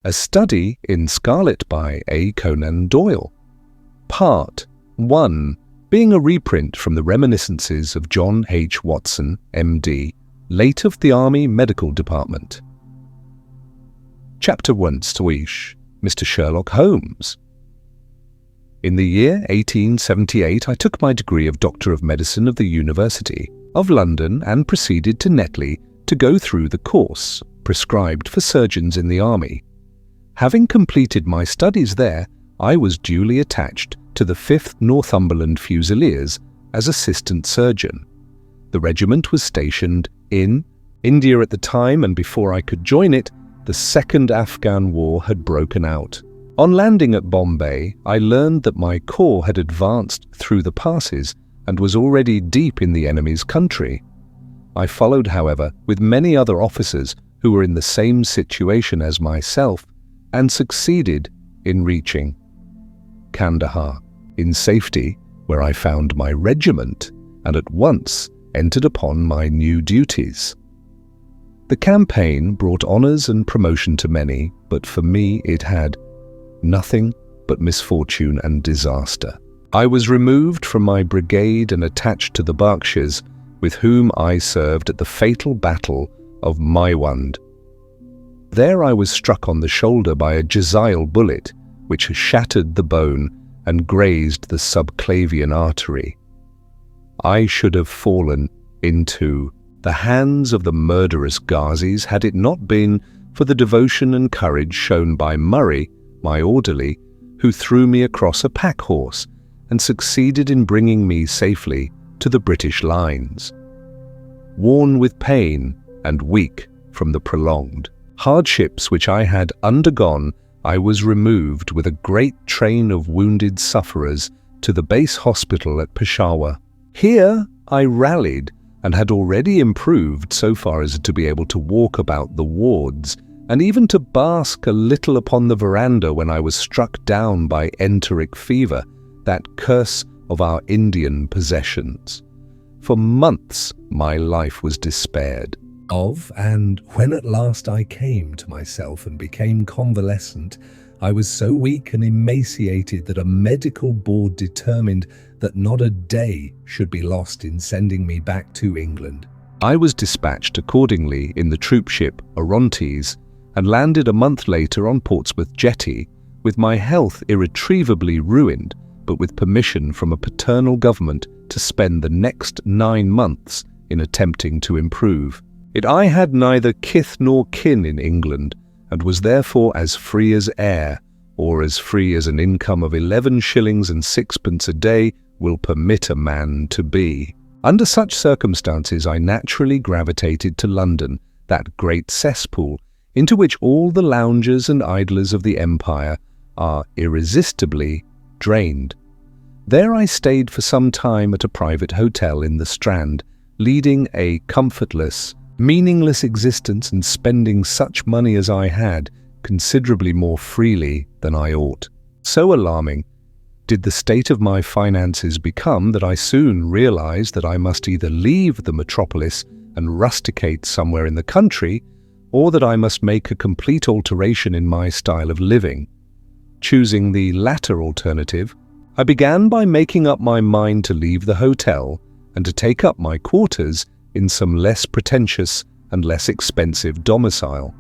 A Study in Scarlet by A. Conan Doyle. Part 1, being a reprint from the reminiscences of John H. Watson, M.D., late of the Army Medical Department. Chapter 1, Astonished, Mr. Sherlock Holmes. In the year 1878, I took my degree of Doctor of Medicine of the University of London and proceeded to Netley to go through the course prescribed for surgeons in the Army. Having completed my studies there, I was duly attached to the 5th Northumberland Fusiliers as assistant surgeon. The regiment was stationed in India at the time, and before I could join it, the Second Afghan War had broken out. On landing at Bombay, I learned that my corps had advanced through the passes and was already deep in the enemy's country. I followed, however, with many other officers who were in the same situation as myself, and succeeded in reaching Kandahar in safety, where I found my regiment and at once entered upon my new duties. The campaign brought honours and promotion to many, but for me it had nothing but misfortune and disaster. I was removed from my brigade and attached to the Berkshires, with whom I served at the fatal battle of Maiwand. There I was struck on the shoulder by a Jezile bullet, which shattered the bone and grazed the subclavian artery. I should have fallen into the hands of the murderous Ghazis had it not been for the devotion and courage shown by Murray, my orderly, who threw me across a pack horse and succeeded in bringing me safely to the British lines. Worn with pain and weak from the prolonged hardships which I had undergone, I was removed with a great train of wounded sufferers to the base hospital at Peshawar. Here I rallied and had already improved so far as to be able to walk about the wards and even to bask a little upon the veranda when I was struck down by enteric fever, that curse of our Indian possessions. For months my life was despaired of, and when at last I came to myself and became convalescent, I was so weak and emaciated that a medical board determined that not a day should be lost in sending me back to England. I was dispatched accordingly in the troop ship Orontes and landed a month later on Portsmouth jetty, with my health irretrievably ruined, but with permission from a paternal government to spend the next 9 months in attempting to improve. I had neither kith nor kin in England, and was therefore as free as air, or as free as an income of 11 shillings and 6pence a day will permit a man to be. Under such circumstances I naturally gravitated to London, that great cesspool, into which all the loungers and idlers of the empire are irresistibly drained. There I stayed for some time at a private hotel in the Strand, leading a comfortless, meaningless existence and spending such money as I had considerably more freely than I ought. So alarming did the state of my finances become that I soon realized that I must either leave the metropolis and rusticate somewhere in the country, or that I must make a complete alteration in my style of living. Choosing the latter alternative, I began by making up my mind to leave the hotel and to take up my quarters in some less pretentious and less expensive domicile.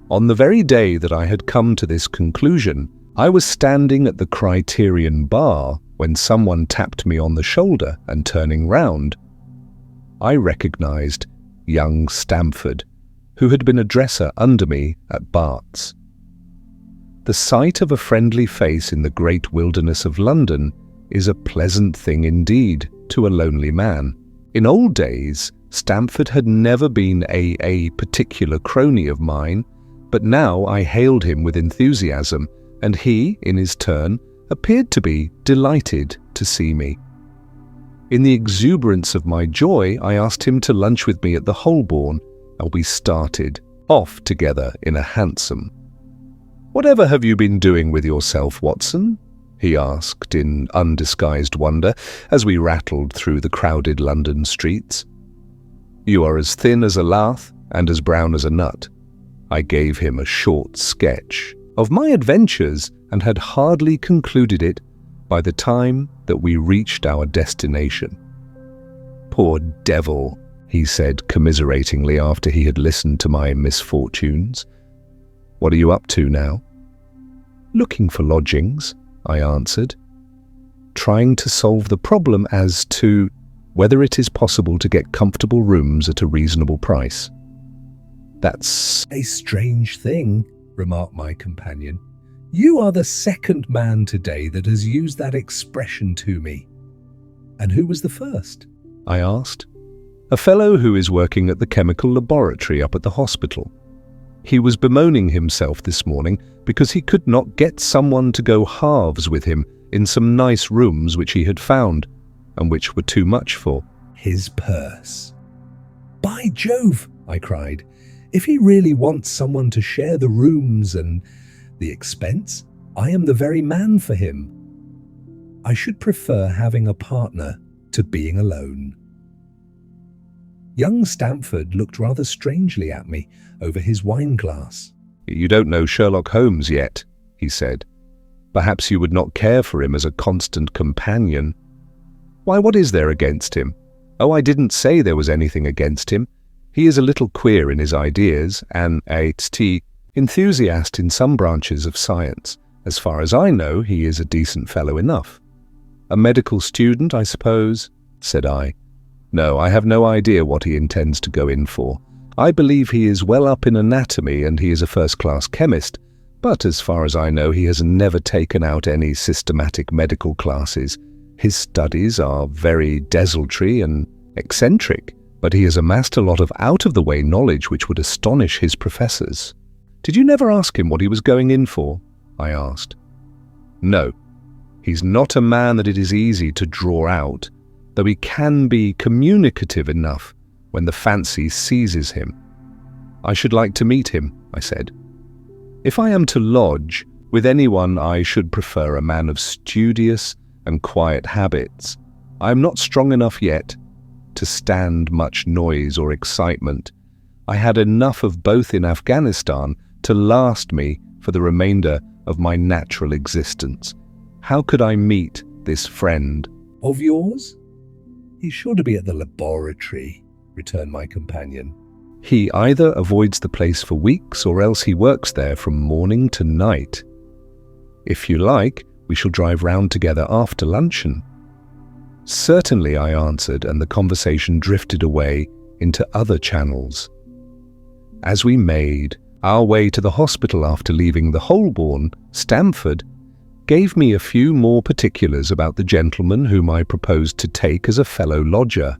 On the very day that I had come to this conclusion, I was standing at the Criterion Bar when someone tapped me on the shoulder, and turning round, I recognized young Stamford, who had been a dresser under me at Bart's. The sight of a friendly face in the great wilderness of London is a pleasant thing indeed to a lonely man. In old days, Stamford had never been a particular crony of mine, but now I hailed him with enthusiasm, and he, in his turn, appeared to be delighted to see me. In the exuberance of my joy, I asked him to lunch with me at the Holborn, and we started off together in a hansom. "Whatever have you been doing with yourself, Watson?" he asked in undisguised wonder as we rattled through the crowded London streets. "You are as thin as a lath and as brown as a nut." I gave him a short sketch of my adventures and had hardly concluded it by the time that we reached our destination. "Poor devil," he said commiseratingly after he had listened to my misfortunes. "What are you up to now?" "Looking for lodgings," I answered, trying to solve the problem as to whether it is possible to get comfortable rooms at a reasonable price. "That's a strange thing," remarked my companion. "You are the second man today that has used that expression to me." "And who was the first?" I asked. "A fellow who is working at the chemical laboratory up at the hospital. He was bemoaning himself this morning because he could not get someone to go halves with him in some nice rooms which he had found, and which were too much for his purse." "By Jove," I cried, "if he really wants someone to share the rooms and the expense, I am the very man for him. I should prefer having a partner to being alone." Young Stamford looked rather strangely at me over his wine glass. "You don't know Sherlock Holmes yet," he said. "Perhaps you would not care for him as a constant companion." "Why, what is there against him?" "Oh, I didn't say there was anything against him. He is a little queer in his ideas, and a enthusiast in some branches of science. As far as I know, he is a decent fellow enough." "A medical student, I suppose?" said I. "No, I have no idea what he intends to go in for. I believe he is well up in anatomy and he is a first-class chemist, but as far as I know, he has never taken out any systematic medical classes. His studies are very desultory and eccentric, but he has amassed a lot of out-of-the-way knowledge which would astonish his professors." "Did you never ask him what he was going in for?" I asked. "No. He's not a man that it is easy to draw out, though he can be communicative enough when the fancy seizes him." "I should like to meet him," I said. "If I am to lodge with anyone, I should prefer a man of studious and quiet habits. I am not strong enough yet to stand much noise or excitement. I had enough of both in Afghanistan to last me for the remainder of my natural existence. How could I meet this friend of yours?" "He's sure to be at the laboratory," returned my companion. "He either avoids the place for weeks or else he works there from morning to night. If you like, we shall drive round together after luncheon." "Certainly," I answered, and the conversation drifted away into other channels. As we made our way to the hospital after leaving the Holborn, Stamford gave me a few more particulars about the gentleman whom I proposed to take as a fellow lodger.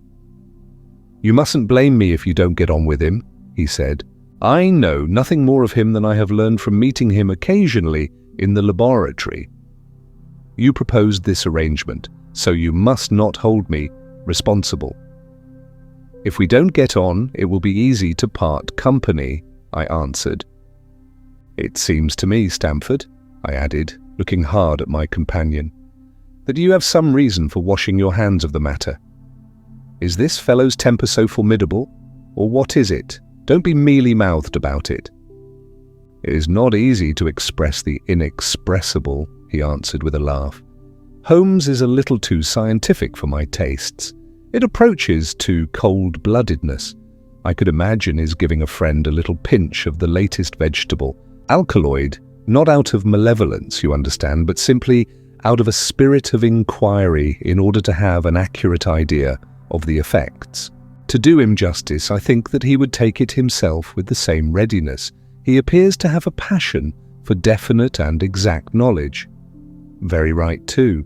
"You mustn't blame me if you don't get on with him," he said. "I know nothing more of him than I have learned from meeting him occasionally in the laboratory. You proposed this arrangement, so you must not hold me responsible. If we don't get on, it will be easy to part company," I answered. "It seems to me, Stamford," I added, looking hard at my companion, "that you have some reason for washing your hands of the matter. Is this fellow's temper so formidable, or what is it? Don't be mealy-mouthed about it." "It is not easy to express the inexpressible," he answered with a laugh. "Holmes is a little too scientific for my tastes. It approaches to cold-bloodedness. I could imagine his giving a friend a little pinch of the latest vegetable, alkaloid, not out of malevolence, you understand, but simply out of a spirit of inquiry in order to have an accurate idea of the effects. To do him justice, I think that he would take it himself with the same readiness. He appears to have a passion for definite and exact knowledge." "Very right too."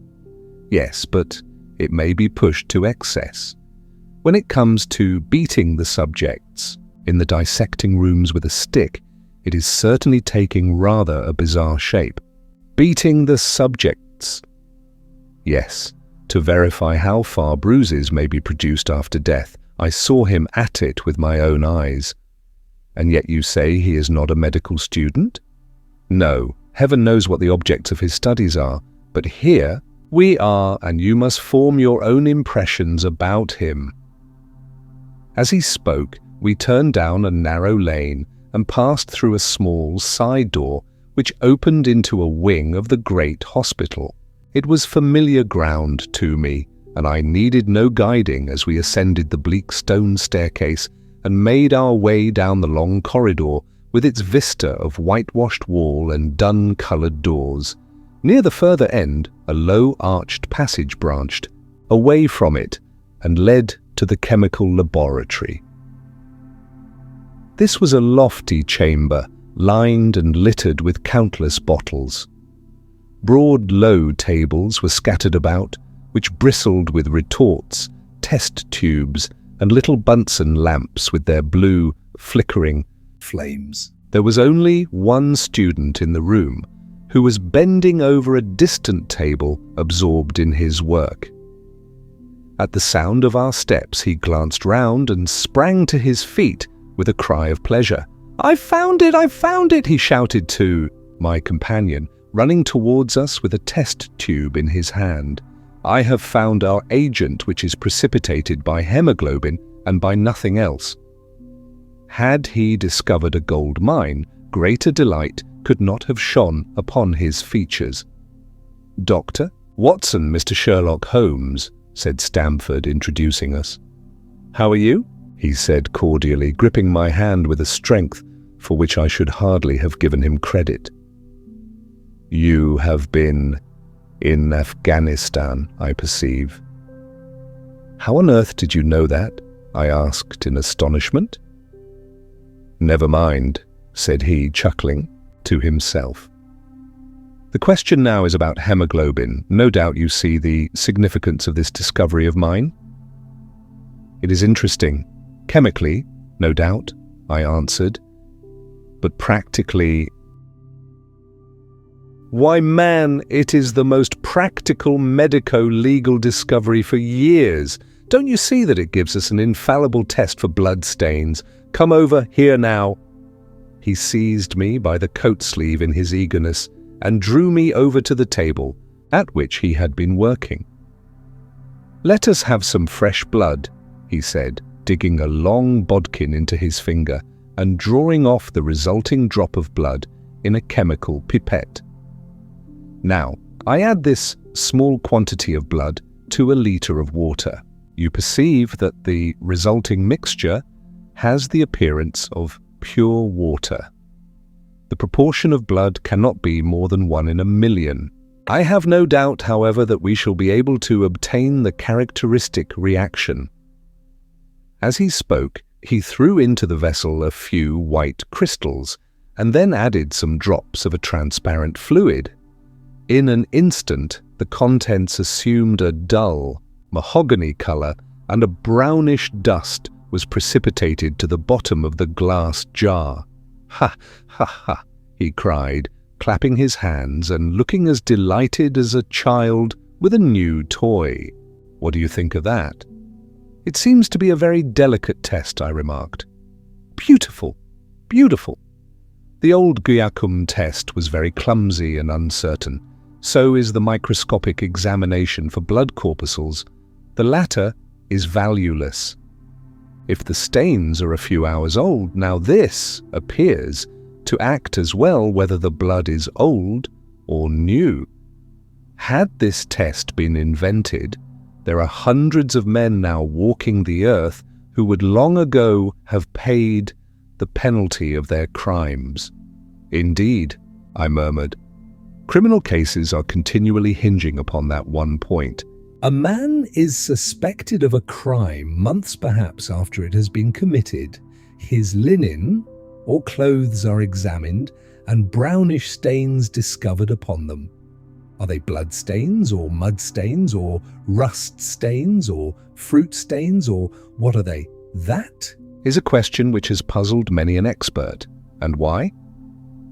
"Yes, but it may be pushed to excess. When it comes to beating the subjects in the dissecting rooms with a stick, it is certainly taking rather a bizarre shape." "Beating the subjects?" "Yes, to verify how far bruises may be produced after death. I saw him at it with my own eyes." "And yet you say he is not a medical student?" "No, heaven knows what the objects of his studies are, but here we are, and you must form your own impressions about him." As he spoke, we turned down a narrow lane and passed through a small side door which opened into a wing of the great hospital. It was familiar ground to me, and I needed no guiding as we ascended the bleak stone staircase and made our way down the long corridor with its vista of whitewashed wall and dun-coloured doors. Near the further end, a low arched passage branched away from it and led to the chemical laboratory. This was a lofty chamber, lined and littered with countless bottles. Broad, low tables were scattered about, which bristled with retorts, test tubes, and little Bunsen lamps with their blue, flickering flames. There was only one student in the room, who was bending over a distant table, absorbed in his work. At the sound of our steps, he glanced round and sprang to his feet with a cry of pleasure. "I found it! I found it!" he shouted to my companion, running towards us with a test tube in his hand. "I have found our agent, which is precipitated by hemoglobin and by nothing else." Had he discovered a gold mine, greater delight could not have shone upon his features. "Dr. Watson, Mr. Sherlock Holmes," said Stamford, introducing us. "How are you?" he said cordially, gripping my hand with a strength for which I should hardly have given him credit. "You have been in Afghanistan, I perceive." "How on earth did you know that?" I asked in astonishment. "Never mind," said he, chuckling to himself. "The question now is about hemoglobin. No doubt you see the significance of this discovery of mine." "It is interesting. Chemically, no doubt," I answered. "But practically—" "Why, man, it is the most practical medico-legal discovery for years. Don't you see that it gives us an infallible test for blood stains? Come over here now." He seized me by the coat sleeve in his eagerness and drew me over to the table at which he had been working. "Let us have some fresh blood," he said, digging a long bodkin into his finger and drawing off the resulting drop of blood in a chemical pipette. "Now, I add this small quantity of blood to a litre of water. You perceive that the resulting mixture has the appearance of pure water. The proportion of blood cannot be more than 1 in a million. I have no doubt, however, that we shall be able to obtain the characteristic reaction." As he spoke, he threw into the vessel a few white crystals and then added some drops of a transparent fluid. In an instant, the contents assumed a dull, mahogany colour, and a brownish dust was precipitated to the bottom of the glass jar. "Ha, ha, ha," he cried, clapping his hands and looking as delighted as a child with a new toy. "What do you think of that?" "It seems to be a very delicate test," I remarked. "Beautiful, beautiful." The old Guiacum test was very clumsy and uncertain. So is the microscopic examination for blood corpuscles. The latter is valueless. If the stains are a few hours old, now this appears to act as well whether the blood is old or new. Had this test been invented, there are hundreds of men now walking the earth who would long ago have paid the penalty of their crimes. "Indeed," I murmured. "Criminal cases are continually hinging upon that one point. A man is suspected of a crime months perhaps after it has been committed. His linen or clothes are examined and brownish stains discovered upon them. Are they blood stains or mud stains or rust stains or fruit stains, or what are they? That is a question which has puzzled many an expert. And why?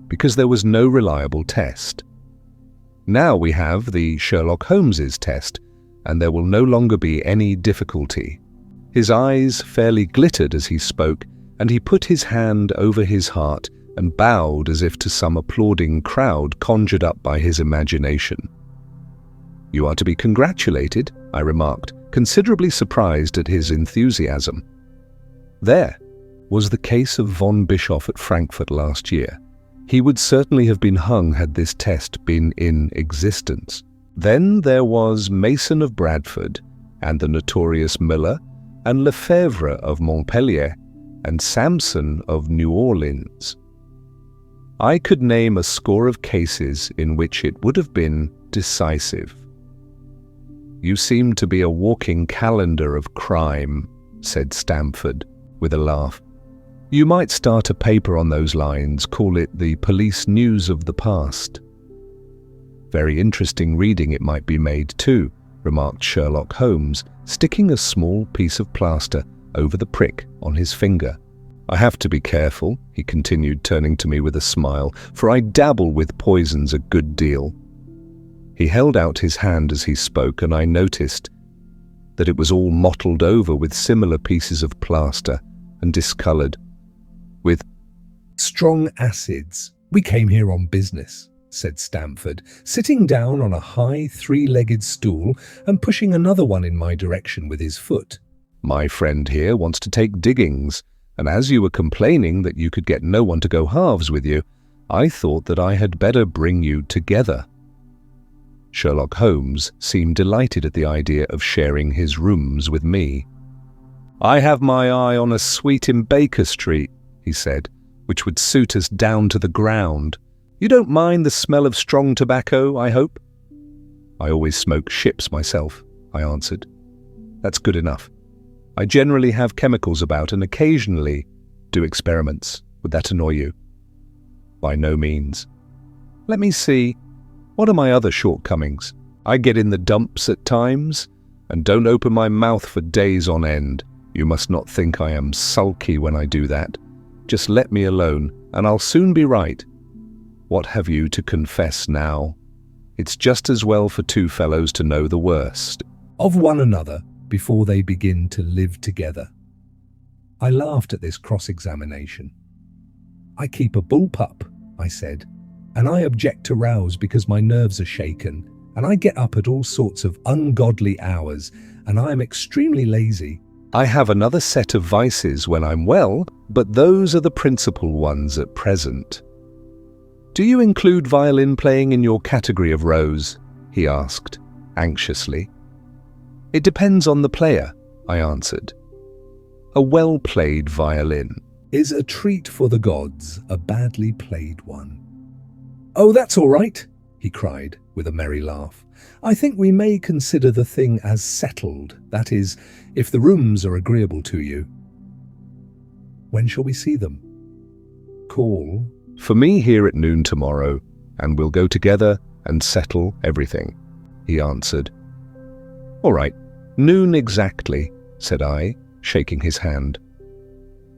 Because there was no reliable test. Now we have the Sherlock Holmes's test, and there will no longer be any difficulty." His eyes fairly glittered as he spoke, and he put his hand over his heart and bowed as if to some applauding crowd conjured up by his imagination. "You are to be congratulated," I remarked, considerably surprised at his enthusiasm. "There, was the case of von Bischoff at Frankfurt last year. He would certainly have been hung had this test been in existence. Then there was Mason of Bradford, and the notorious Miller, and Lefebvre of Montpellier, and Samson of New Orleans. I could name a score of cases in which it would have been decisive. "You seem to be a walking calendar of crime," said Stamford, with a laugh. "You might start a paper on those lines, call it the Police News of the Past." "Very interesting reading it might be made too," remarked Sherlock Holmes, sticking a small piece of plaster over the prick on his finger. "I have to be careful," he continued, turning to me with a smile, "for I dabble with poisons a good deal." He held out his hand as he spoke, and I noticed that it was all mottled over with similar pieces of plaster and discoloured with strong acids. "We came here on business," said Stamford, sitting down on a high three-legged stool and pushing another one in my direction with his foot. "My friend here wants to take diggings, and as you were complaining that you could get no one to go halves with you, I thought that I had better bring you together." Sherlock Holmes seemed delighted at the idea of sharing his rooms with me. "I have my eye on a suite in Baker Street," he said, "which would suit us down to the ground. You don't mind the smell of strong tobacco, I hope?" "I always smoke ships myself," I answered. "That's good enough. I generally have chemicals about and occasionally do experiments. Would that annoy you?" "By no means." "Let me see. What are my other shortcomings? I get in the dumps at times and don't open my mouth for days on end. You must not think I am sulky when I do that. Just let me alone and I'll soon be right. What have you to confess now? It's just as well for two fellows to know the worst of one another before they begin to live together." I laughed at this cross-examination. "I keep a bullpup," I said, "and I object to rows because my nerves are shaken, and I get up at all sorts of ungodly hours, and I am extremely lazy. I have another set of vices when I'm well, but those are the principal ones at present." "Do you include violin playing in your category of rows?" he asked, anxiously. "It depends on the player," I answered. "A well-played violin is a treat for the gods, a badly played one." "Oh, that's all right," he cried with a merry laugh. "I think we may consider the thing as settled, that is, if the rooms are agreeable to you." "When shall we see them?" "Call for me here at noon tomorrow, and we'll go together and settle everything," he answered. "All right, noon exactly," said I, shaking his hand.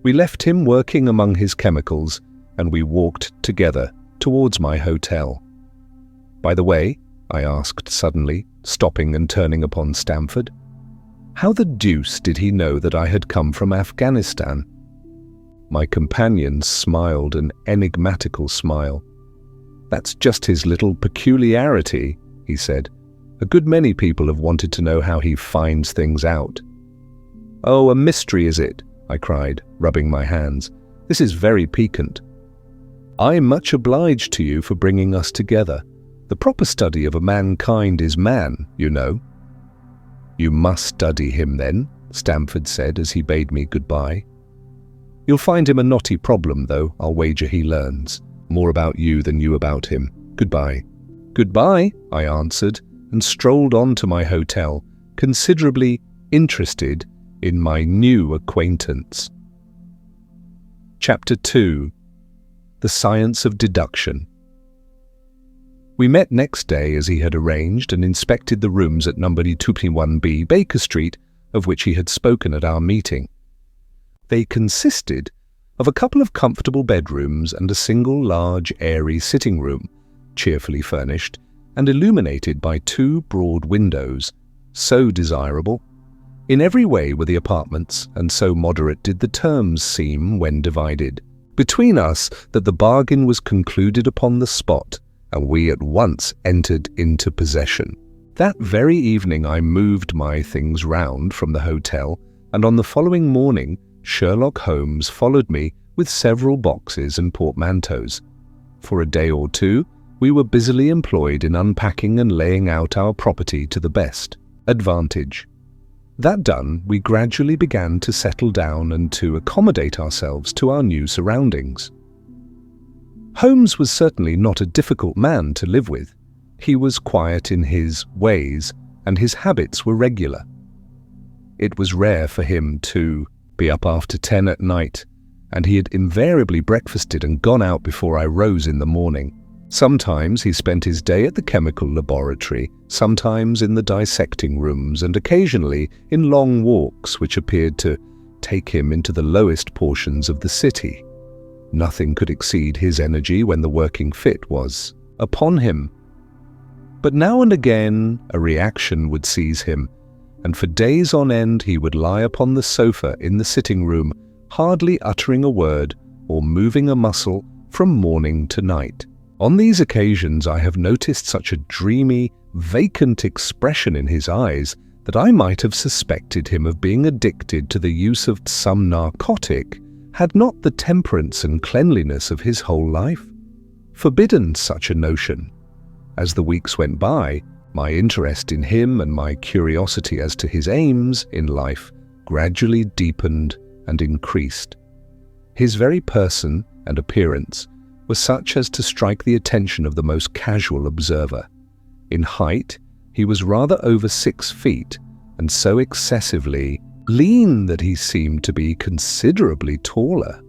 We left him working among his chemicals, and we walked together towards my hotel. "By the way," I asked suddenly, stopping and turning upon Stamford, "how the deuce did he know that I had come from Afghanistan?" My companion smiled an enigmatical smile. "That's just his little peculiarity," he said. "A good many people have wanted to know how he finds things out." "Oh, a mystery, is it?" I cried, rubbing my hands. "This is very piquant. I'm much obliged to you for bringing us together. The proper study of a mankind is man, you know." "You must study him then," Stamford said as he bade me goodbye. "You'll find him a knotty problem, though. I'll wager he learns more about you than you about him. Goodbye." "Goodbye," I answered, and strolled on to my hotel, considerably interested in my new acquaintance. Chapter 2. The Science of Deduction. We met next day as he had arranged and inspected the rooms at number 221B Baker Street, of which he had spoken at our meeting. They consisted of a couple of comfortable bedrooms and a single large airy sitting room, cheerfully furnished and illuminated by two broad windows, so desirable. In every way were the apartments, and so moderate did the terms seem when divided between us that the bargain was concluded upon the spot, and we at once entered into possession. That very evening I moved my things round from the hotel, and on the following morning Sherlock Holmes followed me with several boxes and portmanteaus. For a day or two, we were busily employed in unpacking and laying out our property to the best advantage. That done, we gradually began to settle down and to accommodate ourselves to our new surroundings. Holmes was certainly not a difficult man to live with. He was quiet in his ways, and his habits were regular. It was rare for him to be up after 10 at night, and he had invariably breakfasted and gone out before I rose in the morning. Sometimes he spent his day at the chemical laboratory, sometimes in the dissecting rooms, and occasionally in long walks which appeared to take him into the lowest portions of the city. Nothing could exceed his energy when the working fit was upon him. But now and again a reaction would seize him, and for days on end he would lie upon the sofa in the sitting room, hardly uttering a word or moving a muscle from morning to night. On these occasions I have noticed such a dreamy, vacant expression in his eyes that I might have suspected him of being addicted to the use of some narcotic, had not the temperance and cleanliness of his whole life forbidden such a notion. As the weeks went by, my interest in him and my curiosity as to his aims in life gradually deepened and increased. His very person and appearance were such as to strike the attention of the most casual observer. In height, he was rather over 6 feet, and so excessively lean that he seemed to be considerably taller.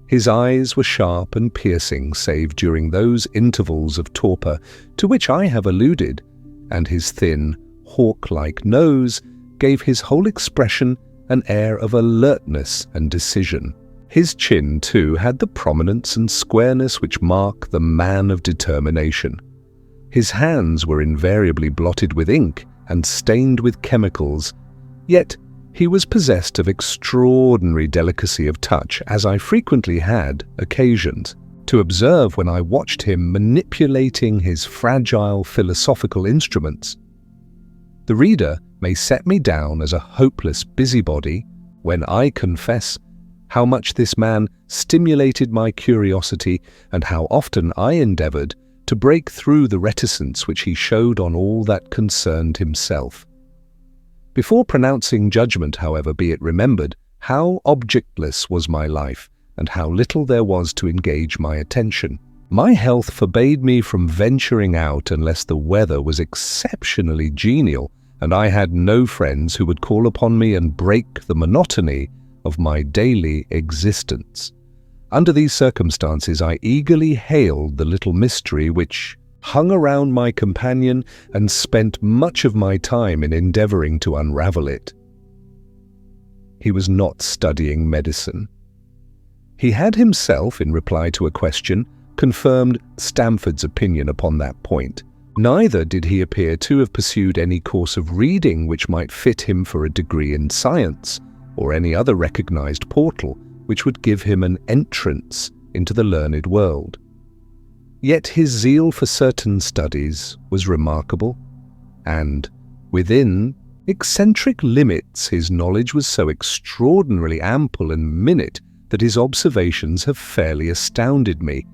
His eyes were sharp and piercing save during those intervals of torpor to which I have alluded, and his thin, hawk-like nose gave his whole expression an air of alertness and decision. His chin, too, had the prominence and squareness which mark the man of determination. His hands were invariably blotted with ink and stained with chemicals, yet he was possessed of extraordinary delicacy of touch, as I frequently had occasions to observe when I watched him manipulating his fragile philosophical instruments. The reader may set me down as a hopeless busybody when I confess how much this man stimulated my curiosity and how often I endeavored to break through the reticence which he showed on all that concerned himself. Before pronouncing judgment, however, be it remembered how objectless was my life and how little there was to engage my attention. My health forbade me from venturing out unless the weather was exceptionally genial, and I had no friends who would call upon me and break the monotony of my daily existence. Under these circumstances, I eagerly hailed the little mystery which hung around my companion and spent much of my time in endeavoring to unravel it. He was not studying medicine. He had himself, in reply to a question, confirmed Stamford's opinion upon that point. Neither did he appear to have pursued any course of reading which might fit him for a degree in science, or any other recognized portal which would give him an entrance into the learned world. Yet his zeal for certain studies was remarkable, and, within eccentric limits, his knowledge was so extraordinarily ample and minute that his observations have fairly astounded me.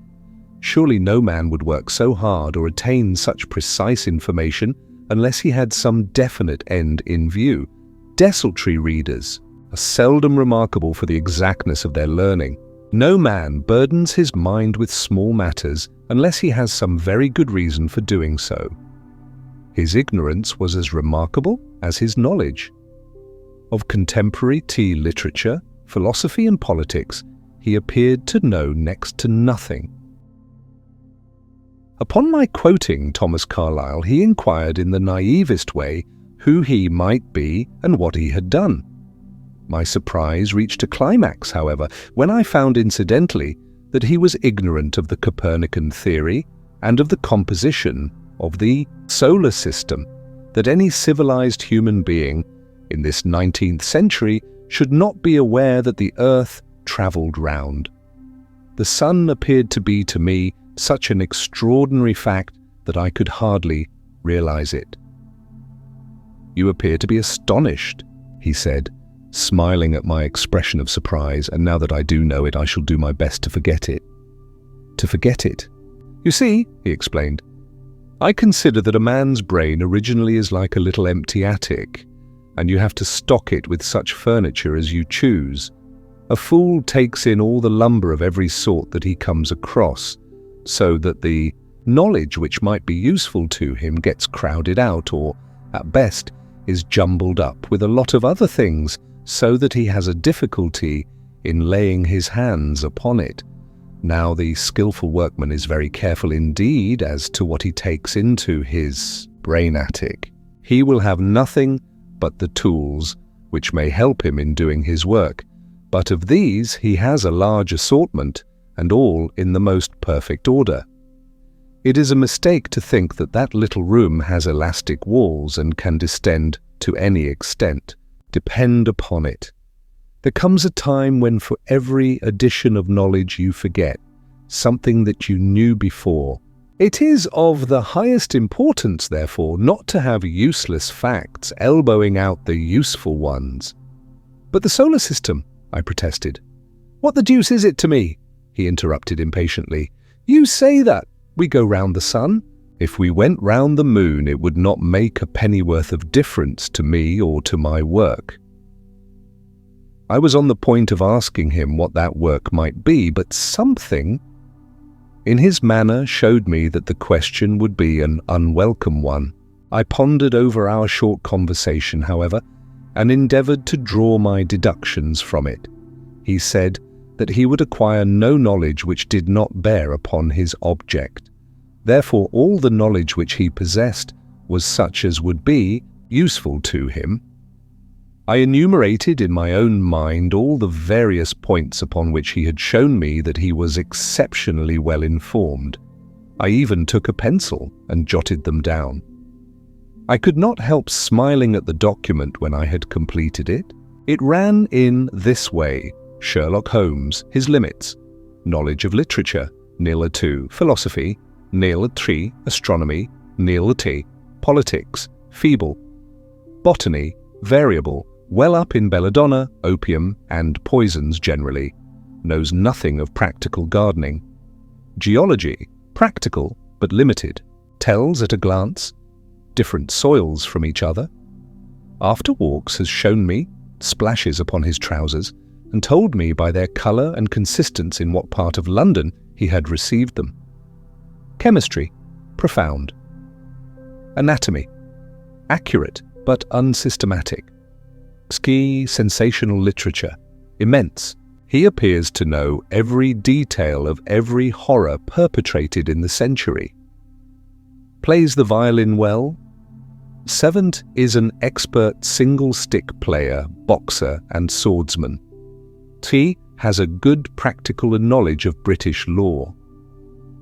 Surely no man would work so hard or attain such precise information unless he had some definite end in view. Desultory readers are seldom remarkable for the exactness of their learning. No man burdens his mind with small matters unless he has some very good reason for doing so. His ignorance was as remarkable as his knowledge. Of contemporary tea literature, philosophy and politics, he appeared to know next to nothing. Upon my quoting Thomas Carlyle, he inquired in the naivest way who he might be and what he had done. My surprise reached a climax, however, when I found incidentally that he was ignorant of the Copernican theory and of the composition of the solar system, that any civilized human being in this 19th century should not be aware that the Earth traveled round. The sun appeared to be to me such an extraordinary fact that I could hardly realize it. "You appear to be astonished," he said, smiling at my expression of surprise, and now that I do know it, I shall do my best to forget it. To forget it? You see, he explained, I consider that a man's brain originally is like a little empty attic, and you have to stock it with such furniture as you choose. A fool takes in all the lumber of every sort that he comes across, so that the knowledge which might be useful to him gets crowded out, or, at best, is jumbled up with a lot of other things, so that he has a difficulty in laying his hands upon it. Now the skillful workman is very careful indeed as to what he takes into his brain attic. He will have nothing but the tools which may help him in doing his work, but of these he has a large assortment, and all in the most perfect order. It is a mistake to think that that little room has elastic walls and can distend to any extent. Depend upon it. There comes a time when for every addition of knowledge you forget something that you knew before. It is of the highest importance, therefore, not to have useless facts elbowing out the useful ones. But the solar system, I protested. What the deuce is it to me? He interrupted impatiently. You say that we go round the sun? If we went round the moon, it would not make a pennyworth of difference to me or to my work. I was on the point of asking him what that work might be, but something in his manner showed me that the question would be an unwelcome one. I pondered over our short conversation, however, and endeavoured to draw my deductions from it. He said that he would acquire no knowledge which did not bear upon his object. Therefore, all the knowledge which he possessed was such as would be useful to him. I enumerated in my own mind all the various points upon which he had shown me that he was exceptionally well informed. I even took a pencil and jotted them down. I could not help smiling at the document when I had completed it. It ran in this way: Sherlock Holmes, his limits, knowledge of literature, nil 2, philosophy, nil 3, astronomy, nil T, politics, feeble, botany, variable, well up in belladonna, opium, and poisons generally, knows nothing of practical gardening. Geology, practical but limited, tells at a glance different soils from each other. After walks has shown me splashes upon his trousers, and told me by their colour and consistence in what part of London he had received them. Chemistry, profound. Anatomy, accurate but unsystematic. Sensational literature, immense. He appears to know every detail of every horror perpetrated in the century. Plays the violin well. Seventh is an expert single-stick player, boxer and swordsman. T has a good practical knowledge of British law.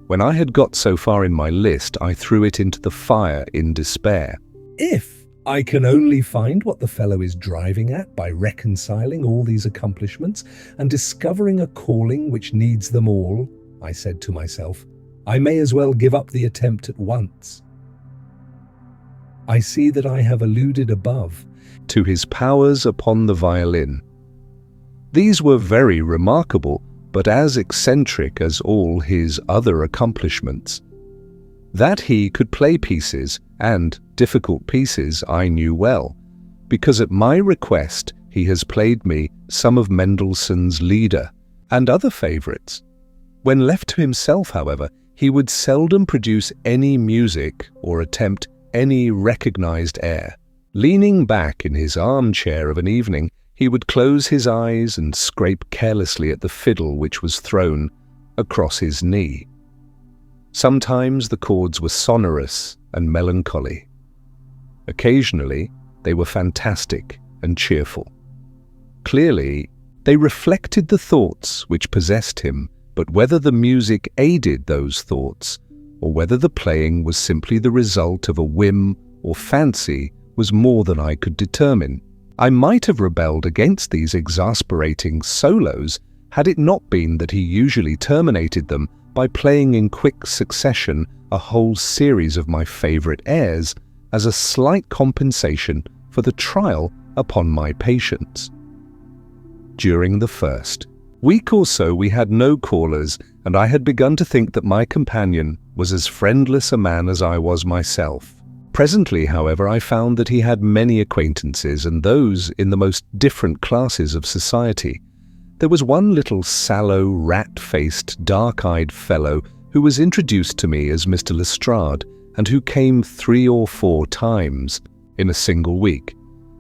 When I had got so far in my list, I threw it into the fire in despair. If I can only find what the fellow is driving at by reconciling all these accomplishments and discovering a calling which needs them all, I said to myself, I may as well give up the attempt at once. I see that I have alluded above to his powers upon the violin. These were very remarkable, but as eccentric as all his other accomplishments. That he could play pieces, and difficult pieces, I knew well, because at my request he has played me some of Mendelssohn's Lieder and other favourites. When left to himself, however, he would seldom produce any music or attempt any recognised air. Leaning back in his armchair of an evening, he would close his eyes and scrape carelessly at the fiddle which was thrown across his knee. Sometimes the chords were sonorous and melancholy. Occasionally, they were fantastic and cheerful. Clearly, they reflected the thoughts which possessed him, but whether the music aided those thoughts, or whether the playing was simply the result of a whim or fancy, was more than I could determine. I might have rebelled against these exasperating solos had it not been that he usually terminated them by playing in quick succession a whole series of my favourite airs as a slight compensation for the trial upon my patience. during the first week or so we had no callers, and I had begun to think that my companion was as friendless a man as I was myself. Presently, however, I found that he had many acquaintances, and those in the most different classes of society. There was one little sallow, rat-faced, dark-eyed fellow who was introduced to me as Mr. Lestrade, and who came 3 or 4 times in a single week.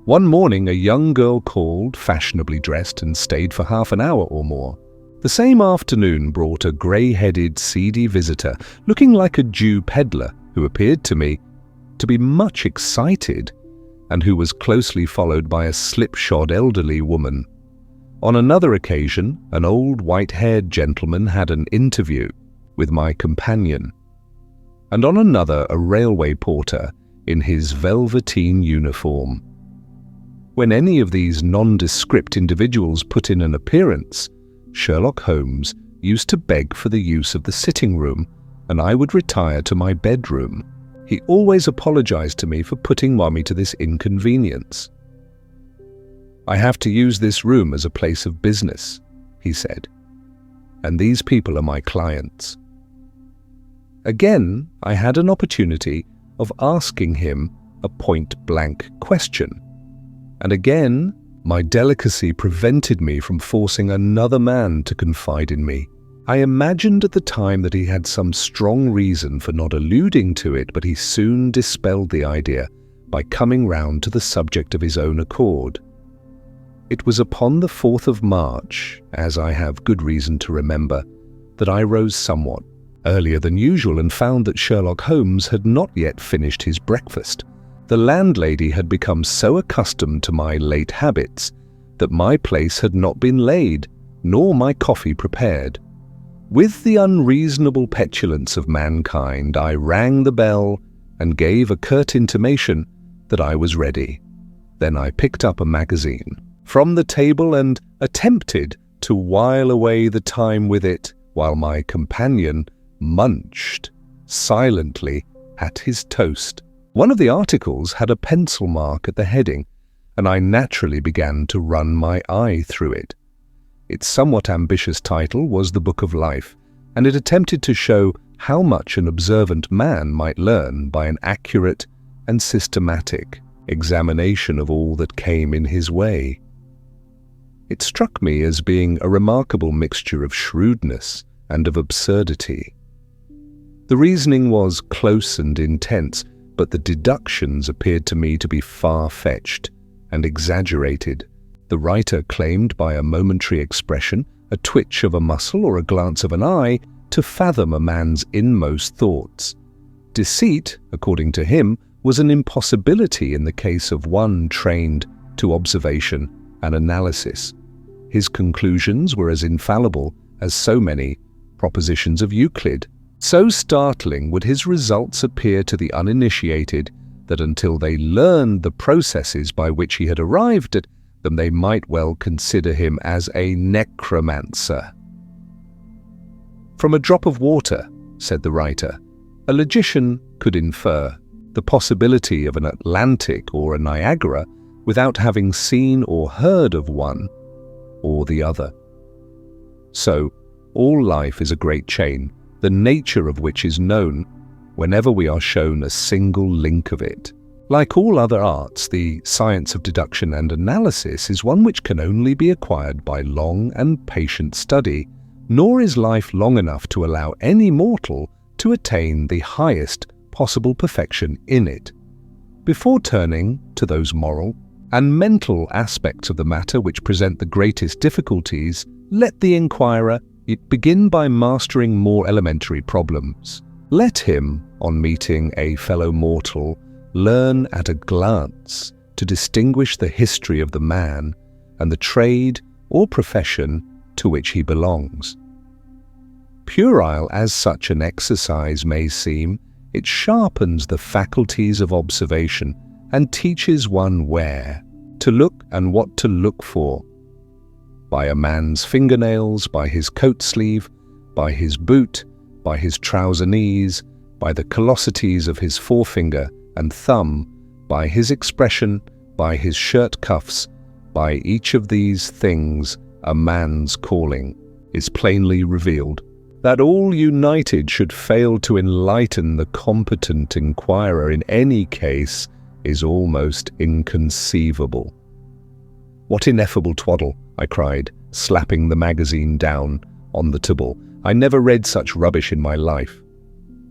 One morning a young girl called, fashionably dressed, and stayed for half an hour or more. The same afternoon brought a grey-headed, seedy visitor, looking like a Jew peddler, who appeared to me to be much excited, and who was closely followed by a slipshod elderly woman. On another occasion, an old white-haired gentleman had an interview with my companion, and on another a railway porter in his velveteen uniform. When any of these nondescript individuals put in an appearance, Sherlock Holmes used to beg for the use of the sitting room, and I would retire to my bedroom. He always apologized to me for putting Mommy to this inconvenience. "I have to use this room as a place of business," he said, "and these people are my clients." Again, I had an opportunity of asking him a point-blank question, and again, my delicacy prevented me from forcing another man to confide in me. I imagined at the time that he had some strong reason for not alluding to it, but he soon dispelled the idea by coming round to the subject of his own accord. It was upon the 4th of March, as I have good reason to remember, that I rose somewhat earlier than usual and found that Sherlock Holmes had not yet finished his breakfast. The landlady had become so accustomed to my late habits that my place had not been laid, nor my coffee prepared. With the unreasonable petulance of mankind, I rang the bell and gave a curt intimation that I was ready. Then I picked up a magazine from the table and attempted to while away the time with it while my companion munched silently at his toast. One of the articles had a pencil mark at the heading, and I naturally began to run my eye through it. Its somewhat ambitious title was The Book of Life, and it attempted to show how much an observant man might learn by an accurate and systematic examination of all that came in his way. It struck me as being a remarkable mixture of shrewdness and of absurdity. The reasoning was close and intense, but the deductions appeared to me to be far-fetched and exaggerated. The writer claimed by a momentary expression, a twitch of a muscle or a glance of an eye, to fathom a man's inmost thoughts. Deceit, according to him, was an impossibility in the case of one trained to observation and analysis. His conclusions were as infallible as so many propositions of Euclid. So startling would his results appear to the uninitiated that until they learned the processes by which he had arrived at them, they might well consider him as a necromancer. From a drop of water, said the writer, a logician could infer the possibility of an Atlantic or a Niagara without having seen or heard of one or the other. So, all life is a great chain, the nature of which is known whenever we are shown a single link of it. Like all other arts, the science of deduction and analysis is one which can only be acquired by long and patient study, nor is life long enough to allow any mortal to attain the highest possible perfection in it. Before turning to those moral and mental aspects of the matter which present the greatest difficulties, let the inquirer begin by mastering more elementary problems. Let him, on meeting a fellow mortal, learn at a glance to distinguish the history of the man and the trade or profession to which he belongs. Puerile as such an exercise may seem, it sharpens the faculties of observation and teaches one where to look and what to look for. By a man's fingernails, by his coat sleeve, by his boot, by his trouser knees, by the callosities of his forefinger and thumb, by his expression, by his shirt cuffs, By each of these things a man's calling is plainly revealed. That all united should fail to enlighten the competent inquirer in any case is almost inconceivable." "What ineffable twaddle," I cried, slapping the magazine down on the table. "I never read such rubbish in my life."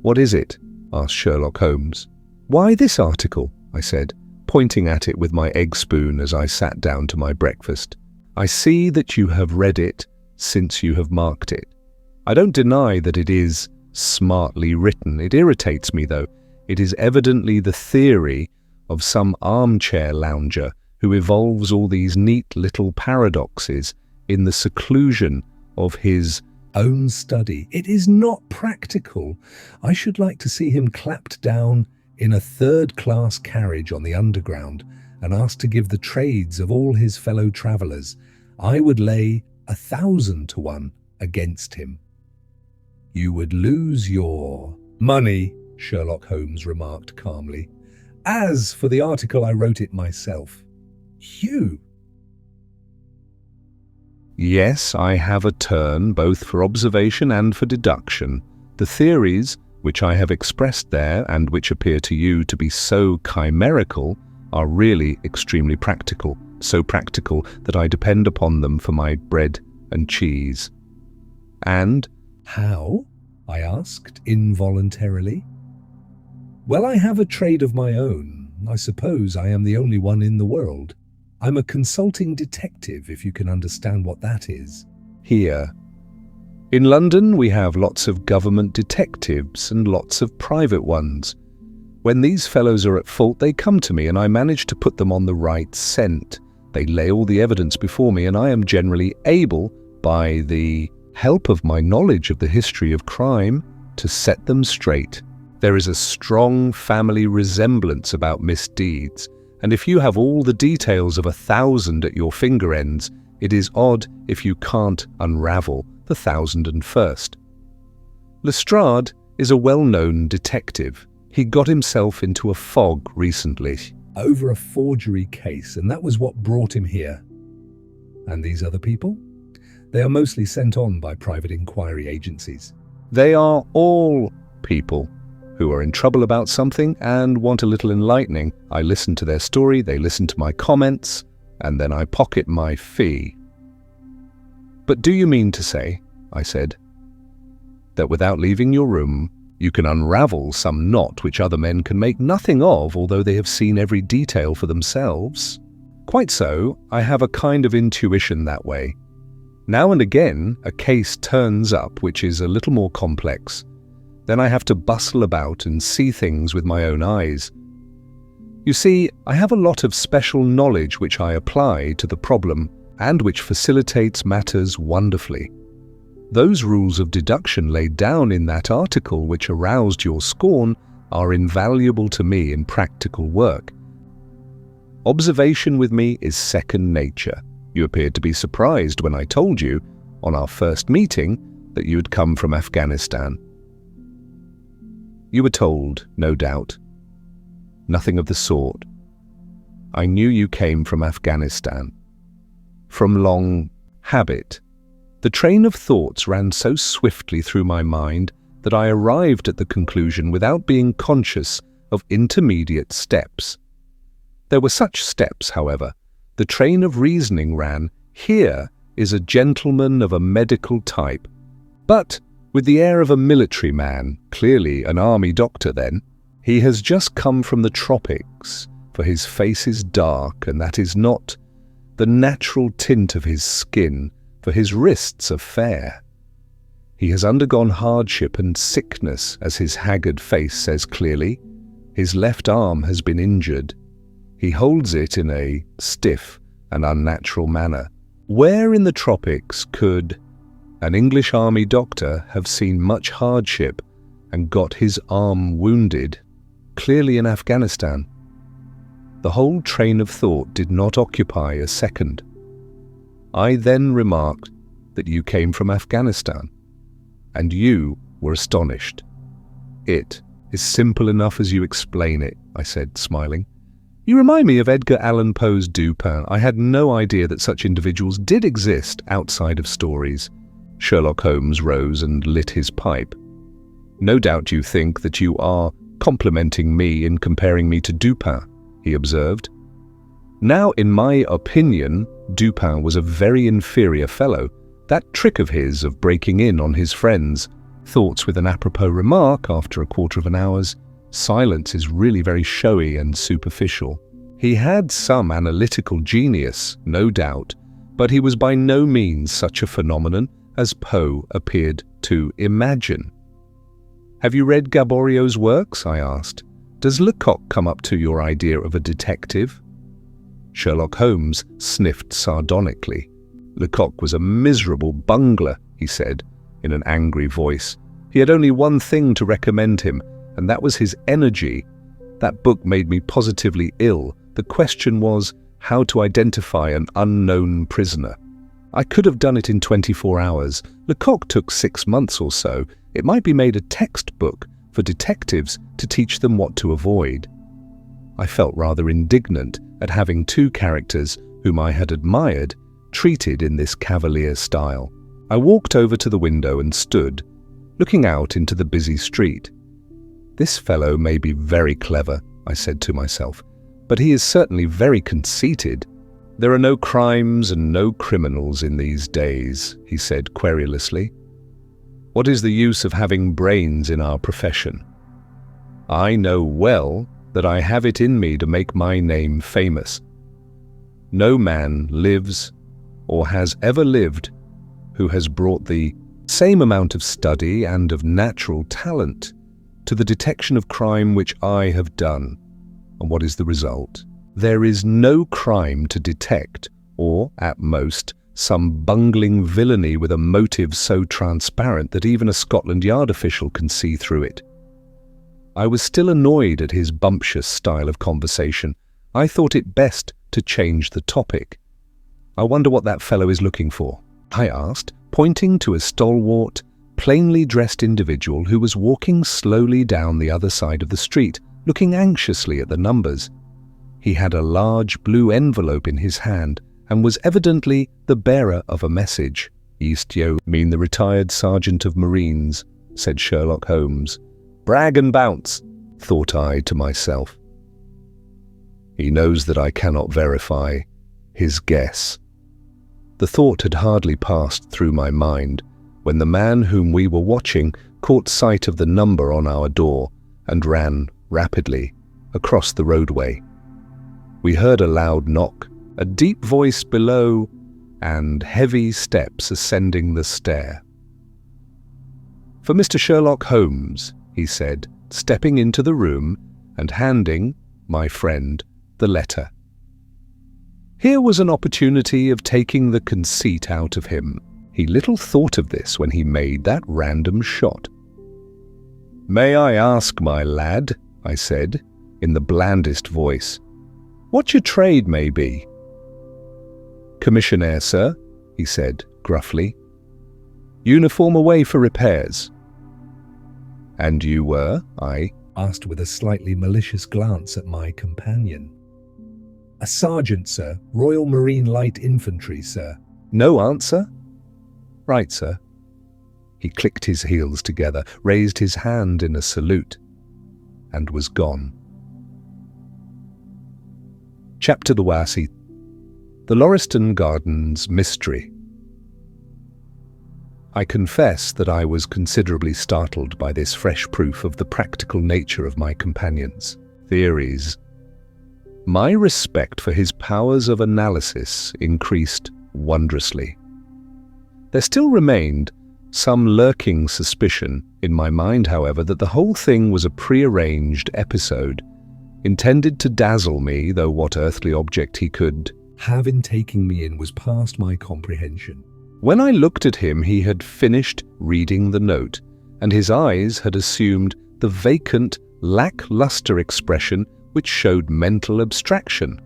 "What is it?" asked Sherlock Holmes. "Why, this article," I said, pointing at it with my egg spoon as I sat down to my breakfast. "I see that you have read it since you have marked it. I don't deny that it is smartly written. It irritates me, though. It is evidently the theory of some armchair lounger who evolves all these neat little paradoxes in the seclusion of his own study. It is not practical. I should like to see him clapped down in a third-class carriage on the Underground and asked to give the trades of all his fellow travellers. I would lay 1,000 to 1 against him." "You would lose your money," Sherlock Holmes remarked calmly. "As for the article, I wrote it myself." "You?" "Yes, I have a turn both for observation and for deduction. The theories which I have expressed there and which appear to you to be so chimerical are really extremely practical, so practical that I depend upon them for my bread and cheese." "And how?" I asked involuntarily. "Well, I have a trade of my own. I suppose I am the only one in the world. I'm a consulting detective, if you can understand what that is." "Here. In London, we have lots of government detectives and lots of private ones. When these fellows are at fault, they come to me and I manage to put them on the right scent. They lay all the evidence before me and I am generally able, by the help of my knowledge of the history of crime, to set them straight. There is a strong family resemblance about misdeeds, and if you have all the details of 1,000 at your finger ends, it is odd if you can't unravel the 1,001st. Lestrade is a well-known detective. He got himself into a fog recently over a forgery case, and that was what brought him here. And these other people? They are mostly sent on by private inquiry agencies. They are all people who are in trouble about something and want a little enlightening. I listen to their story, they listen to my comments, and then I pocket my fee." "But do you mean to say," I said, "that without leaving your room, you can unravel some knot which other men can make nothing of, although they have seen every detail for themselves?" "Quite so. I have a kind of intuition that way. Now and again, a case turns up which is a little more complex. Then I have to bustle about and see things with my own eyes. You see, I have a lot of special knowledge which I apply to the problem and which facilitates matters wonderfully. Those rules of deduction laid down in that article which aroused your scorn are invaluable to me in practical work. Observation with me is second nature. You appeared to be surprised when I told you, on our first meeting, that you had come from Afghanistan. You were told, no doubt. Nothing of the sort. I knew you came from Afghanistan. From long habit. The train of thoughts ran so swiftly through my mind that I arrived at the conclusion without being conscious of intermediate steps. There were such steps, however. The train of reasoning ran, here is a gentleman of a medical type, but with the air of a military man, clearly an army doctor then. He has just come from the tropics, for his face is dark, and that is not the natural tint of his skin, for his wrists are fair. He has undergone hardship and sickness, as his haggard face says clearly. His left arm has been injured. He holds it in a stiff and unnatural manner. Where in the tropics could an English army doctor have seen much hardship and got his arm wounded? Clearly in Afghanistan. The whole train of thought did not occupy a second. I then remarked that you came from Afghanistan, and you were astonished. It is simple enough as you explain it, I said, smiling. You remind me of Edgar Allan Poe's Dupin. I had no idea that such individuals did exist outside of stories. Sherlock Holmes rose and lit his pipe. No doubt you think that you are complimenting me in comparing me to Dupin, he observed. Now, in my opinion, Dupin was a very inferior fellow. That trick of his of breaking in on his friends, thoughts with an apropos remark after a quarter of an hour's silence is really very showy and superficial. He had some analytical genius, no doubt, but he was by no means such a phenomenon as Poe appeared to imagine. Have you read Gaborio's works? I asked. Does Lecoq come up to your idea of a detective? Sherlock Holmes sniffed sardonically. Lecoq was a miserable bungler, he said, in an angry voice. He had only one thing to recommend him, and that was his energy. That book made me positively ill. The question was how to identify an unknown prisoner. I could have done it in 24 hours. Lecoq took 6 months or so. It might be made a textbook for detectives to teach them what to avoid. I felt rather indignant at having two characters whom I had admired treated in this cavalier style. I walked over to the window and stood, looking out into the busy street. This fellow may be very clever, I said to myself, but he is certainly very conceited. There are no crimes and no criminals in these days, he said querulously. What is the use of having brains in our profession? I know well that I have it in me to make my name famous. No man lives or has ever lived who has brought the same amount of study and of natural talent to the detection of crime which I have done. And what is the result? There is no crime to detect, or, at most, some bungling villainy with a motive so transparent that even a Scotland Yard official can see through it. I was still annoyed at his bumptious style of conversation. I thought it best to change the topic. I wonder what that fellow is looking for, I asked, pointing to a stalwart, plainly dressed individual who was walking slowly down the other side of the street, looking anxiously at the numbers. He had a large blue envelope in his hand and was evidently the bearer of a message. "Istio mean the retired sergeant of Marines," said Sherlock Holmes. "Brag and bounce," thought I to myself. He knows that I cannot verify his guess. The thought had hardly passed through my mind when the man whom we were watching caught sight of the number on our door and ran rapidly across the roadway. We heard a loud knock, a deep voice below, and heavy steps ascending the stair. "For Mr. Sherlock Holmes," he said, stepping into the room and handing my friend the letter. Here was an opportunity of taking the conceit out of him. He little thought of this when he made that random shot. "May I ask, my lad," I said, in the blandest voice, "what your trade may be?" "Commissionaire, sir," he said gruffly. "Uniform away for repairs." "And you were?" I asked with a slightly malicious glance at my companion. "A sergeant, sir. Royal Marine Light Infantry, sir." "No answer?" "Right, sir." He clicked his heels together, raised his hand in a salute, and was gone. Chapter the Wasi, The Lauriston Gardens Mystery. I confess that I was considerably startled by this fresh proof of the practical nature of my companion's theories. My respect for his powers of analysis increased wondrously. There still remained some lurking suspicion in my mind, however, that the whole thing was a prearranged episode, intended to dazzle me, though what earthly object he could have in taking me in was past my comprehension. When I looked at him, he had finished reading the note, and his eyes had assumed the vacant, lackluster expression which showed mental abstraction.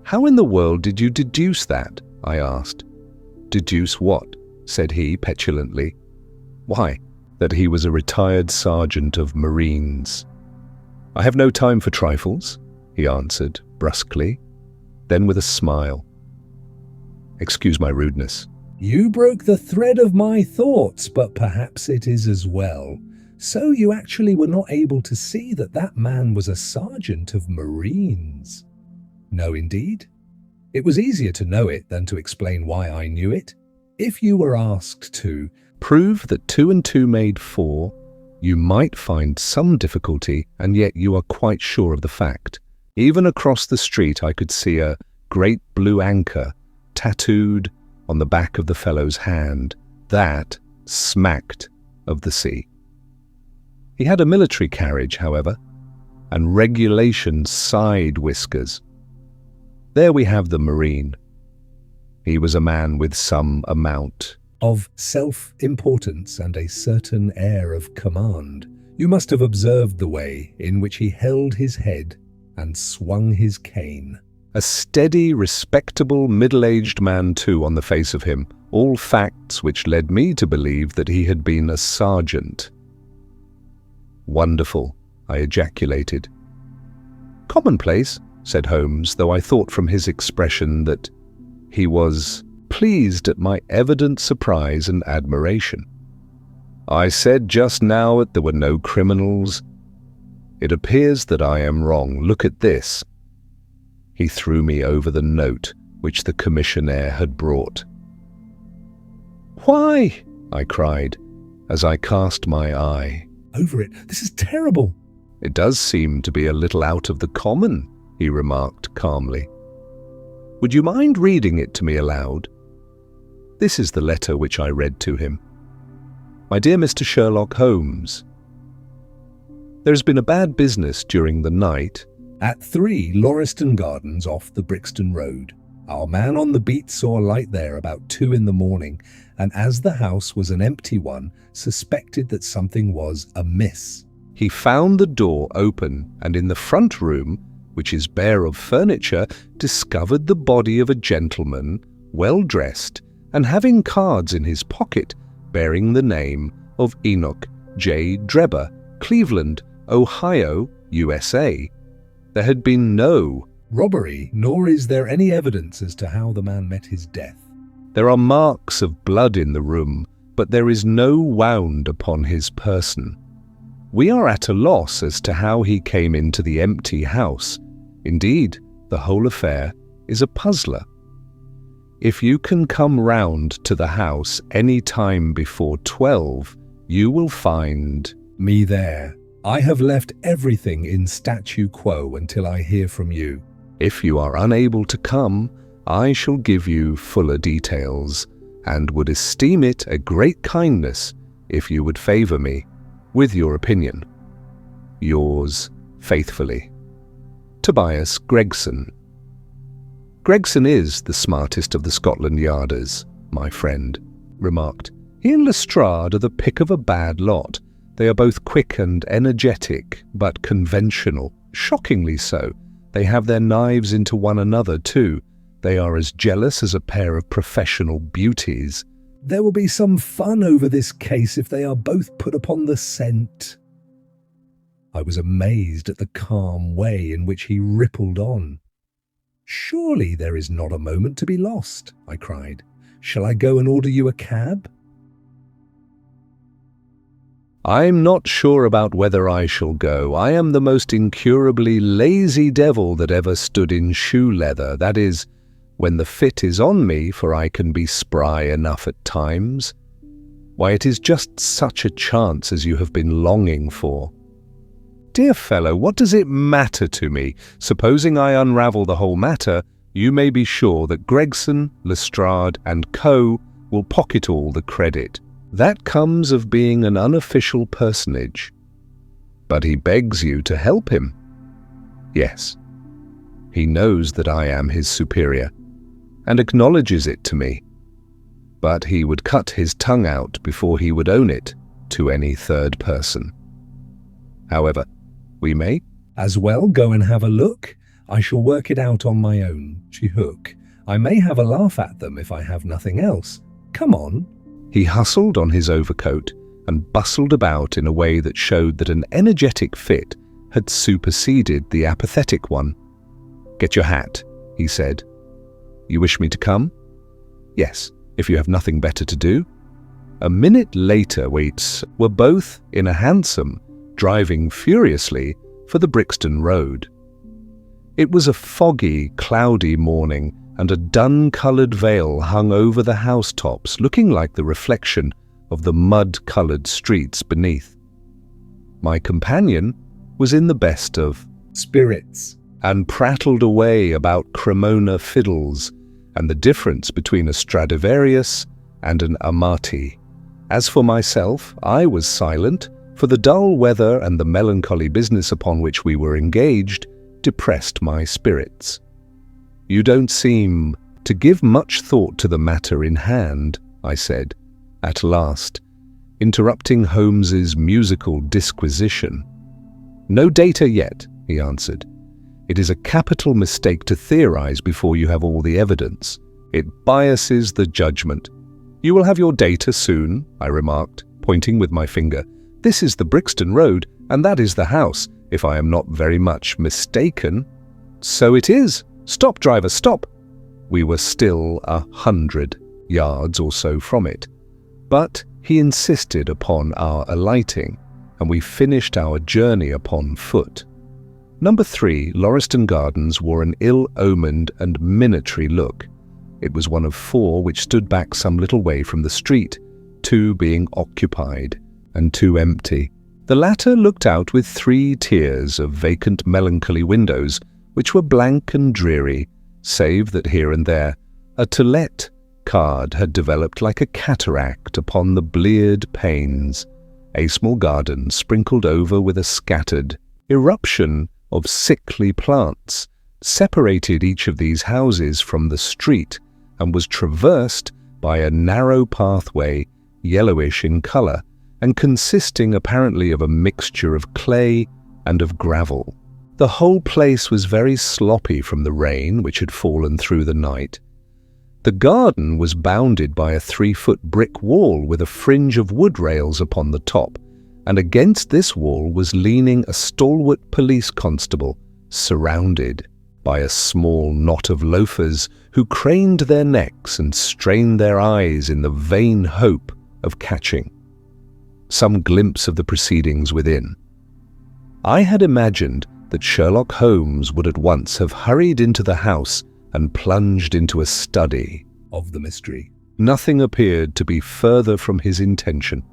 "How in the world did you deduce that?" I asked. "Deduce what?" said he petulantly. "Why, that he was a retired sergeant of Marines." "I have no time for trifles," he answered, brusquely, then with a smile. "Excuse my rudeness." You broke the thread of my thoughts, but perhaps it is as well. So you actually were not able to see that that man was a sergeant of Marines? No, indeed. It was easier to know it than to explain why I knew it. If you were asked to prove that 2 and 2 made 4, you might find some difficulty, and yet you are quite sure of the fact. Even across the street I could see a great blue anchor tattooed on the back of the fellow's hand. That smacked of the sea. He had a military carriage, however, and regulation side whiskers. There we have the Marine. He was a man with some amount of self-importance and a certain air of command. You must have observed the way in which he held his head and swung his cane. A steady, respectable, middle-aged man too on the face of him, all facts which led me to believe that he had been a sergeant. "Wonderful," I ejaculated. "Commonplace," said Holmes, though I thought from his expression that he was pleased at my evident surprise and admiration. "I said just now that there were no criminals. It appears that I am wrong. Look at this." He threw me over the note which the commissionaire had brought. "Why?" I cried, as I cast my eye over it. "This is terrible." "It does seem to be a little out of the common," he remarked calmly. "Would you mind reading it to me aloud?" This is the letter which I read to him. "My dear Mr. Sherlock Holmes, there has been a bad business during the night at 3 Lauriston Gardens off the Brixton Road. Our man on the beat saw a light there about 2 in the morning, and as the house was an empty one, suspected that something was amiss. He found the door open, and in the front room, which is bare of furniture, discovered the body of a gentleman, well dressed, and having cards in his pocket bearing the name of Enoch J. Drebber, Cleveland, Ohio, USA. There had been no robbery, nor is there any evidence as to how the man met his death. There are marks of blood in the room, but there is no wound upon his person. We are at a loss as to how he came into the empty house. Indeed, the whole affair is a puzzler. If you can come round to the house any time before 12, you will find me there. I have left everything in statu quo until I hear from you. If you are unable to come, I shall give you fuller details, and would esteem it a great kindness if you would favour me with your opinion. Yours faithfully, Tobias Gregson. Gregson is the smartest of the Scotland Yarders, my friend remarked. He and Lestrade are the pick of a bad lot. They are both quick and energetic, but conventional, shockingly so. They have their knives into one another too. They are as jealous as a pair of professional beauties. There will be some fun over this case if they are both put upon the scent. I was amazed at the calm way in which he rippled on. Surely there is not a moment to be lost, I cried. Shall I go and order you a cab? I'm not sure about whether I shall go. I am the most incurably lazy devil that ever stood in shoe leather. That is, when the fit is on me, for I can be spry enough at times. Why, it is just such a chance as you have been longing for. Dear fellow, what does it matter to me? Supposing I unravel the whole matter, you may be sure that Gregson, Lestrade, and Co. will pocket all the credit. That comes of being an unofficial personage. But he begs you to help him. Yes, he knows that I am his superior, and acknowledges it to me. But he would cut his tongue out before he would own it to any third person. However, we may as well go and have a look. I shall work it out on my own. Chihook. I may have a laugh at them if I have nothing else. Come on. He hustled on his overcoat and bustled about in a way that showed that an energetic fit had superseded the apathetic one. "Get your hat," he said. "You wish me to come?" "Yes, if you have nothing better to do." A minute later, we were both in a hansom, driving furiously for the Brixton Road. It was a foggy, cloudy morning, and a dun-coloured veil hung over the housetops, looking like the reflection of the mud-coloured streets beneath. My companion was in the best of spirits and prattled away about Cremona fiddles and the difference between a Stradivarius and an Amati. As for myself, I was silent, for the dull weather and the melancholy business upon which we were engaged depressed my spirits. "You don't seem to give much thought to the matter in hand," I said, at last, interrupting Holmes's musical disquisition. "No data yet," he answered. "It is a capital mistake to theorize before you have all the evidence. It biases the judgment." "You will have your data soon," I remarked, pointing with my finger. "This is the Brixton Road, and that is the house, if I am not very much mistaken." "So it is. Stop, driver, stop." We were still 100 yards or so from it, but he insisted upon our alighting, and we finished our journey upon foot. Number 3, Lauriston Gardens, wore an ill-omened and minatory look. It was one of 4 which stood back some little way from the street, 2 being occupied and 2 empty. The latter looked out with 3 tiers of vacant melancholy windows, which were blank and dreary, save that here and there a "To Let" card had developed like a cataract upon the bleared panes. A small garden sprinkled over with a scattered eruption of sickly plants separated each of these houses from the street and was traversed by a narrow pathway, yellowish in colour, and consisting apparently of a mixture of clay and of gravel. The whole place was very sloppy from the rain which had fallen through the night. The garden was bounded by a 3-foot brick wall with a fringe of wood rails upon the top, and against this wall was leaning a stalwart police constable, surrounded by a small knot of loafers who craned their necks and strained their eyes in the vain hope of catching some glimpse of the proceedings within. I had imagined that Sherlock Holmes would at once have hurried into the house and plunged into a study of the mystery. Nothing appeared to be further from his intention.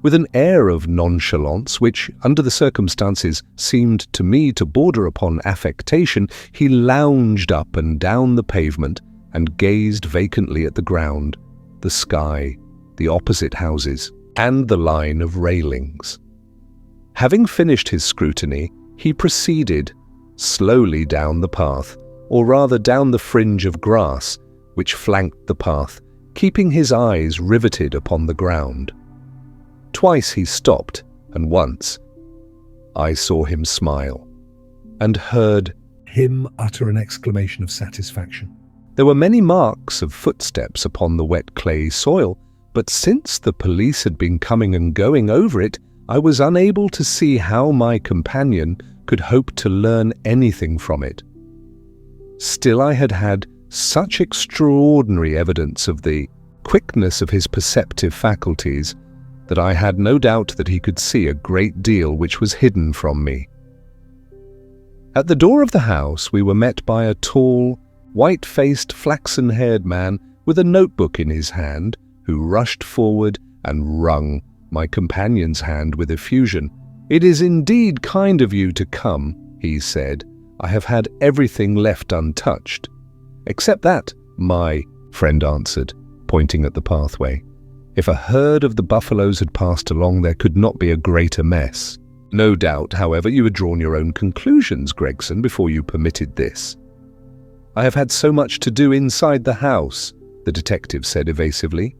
With an air of nonchalance, which, under the circumstances, seemed to me to border upon affectation, he lounged up and down the pavement and gazed vacantly at the ground, the sky, the opposite houses, and the line of railings. Having finished his scrutiny, he proceeded slowly down the path, or rather down the fringe of grass which flanked the path, keeping his eyes riveted upon the ground. Twice he stopped, and once I saw him smile, and heard him utter an exclamation of satisfaction. There were many marks of footsteps upon the wet clay soil, but since the police had been coming and going over it, I was unable to see how my companion could hope to learn anything from it. Still, I had had such extraordinary evidence of the quickness of his perceptive faculties that I had no doubt that he could see a great deal which was hidden from me. At the door of the house we were met by a tall, white-faced, flaxen-haired man with a notebook in his hand, who rushed forward and wrung my companion's hand with effusion. "It is indeed kind of you to come," he said. "I have had everything left untouched." "Except that," my friend answered, pointing at the pathway. "If a herd of the buffaloes had passed along, there could not be a greater mess. No doubt, however, you had drawn your own conclusions, Gregson, before you permitted this." "I have had so much to do inside the house," the detective said evasively.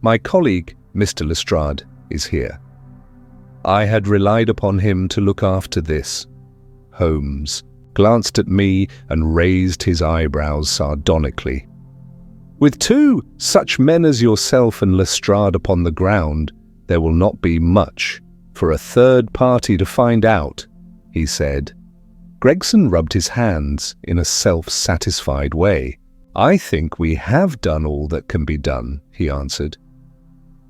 "My colleague, Mr. Lestrade, is here. I had relied upon him to look after this." Holmes glanced at me and raised his eyebrows sardonically. "With 2 such men as yourself and Lestrade upon the ground, there will not be much for a third party to find out," he said. Gregson rubbed his hands in a self-satisfied way. "I think we have done all that can be done," he answered.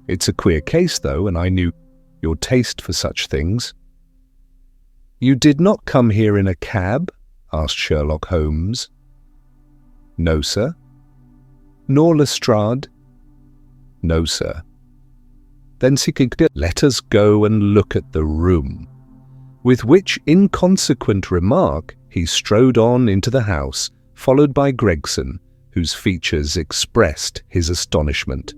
"It's a queer case, though, and I knew your taste for such things." "You did not come here in a cab?" asked Sherlock Holmes. "No, sir." "Nor Lestrade?" "No, sir." "Then let us go and look at the room." With which inconsequent remark he strode on into the house, followed by Gregson, whose features expressed his astonishment.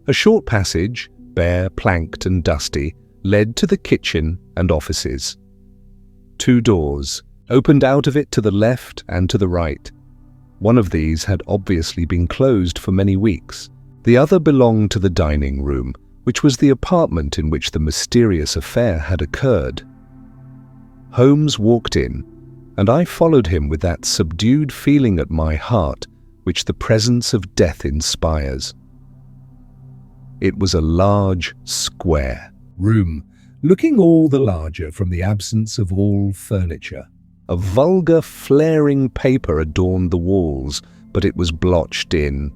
A short passage, bare, planked and dusty, led to the kitchen and offices. 2 doors opened out of it to the left and to the right. One of these had obviously been closed for many weeks. The other belonged to the dining room, which was the apartment in which the mysterious affair had occurred. Holmes walked in, and I followed him with that subdued feeling at my heart which the presence of death inspires. It was a large, square room, looking all the larger from the absence of all furniture. A vulgar, flaring paper adorned the walls, but it was blotched in,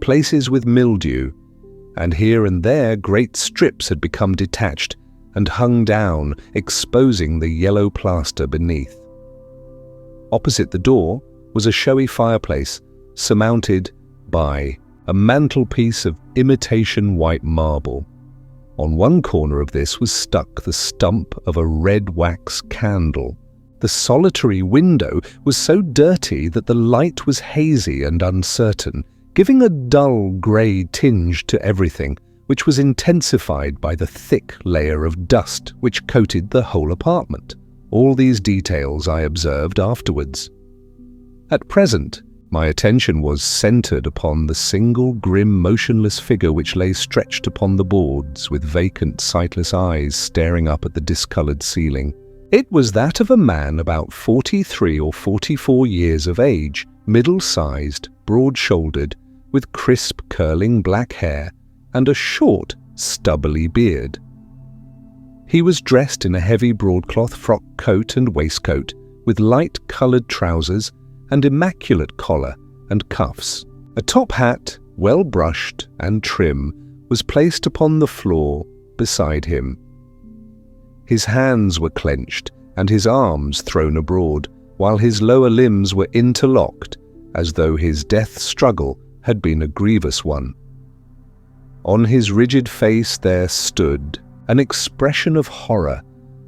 places with mildew, and here and there great strips had become detached and hung down, exposing the yellow plaster beneath. Opposite the door was a showy fireplace, surmounted by a mantelpiece of imitation white marble. On one corner of this was stuck the stump of a red wax candle. The solitary window was so dirty that the light was hazy and uncertain, giving a dull grey tinge to everything, which was intensified by the thick layer of dust which coated the whole apartment. All these details I observed afterwards. At present, my attention was centred upon the single grim, motionless figure which lay stretched upon the boards, with vacant, sightless eyes staring up at the discoloured ceiling. It was that of a man about 43 or 44 years of age, middle-sized, broad-shouldered, with crisp, curling black hair and a short, stubbly beard. He was dressed in a heavy broadcloth frock coat and waistcoat, with light-coloured trousers and immaculate collar and cuffs. A top hat, well brushed and trim, was placed upon the floor beside him. His hands were clenched and his arms thrown abroad, while his lower limbs were interlocked, as though his death struggle had been a grievous one. On his rigid face there stood an expression of horror,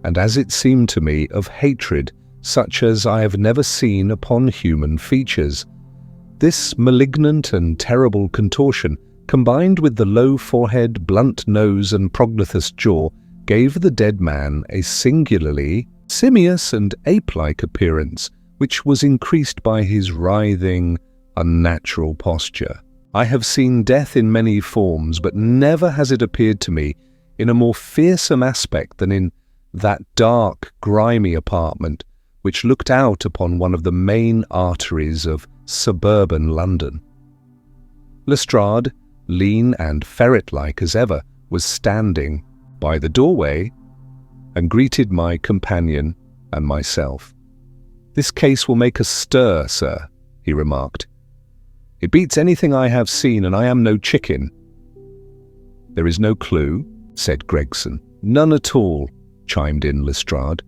and as it seemed to me, of hatred, such as I have never seen upon human features. This malignant and terrible contortion, combined with the low forehead, blunt nose and prognathous jaw, gave the dead man a singularly simious and ape-like appearance, which was increased by his writhing, unnatural posture. I have seen death in many forms, but never has it appeared to me in a more fearsome aspect than in that dark, grimy apartment which looked out upon one of the main arteries of suburban London. Lestrade, lean and ferret-like as ever, was standing by the doorway and greeted my companion and myself. "This case will make a stir, sir," he remarked. "It beats anything I have seen, and I am no chicken." "There is no clue?" said Gregson. "None at all," chimed in Lestrade.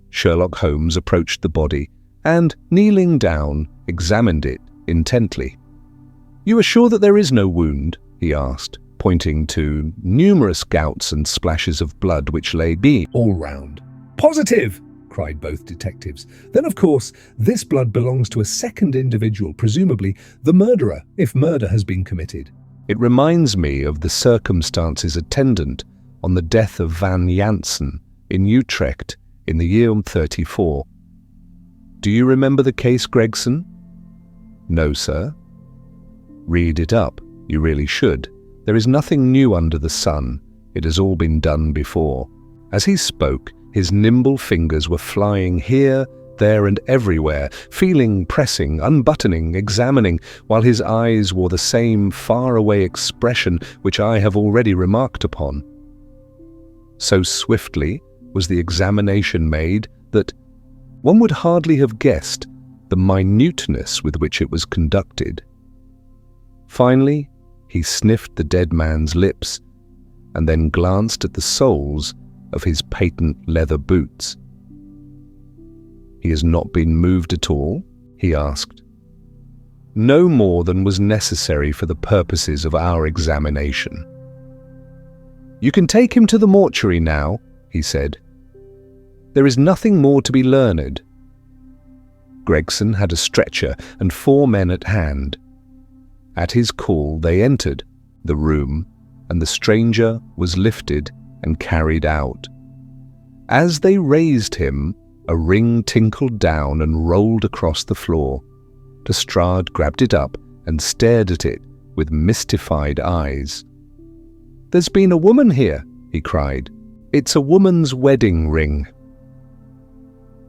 Sherlock Holmes approached the body and, kneeling down, examined it intently. "You are sure that there is no wound?" he asked, pointing to numerous gouts and splashes of blood which lay all round. "Positive!" cried both detectives. "Then, of course, this blood belongs to a second individual, presumably the murderer, if murder has been committed." "It reminds me of the circumstances attendant on the death of Van Jansen in Utrecht in the year 34. Do you remember the case, Gregson?" "No, sir." "Read it up. You really should. There is nothing new under the sun. It has all been done before." As he spoke, his nimble fingers were flying here, there and everywhere, feeling, pressing, unbuttoning, examining, while his eyes wore the same far-away expression which I have already remarked upon. So swiftly was the examination made that, One would hardly have guessed the minuteness with which it was conducted. Finally, he sniffed the dead man's lips and then glanced at the soles of his patent leather boots. "He has not been moved at all?" he asked. "No more than was necessary for the purposes of our examination." "You can take him to the mortuary now," he said. "There is nothing more to be learned." Gregson had a stretcher and 4 men at hand. At his call they entered the room, and the stranger was lifted and carried out. As they raised him, a ring tinkled down and rolled across the floor. Lestrade grabbed it up and stared at it with mystified eyes. "There's been a woman here," he cried. "It's a woman's wedding ring."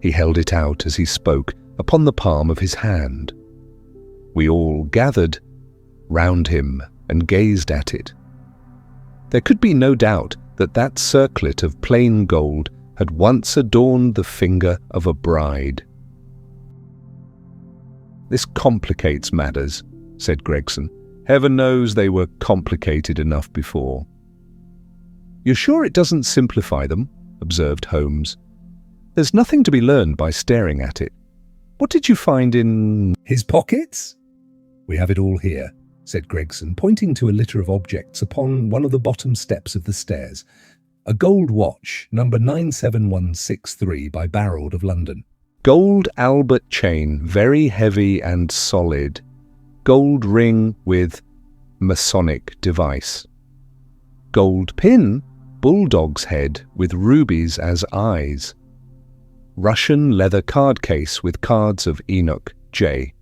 He held it out as he spoke upon the palm of his hand. We all gathered round him and gazed at it. There could be no doubt that that circlet of plain gold had once adorned the finger of a bride. "This complicates matters," said Gregson. "Heaven knows they were complicated enough before." "You're sure it doesn't simplify them?" observed Holmes. "There's nothing to be learned by staring at it. What did you find in—" "His pockets? We have it all here," said Gregson, pointing to a litter of objects upon one of the bottom steps of the stairs. "A gold watch, number 97163 by Barrold of London. Gold Albert chain, very heavy and solid. Gold ring with Masonic device. Gold pin, bulldog's head with rubies as eyes. Russian leather card case with cards of Enoch J.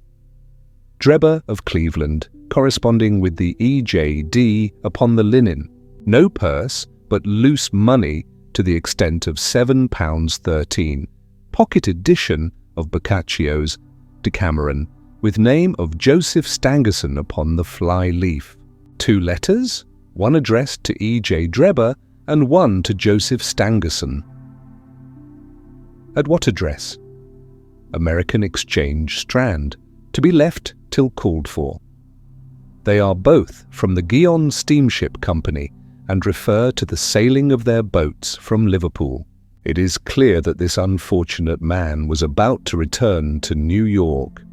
Drebber of Cleveland, corresponding with the EJD upon the linen. No purse, but loose money to the extent of £7.13. Pocket edition of Boccaccio's Decameron, with name of Joseph Stangerson upon the fly leaf. 2 letters, one addressed to E.J. Drebber and one to Joseph Stangerson. At what address? American Exchange, Strand, to be left till called for. They are both from the Guion Steamship Company and refer to the sailing of their boats from Liverpool. It is clear that this unfortunate man was about to return to New York.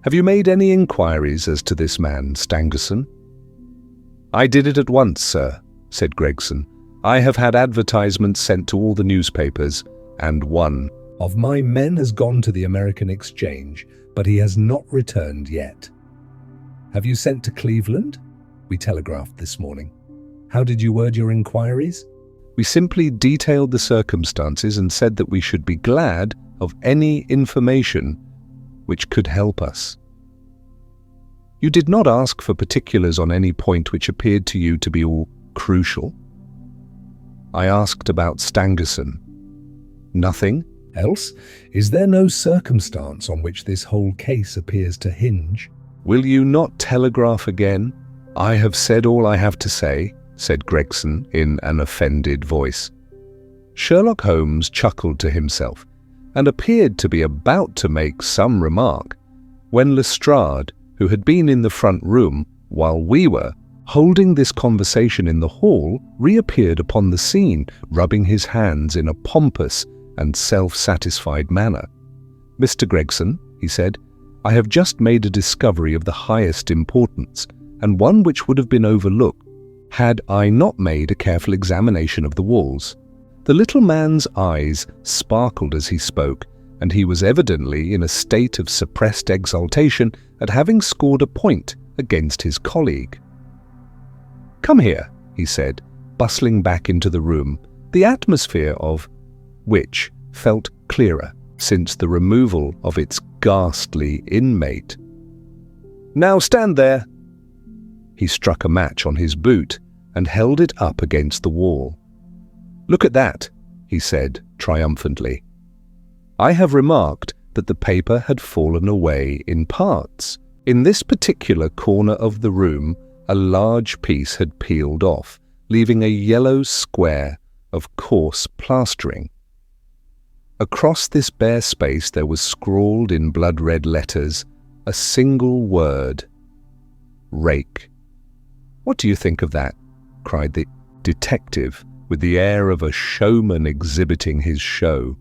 Have you made any inquiries as to this man, Stangerson? I did it at once, sir, said Gregson. I have had advertisements sent to all the newspapers, and one of my men has gone to the American Exchange, but he has not returned yet. Have you sent to Cleveland? We telegraphed this morning. How did you word your inquiries? We simply detailed the circumstances and said that we should be glad of any information which could help us. You did not ask for particulars on any point which appeared to you to be all crucial. I asked about Stangerson. Nothing else? Is there no circumstance on which this whole case appears to hinge? Will you not telegraph again? I have said all I have to say, said Gregson in an offended voice. Sherlock Holmes chuckled to himself and appeared to be about to make some remark when Lestrade, who had been in the front room while we were holding this conversation in the hall, reappeared upon the scene, rubbing his hands in a pompous and self-satisfied manner. Mr. Gregson, he said, I have just made a discovery of the highest importance, and one which would have been overlooked had I not made a careful examination of the walls. The little man's eyes sparkled as he spoke, and he was evidently in a state of suppressed exultation at having scored a point against his colleague. Come here, he said, bustling back into the room, the atmosphere of which felt clearer since the removal of its ghastly inmate. Now stand there. He struck a match on his boot and held it up against the wall. Look at that, he said triumphantly. I have remarked that the paper had fallen away in parts. In this particular corner of the room, a large piece had peeled off, leaving a yellow square of coarse plastering. Across this bare space there was scrawled in blood-red letters a single word: rake. "What do you think of that?" cried the detective, with the air of a showman exhibiting his show.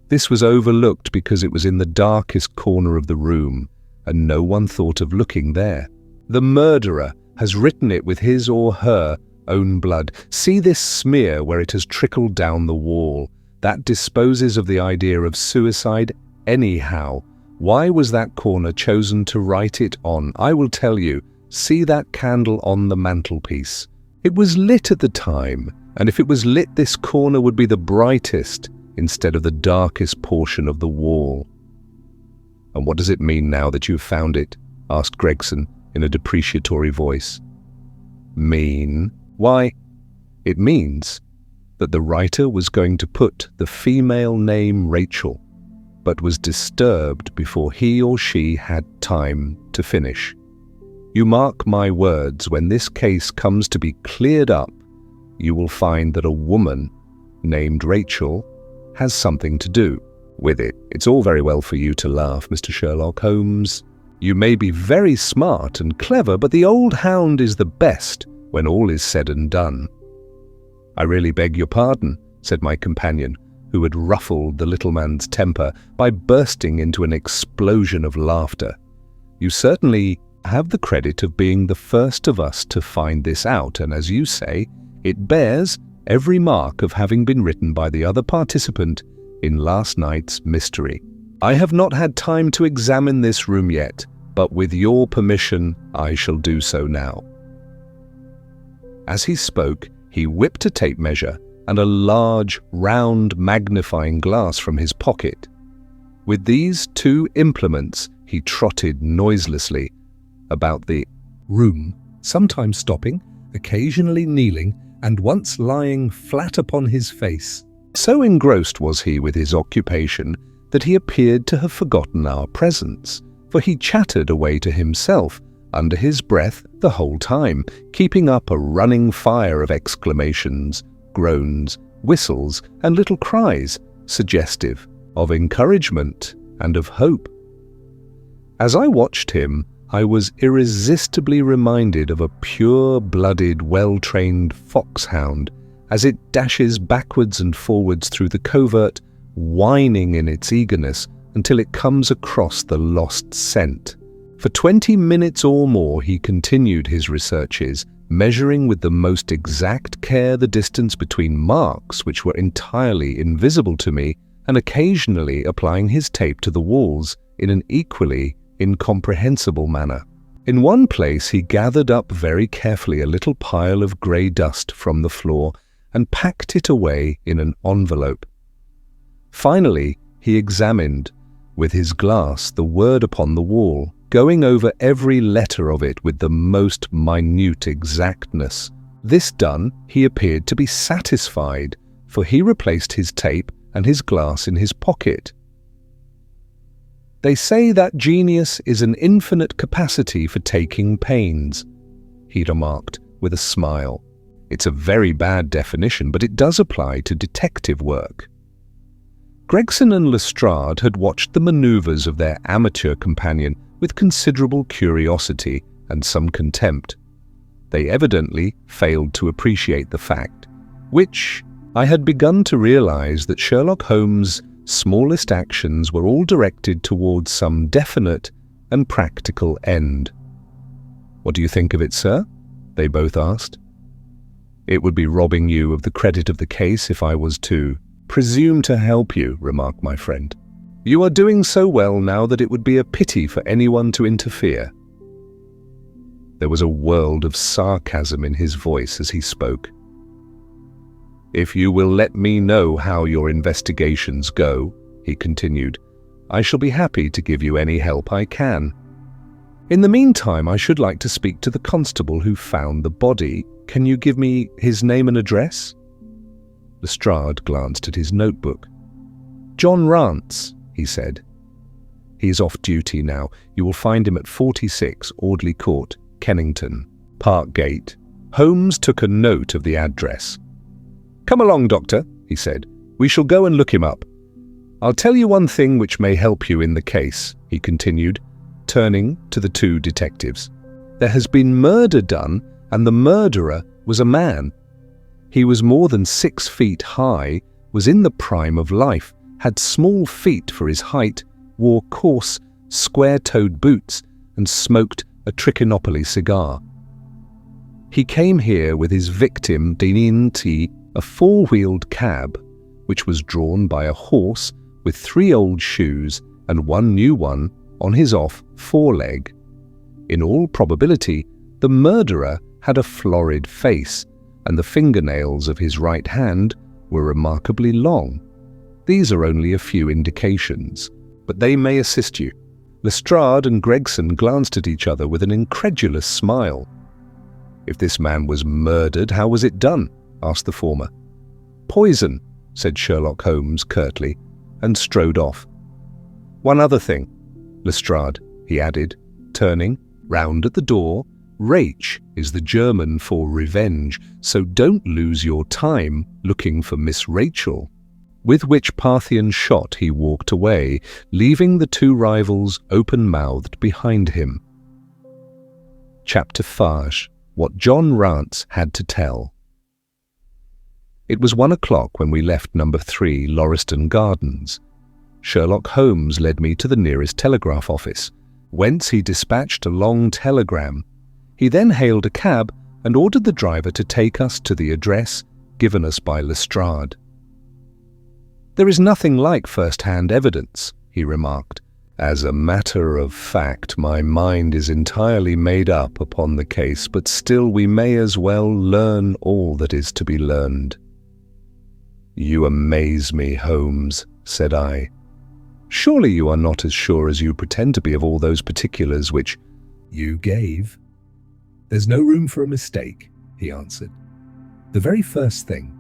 This was overlooked because it was in the darkest corner of the room, and no one thought of looking there. "The murderer has written it with his or her own blood. See this smear where it has trickled down the wall. That disposes of the idea of suicide anyhow. Why was that corner chosen to write it on? I will tell you. See that candle on the mantelpiece? It was lit at the time, and if it was lit, this corner would be the brightest instead of the darkest portion of the wall." "And what does it mean now that you've found it?" asked Gregson in a depreciatory voice. "Mean? Why, it means that the writer was going to put the female name Rachel, but was disturbed before he or she had time to finish. You mark my words, when this case comes to be cleared up, you will find that a woman named Rachel has something to do with it. It's all very well for you to laugh, Mr. Sherlock Holmes. You may be very smart and clever, but the old hound is the best when all is said and done." "I really beg your pardon," said my companion, who had ruffled the little man's temper by bursting into an explosion of laughter. "You certainly have the credit of being the first of us to find this out, and as you say, it bears every mark of having been written by the other participant in last night's mystery. I have not had time to examine this room yet, but with your permission, I shall do so now." As he spoke, he whipped a tape measure and a large, round magnifying glass from his pocket. With these two implements, he trotted noiselessly about the room, sometimes stopping, occasionally kneeling, and once lying flat upon his face. So engrossed was he with his occupation that he appeared to have forgotten our presence, for he chattered away to himself under his breath the whole time, keeping up a running fire of exclamations, groans, whistles, and little cries, suggestive of encouragement and of hope. As I watched him, I was irresistibly reminded of a pure-blooded, well-trained foxhound as it dashes backwards and forwards through the covert, whining in its eagerness until it comes across the lost scent. For 20 minutes or more he continued his researches, measuring with the most exact care the distance between marks which were entirely invisible to me, and occasionally applying his tape to the walls in an equally incomprehensible manner. In one place he gathered up very carefully a little pile of grey dust from the floor and packed it away in an envelope. Finally, he examined with his glass the word upon the wall, going over every letter of it with the most minute exactness. This done, he appeared to be satisfied, for he replaced his tape and his glass in his pocket. "They say that genius is an infinite capacity for taking pains," he remarked with a smile. "It's a very bad definition, but it does apply to detective work." Gregson and Lestrade had watched the manoeuvres of their amateur companion with considerable curiosity and some contempt. They evidently failed to appreciate the fact, which I had begun to realize, that Sherlock Holmes' smallest actions were all directed towards some definite and practical end. "What do you think of it, sir?" they both asked. "It would be robbing you of the credit of the case if I was to presume to help you," remarked my friend. "You are doing so well now that it would be a pity for anyone to interfere." There was a world of sarcasm in his voice as he spoke. "If you will let me know how your investigations go," he continued, "I shall be happy to give you any help I can. In the meantime, I should like to speak to the constable who found the body. Can you give me his name and address?" Lestrade glanced at his notebook. "John Rance," he said. "He is off duty now. You will find him at 46 Audley Court, Kennington, Park Gate." Holmes took a note of the address. "Come along, Doctor," he said. "We shall go and look him up. I'll tell you one thing which may help you in the case, he continued, turning to the two detectives. There has been murder done, and the murderer was a man. He was more than 6 feet high, was in the prime of life, had small feet for his height, wore coarse, square-toed boots, and smoked a Trichinopoly cigar. He came here with his victim Dinti, a 4-wheeled cab, which was drawn by a horse with 3 old shoes and 1 new one on his off foreleg. In all probability, the murderer had a florid face, and the fingernails of his right hand were remarkably long. These are only a few indications, but they may assist you. Lestrade and Gregson glanced at each other with an incredulous smile. If this man was murdered, how was it done? Asked the former. Poison, said Sherlock Holmes curtly, and strode off. One other thing, Lestrade, he added, turning round at the door. Rach is the German for revenge, so don't lose your time looking for Miss Rachel. With which Parthian shot he walked away, leaving the two rivals open-mouthed behind him. Chapter 5. What John Rance Had to Tell. It was 1 o'clock when we left number 3 Lauriston Gardens. Sherlock Holmes led me to the nearest telegraph office, whence he dispatched a long telegram. He then hailed a cab and ordered the driver to take us to the address given us by Lestrade. There is nothing like first-hand evidence, he remarked. As a matter of fact, my mind is entirely made up upon the case, but still we may as well learn all that is to be learned. You amaze me, Holmes, said I. Surely you are not as sure as you pretend to be of all those particulars which you gave. There's no room for a mistake, he answered. The very first thing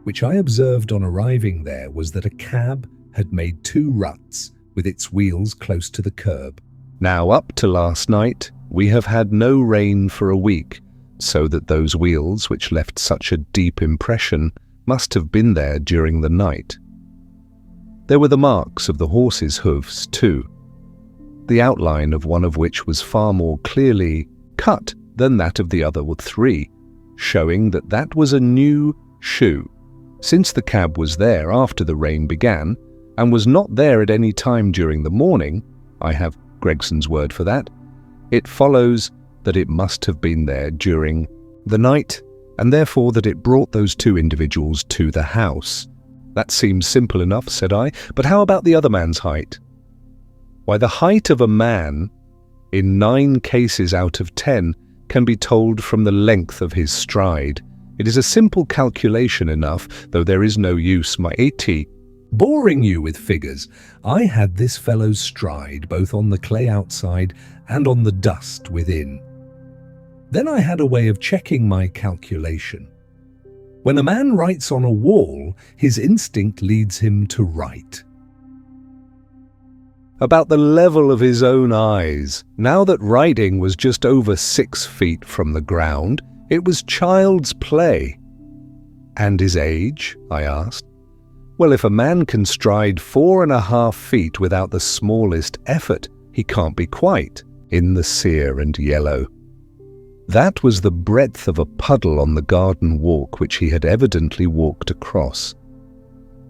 which I observed on arriving there was that a cab had made 2 ruts with its wheels close to the curb. Now, up to last night, we have had no rain for a week, so that those wheels which left such a deep impression must have been there during the night. There were the marks of the horses' hoofs, too, the outline of one of which was far more clearly cut than that of the other 3, showing that that was a new shoe, since the cab was there after the rain began, and was not there at any time during the morning. I have Gregson's word for that. It follows that it must have been there during the night, and therefore that it brought those 2 individuals to the house. That seems simple enough, said I, but how about the other man's height? Why, the height of a man, in 9 cases out of 10, can be told from the length of his stride. It is a simple calculation enough, though there is no use, my AT. Boring you with figures, I had this fellow's stride both on the clay outside and on the dust within. Then I had a way of checking my calculation. When a man writes on a wall, his instinct leads him to write. About the level of his own eyes. Now that writing was just over 6 feet from the ground, it was child's play. And his age? I asked. Well, if a man can stride 4.5 feet without the smallest effort, he can't be quite in the sere and yellow. That was the breadth of a puddle on the garden walk which he had evidently walked across.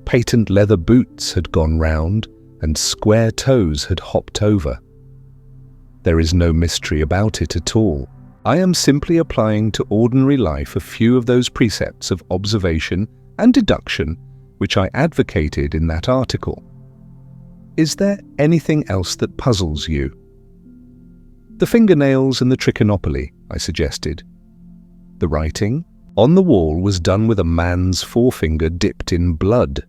Patent leather boots had gone round, and square toes had hopped over. There is no mystery about it at all. I am simply applying to ordinary life a few of those precepts of observation and deduction which I advocated in that article. Is there anything else that puzzles you? The fingernails and the Trichinopoly, I suggested. The writing on the wall was done with a man's forefinger dipped in blood.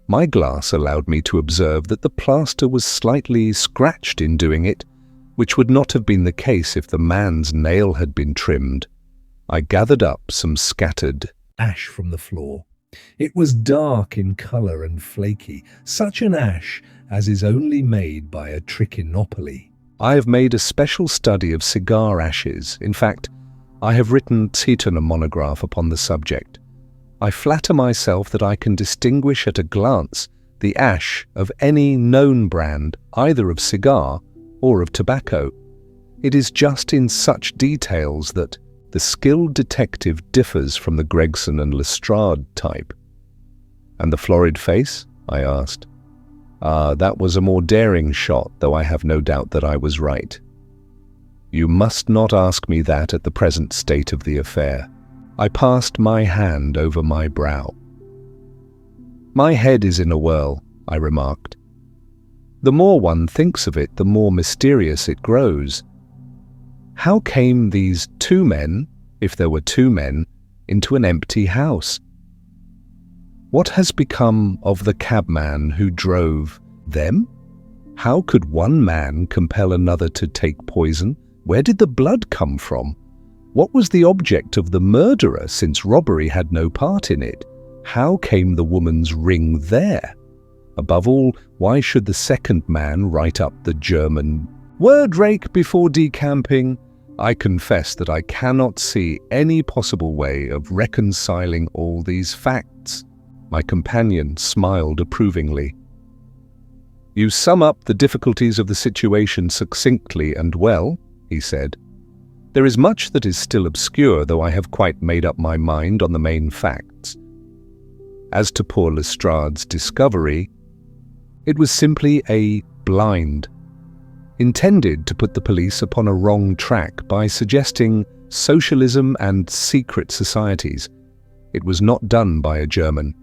My glass allowed me to observe that the plaster was slightly scratched in doing it, which would not have been the case if the man's nail had been trimmed. I gathered up some scattered ash from the floor. It was dark in colour and flaky, such an ash as is only made by a Trichinopoly. I have made a special study of cigar ashes. In fact, I have written a monograph upon the subject. I flatter myself that I can distinguish at a glance the ash of any known brand, either of cigar or of tobacco. It is just in such details that the skilled detective differs from the Gregson and Lestrade type. "And the florid face?" I asked. That was a more daring shot, though I have no doubt that I was right." "You must not ask me that at the present state of the affair." I passed my hand over my brow. "My head is in a whirl," I remarked. "The more one thinks of it, the more mysterious it grows. How came these two men, if there were two men, into an empty house? What has become of the cabman who drove them? How could one man compel another to take poison? Where did the blood come from? What was the object of the murderer, since robbery had no part in it? How came the woman's ring there? Above all, why should the second man write up the German word rake before decamping? I confess that I cannot see any possible way of reconciling all these facts." My companion smiled approvingly. "You sum up the difficulties of the situation succinctly and well," he said. "There is much that is still obscure, though I have quite made up my mind on the main facts. As to poor Lestrade's discovery, it was simply a blind, intended to put the police upon a wrong track by suggesting socialism and secret societies. It was not done by a German.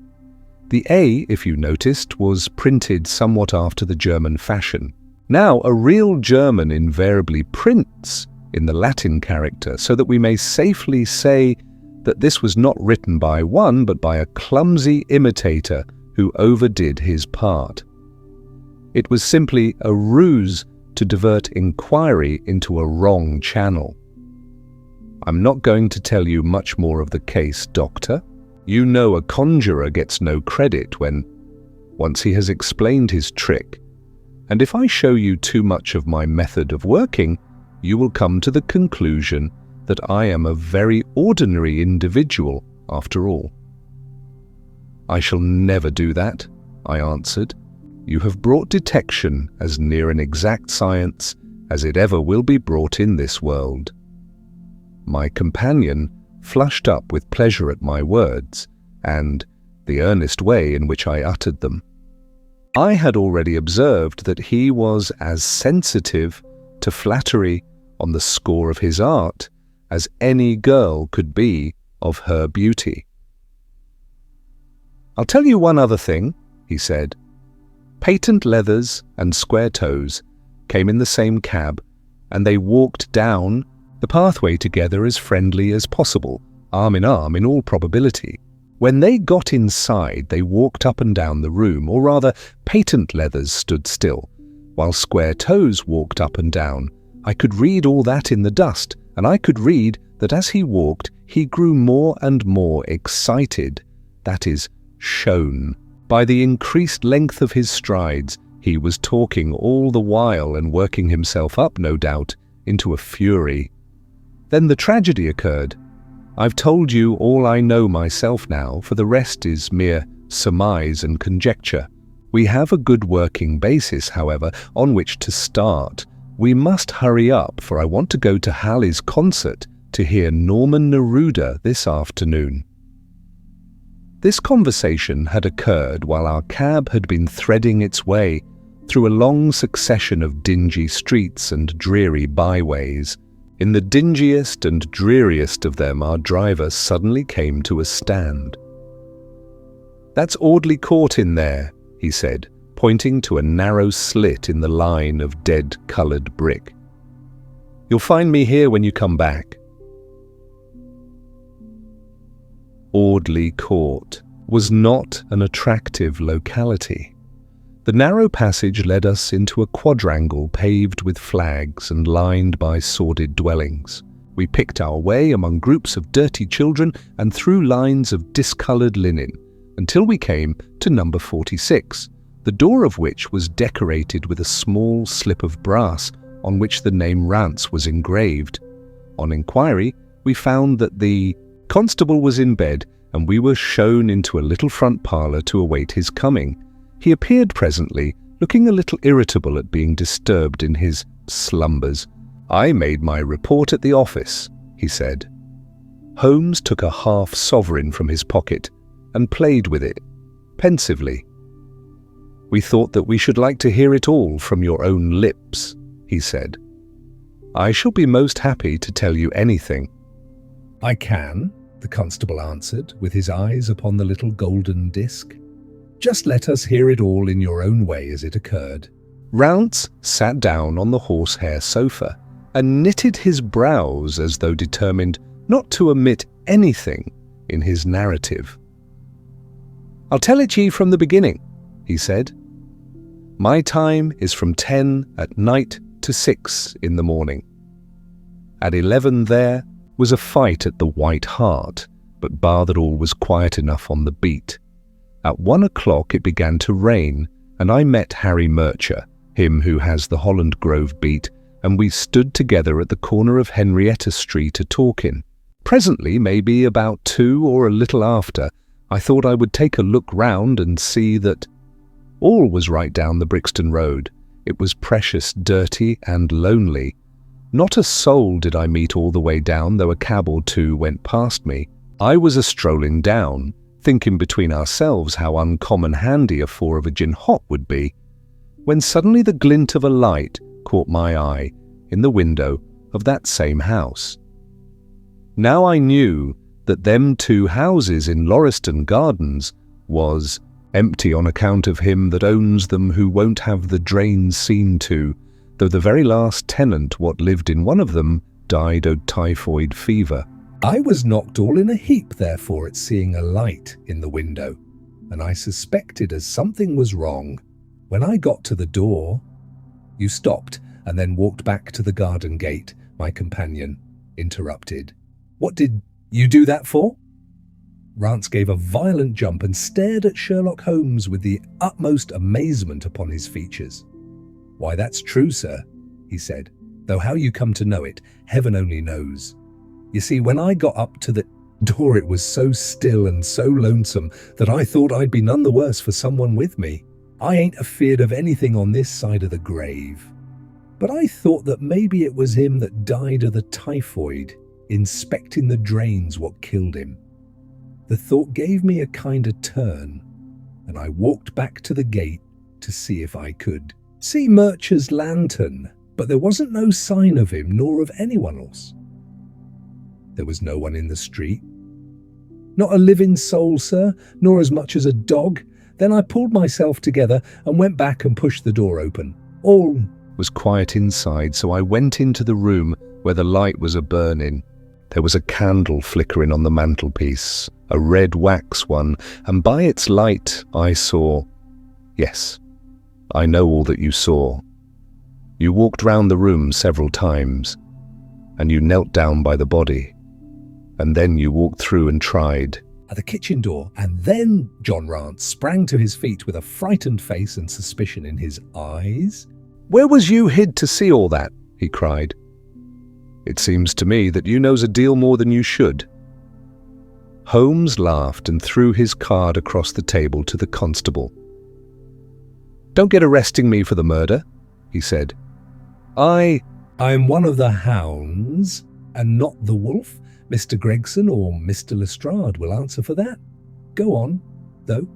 The A, if you noticed, was printed somewhat after the German fashion. Now, a real German invariably prints in the Latin character, so that we may safely say that this was not written by one, but by a clumsy imitator who overdid his part. It was simply a ruse to divert inquiry into a wrong channel. I'm not going to tell you much more of the case, Doctor. You know a conjurer gets no credit once he has explained his trick, and if I show you too much of my method of working, you will come to the conclusion that I am a very ordinary individual after all." "I shall never do that," I answered. "You have brought detection as near an exact science as it ever will be brought in this world." My companion flushed up with pleasure at my words and the earnest way in which I uttered them. I had already observed that he was as sensitive to flattery on the score of his art as any girl could be of her beauty. "I'll tell you one other thing," he said. "Patent leathers and square toes came in the same cab, and they walked down the pathway together as friendly as possible, arm in all probability. When they got inside, they walked up and down the room, or rather, Patent leathers stood still, while Square Toes walked up and down. I could read all that in the dust, and I could read that as he walked, he grew more and more excited, that is, shown. By the increased length of his strides, he was talking all the while and working himself up, no doubt, into a fury. Then the tragedy occurred. I've told you all I know myself now, for the rest is mere surmise and conjecture. We have a good working basis, however, on which to start. We must hurry up, for I want to go to Halley's concert to hear Norman Neruda this afternoon. This conversation had occurred while our cab had been threading its way through a long succession of dingy streets and dreary byways. In the dingiest and dreariest of them, our driver suddenly came to a stand. "That's Audley Court in there," he said, pointing to a narrow slit in the line of dead-coloured brick. "You'll find me here when you come back." Audley Court was not an attractive locality. The narrow passage led us into a quadrangle paved with flags and lined by sordid dwellings. We picked our way among groups of dirty children and through lines of discoloured linen until we came to number 46, the door of which was decorated with a small slip of brass on which the name Rance was engraved. On inquiry, we found that the constable was in bed, and we were shown into a little front parlour to await his coming. He appeared presently, looking a little irritable at being disturbed in his slumbers. "I made my report at the office," he said. Holmes took a half-sovereign from his pocket and played with it, pensively. "We thought that we should like to hear it all from your own lips," he said. "I shall be most happy to tell you anything." "I can," the constable answered, with his eyes upon the little golden disc. "Just let us hear it all in your own way as it occurred." Rounce sat down on the horsehair sofa and knitted his brows as though determined not to omit anything in his narrative. "I'll tell it ye from the beginning," he said. "My time is from 10 at night to 6 in the morning. At 11 there was a fight at the White Hart, but bar that all was quiet enough on the beat. At 1 o'clock it began to rain, and I met Harry Murcher, him who has the Holland Grove beat, and we stood together at the corner of Henrietta Street a-talkin'. Presently, maybe about 2 or a little after, I thought I would take a look round and see that all was right down the Brixton Road. It was precious dirty and lonely. Not a soul did I meet all the way down, though a cab or two went past me. I was a-strolling down, thinking between ourselves how uncommon handy a 4 of a gin hot would be, when suddenly the glint of a light caught my eye in the window of that same house. Now I knew that them 2 houses in Lauriston Gardens was empty on account of him that owns them, who won't have the drains seen to, though the very last tenant what lived in one of them died o' typhoid fever. I was knocked all in a heap, therefore, at seeing a light in the window, and I suspected as something was wrong. When I got to the door, you stopped and then walked back to the garden gate, my companion interrupted. "What did you do that for?" Rance gave a violent jump and stared at Sherlock Holmes with the utmost amazement upon his features. "Why, that's true, sir," he said, "though how you come to know it, heaven only knows. You see, when I got up to the door it was so still and so lonesome that I thought I'd be none the worse for someone with me. I ain't afeard of anything on this side of the grave. But I thought that maybe it was him that died of the typhoid, inspecting the drains what killed him. The thought gave me a kind of turn, and I walked back to the gate to see if I could see Murcher's lantern, but there wasn't no sign of him nor of anyone else. There was no one in the street. Not a living soul, sir, nor as much as a dog. Then I pulled myself together and went back and pushed the door open. All was quiet inside, so I went into the room where the light was a-burning. There was a candle flickering on the mantelpiece, a red wax one, and by its light I saw— Yes, I know all that you saw. You walked round the room several times, and you knelt down by the body, and then you walked through and tried— at the kitchen door, and then John Rance sprang to his feet with a frightened face and suspicion in his eyes. "Where was you hid to see all that?" he cried. "It seems to me that you knows a deal more than you should." Holmes laughed and threw his card across the table to the constable. "Don't get arresting me for the murder," he said. I am one of the hounds, and not the wolf. Mr. Gregson or Mr. Lestrade will answer for that. Go on, though.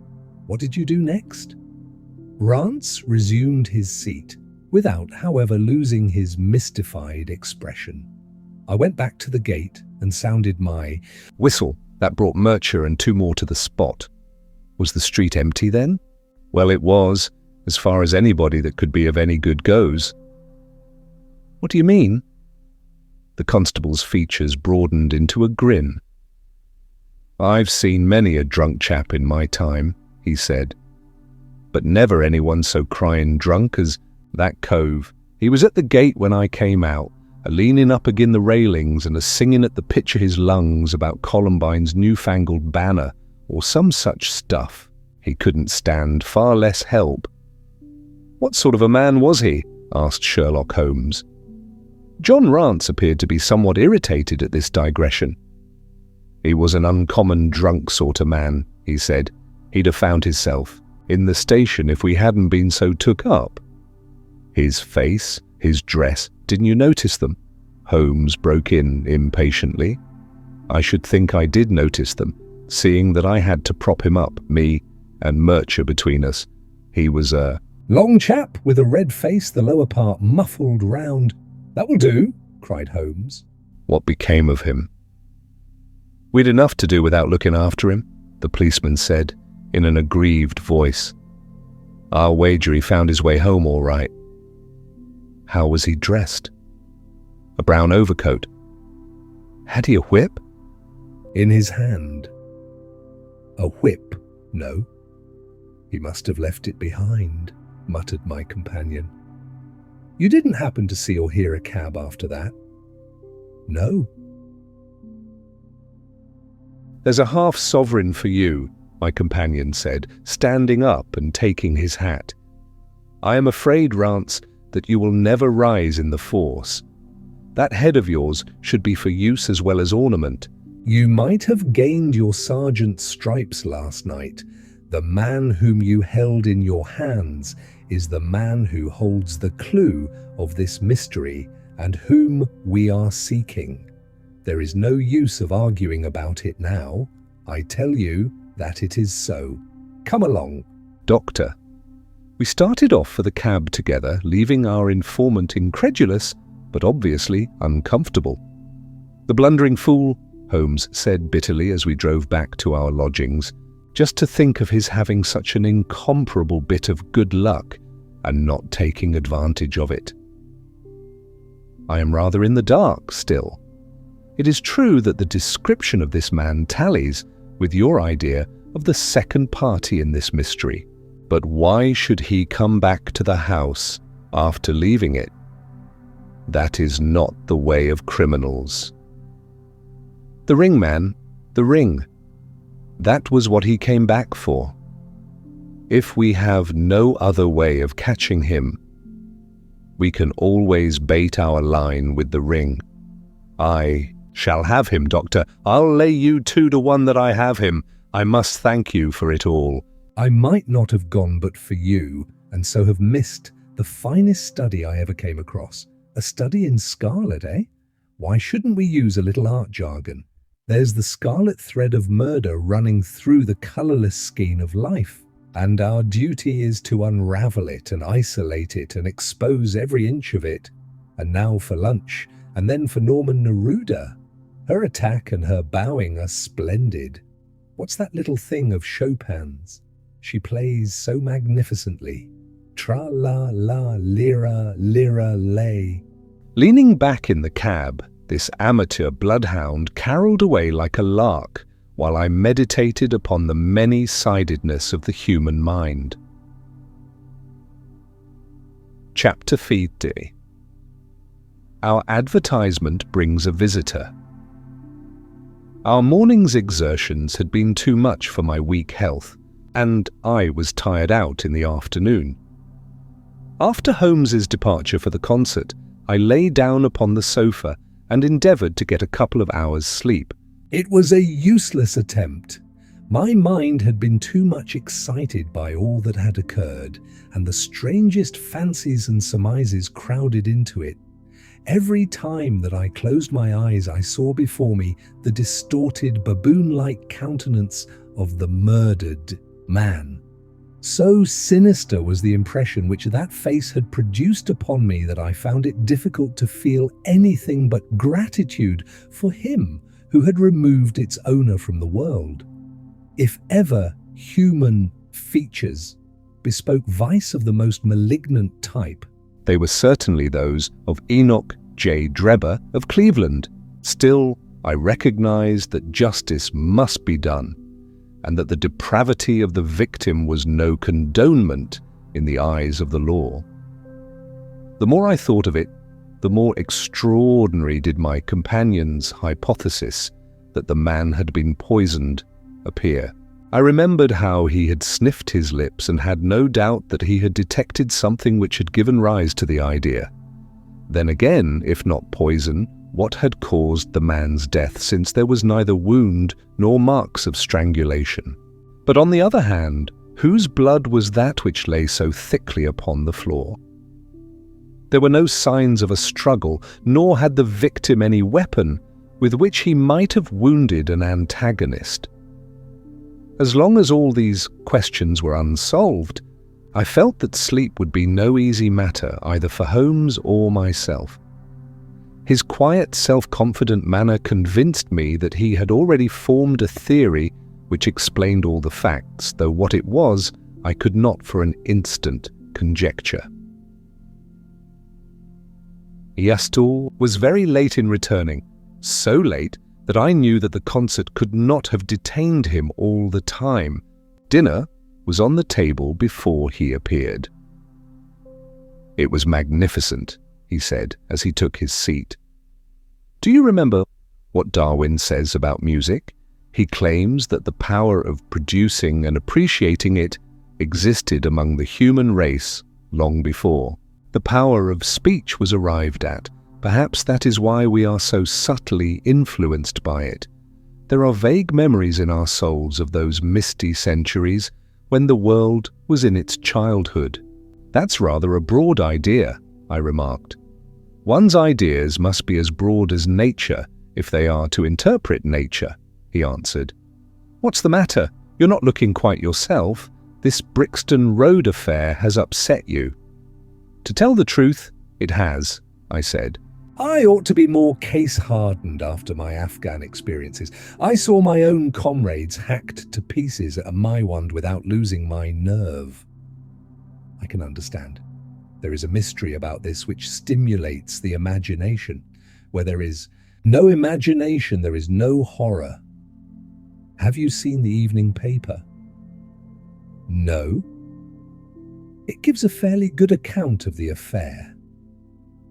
What did you do next?" Rance resumed his seat, without, however, losing his mystified expression. I went back to the gate and sounded my whistle. That brought Murcher and 2 more to the spot. Was the street empty then? Well, it was, as far as anybody that could be of any good goes. "What do you mean?" The constable's features broadened into a grin. "I've seen many a drunk chap in my time," he said, "but never anyone so crying drunk as that cove. He was at the gate when I came out, a-leaning up agin the railings and a-singing at the pitch of his lungs about Columbine's newfangled banner, or some such stuff. He couldn't stand far less help." "What sort of a man was he?" asked Sherlock Holmes. John Rance appeared to be somewhat irritated at this digression. "He was an uncommon drunk sort of man," he said. "He'd have found hisself. in the station if we hadn't been so took up. His face, his dress, didn't you notice them? Holmes broke in impatiently. I should think I did notice them, seeing that I had to prop him up, me and Murcher between us. He was a long chap with a red face, the lower part muffled round. That will do, cried Holmes. What became of him? We'd enough to do without looking after him, the policeman said, in an aggrieved voice. I'll wager he found his way home all right. How was he dressed? A brown overcoat. Had he a whip? In his hand. A whip, no. He must have left it behind, muttered my companion. You didn't happen to see or hear a cab after that? No. There's a half-sovereign for you, my companion said, standing up and taking his hat. I am afraid, Rance, that you will never rise in the force. That head of yours should be for use as well as ornament. You might have gained your sergeant's stripes last night. The man whom you held in your hands is the man who holds the clue of this mystery and whom we are seeking. There is no use of arguing about it now. I tell you that it is so. Come along. Doctor. We started off for the cab together, leaving our informant incredulous, but obviously uncomfortable. The blundering fool, Holmes said bitterly as we drove back to our lodgings, just to think of his having such an incomparable bit of good luck and not taking advantage of it. I am rather in the dark still. It is true that the description of this man tallies with your idea of the second party in this mystery. But why should he come back to the house after leaving it? That is not the way of criminals. The ring, man, the ring. That was what he came back for. If we have no other way of catching him, we can always bait our line with the ring. I shall have him, Doctor. I'll lay you 2-1 that I have him. I must thank you for it all. I might not have gone but for you, and so have missed the finest study I ever came across. A study in scarlet, eh? Why shouldn't we use a little art jargon? There's the scarlet thread of murder running through the colourless skein of life, and our duty is to unravel it and isolate it and expose every inch of it. And now for lunch, and then for Norman Neruda. Her attack and her bowing are splendid. What's that little thing of Chopin's? She plays so magnificently. Tra-la-la, lira, lira, lay. Leaning back in the cab, this amateur bloodhound caroled away like a lark while I meditated upon the many-sidedness of the human mind. Chapter Fide. Our advertisement brings a visitor. Our morning's exertions had been too much for my weak health, and I was tired out in the afternoon. After Holmes's departure for the concert, I lay down upon the sofa and endeavoured to get a couple of hours' sleep. It was a useless attempt. My mind had been too much excited by all that had occurred, and the strangest fancies and surmises crowded into it. Every time that I closed my eyes, I saw before me the distorted, baboon-like countenance of the murdered man. So sinister was the impression which that face had produced upon me that I found it difficult to feel anything but gratitude for him who had removed its owner from the world. If ever human features bespoke vice of the most malignant type, they were certainly those of Enoch J. Drebber of Cleveland. Still, I recognized that justice must be done, and that the depravity of the victim was no condonement in the eyes of the law. The more I thought of it, the more extraordinary did my companion's hypothesis that the man had been poisoned appear. I remembered how he had sniffed his lips and had no doubt that he had detected something which had given rise to the idea. Then again, if not poison, what had caused the man's death, since there was neither wound nor marks of strangulation? But on the other hand, Whose blood was that which lay so thickly upon the floor? There were no signs of a struggle, nor had the victim any weapon with which he might have wounded an antagonist. As long as all these questions were unsolved, I felt that sleep would be no easy matter either for Holmes or myself. His quiet, self-confident manner convinced me that he had already formed a theory which explained all the facts, though what it was, I could not for an instant conjecture. Yastul was very late in returning, so late that I knew that the concert could not have detained him all the time. Dinner was on the table before he appeared. "It was magnificent," he said as he took his seat. "Do you remember what Darwin says about music? He claims that the power of producing and appreciating it existed among the human race long before. The power of speech was arrived at. Perhaps that is why we are so subtly influenced by it. There are vague memories in our souls of those misty centuries when the world was in its childhood." "That's rather a broad idea," I remarked. "One's ideas must be as broad as nature if they are to interpret nature," he answered. "What's the matter? You're not looking quite yourself. This Brixton Road affair has upset you." "To tell the truth, it has," I said. I ought to be more case-hardened after my Afghan experiences. I saw my own comrades hacked to pieces at a Maiwand without losing my nerve. I can understand. There is a mystery about this which stimulates the imagination. Where there is no imagination, there is no horror. Have you seen the evening paper? No. It gives a fairly good account of the affair.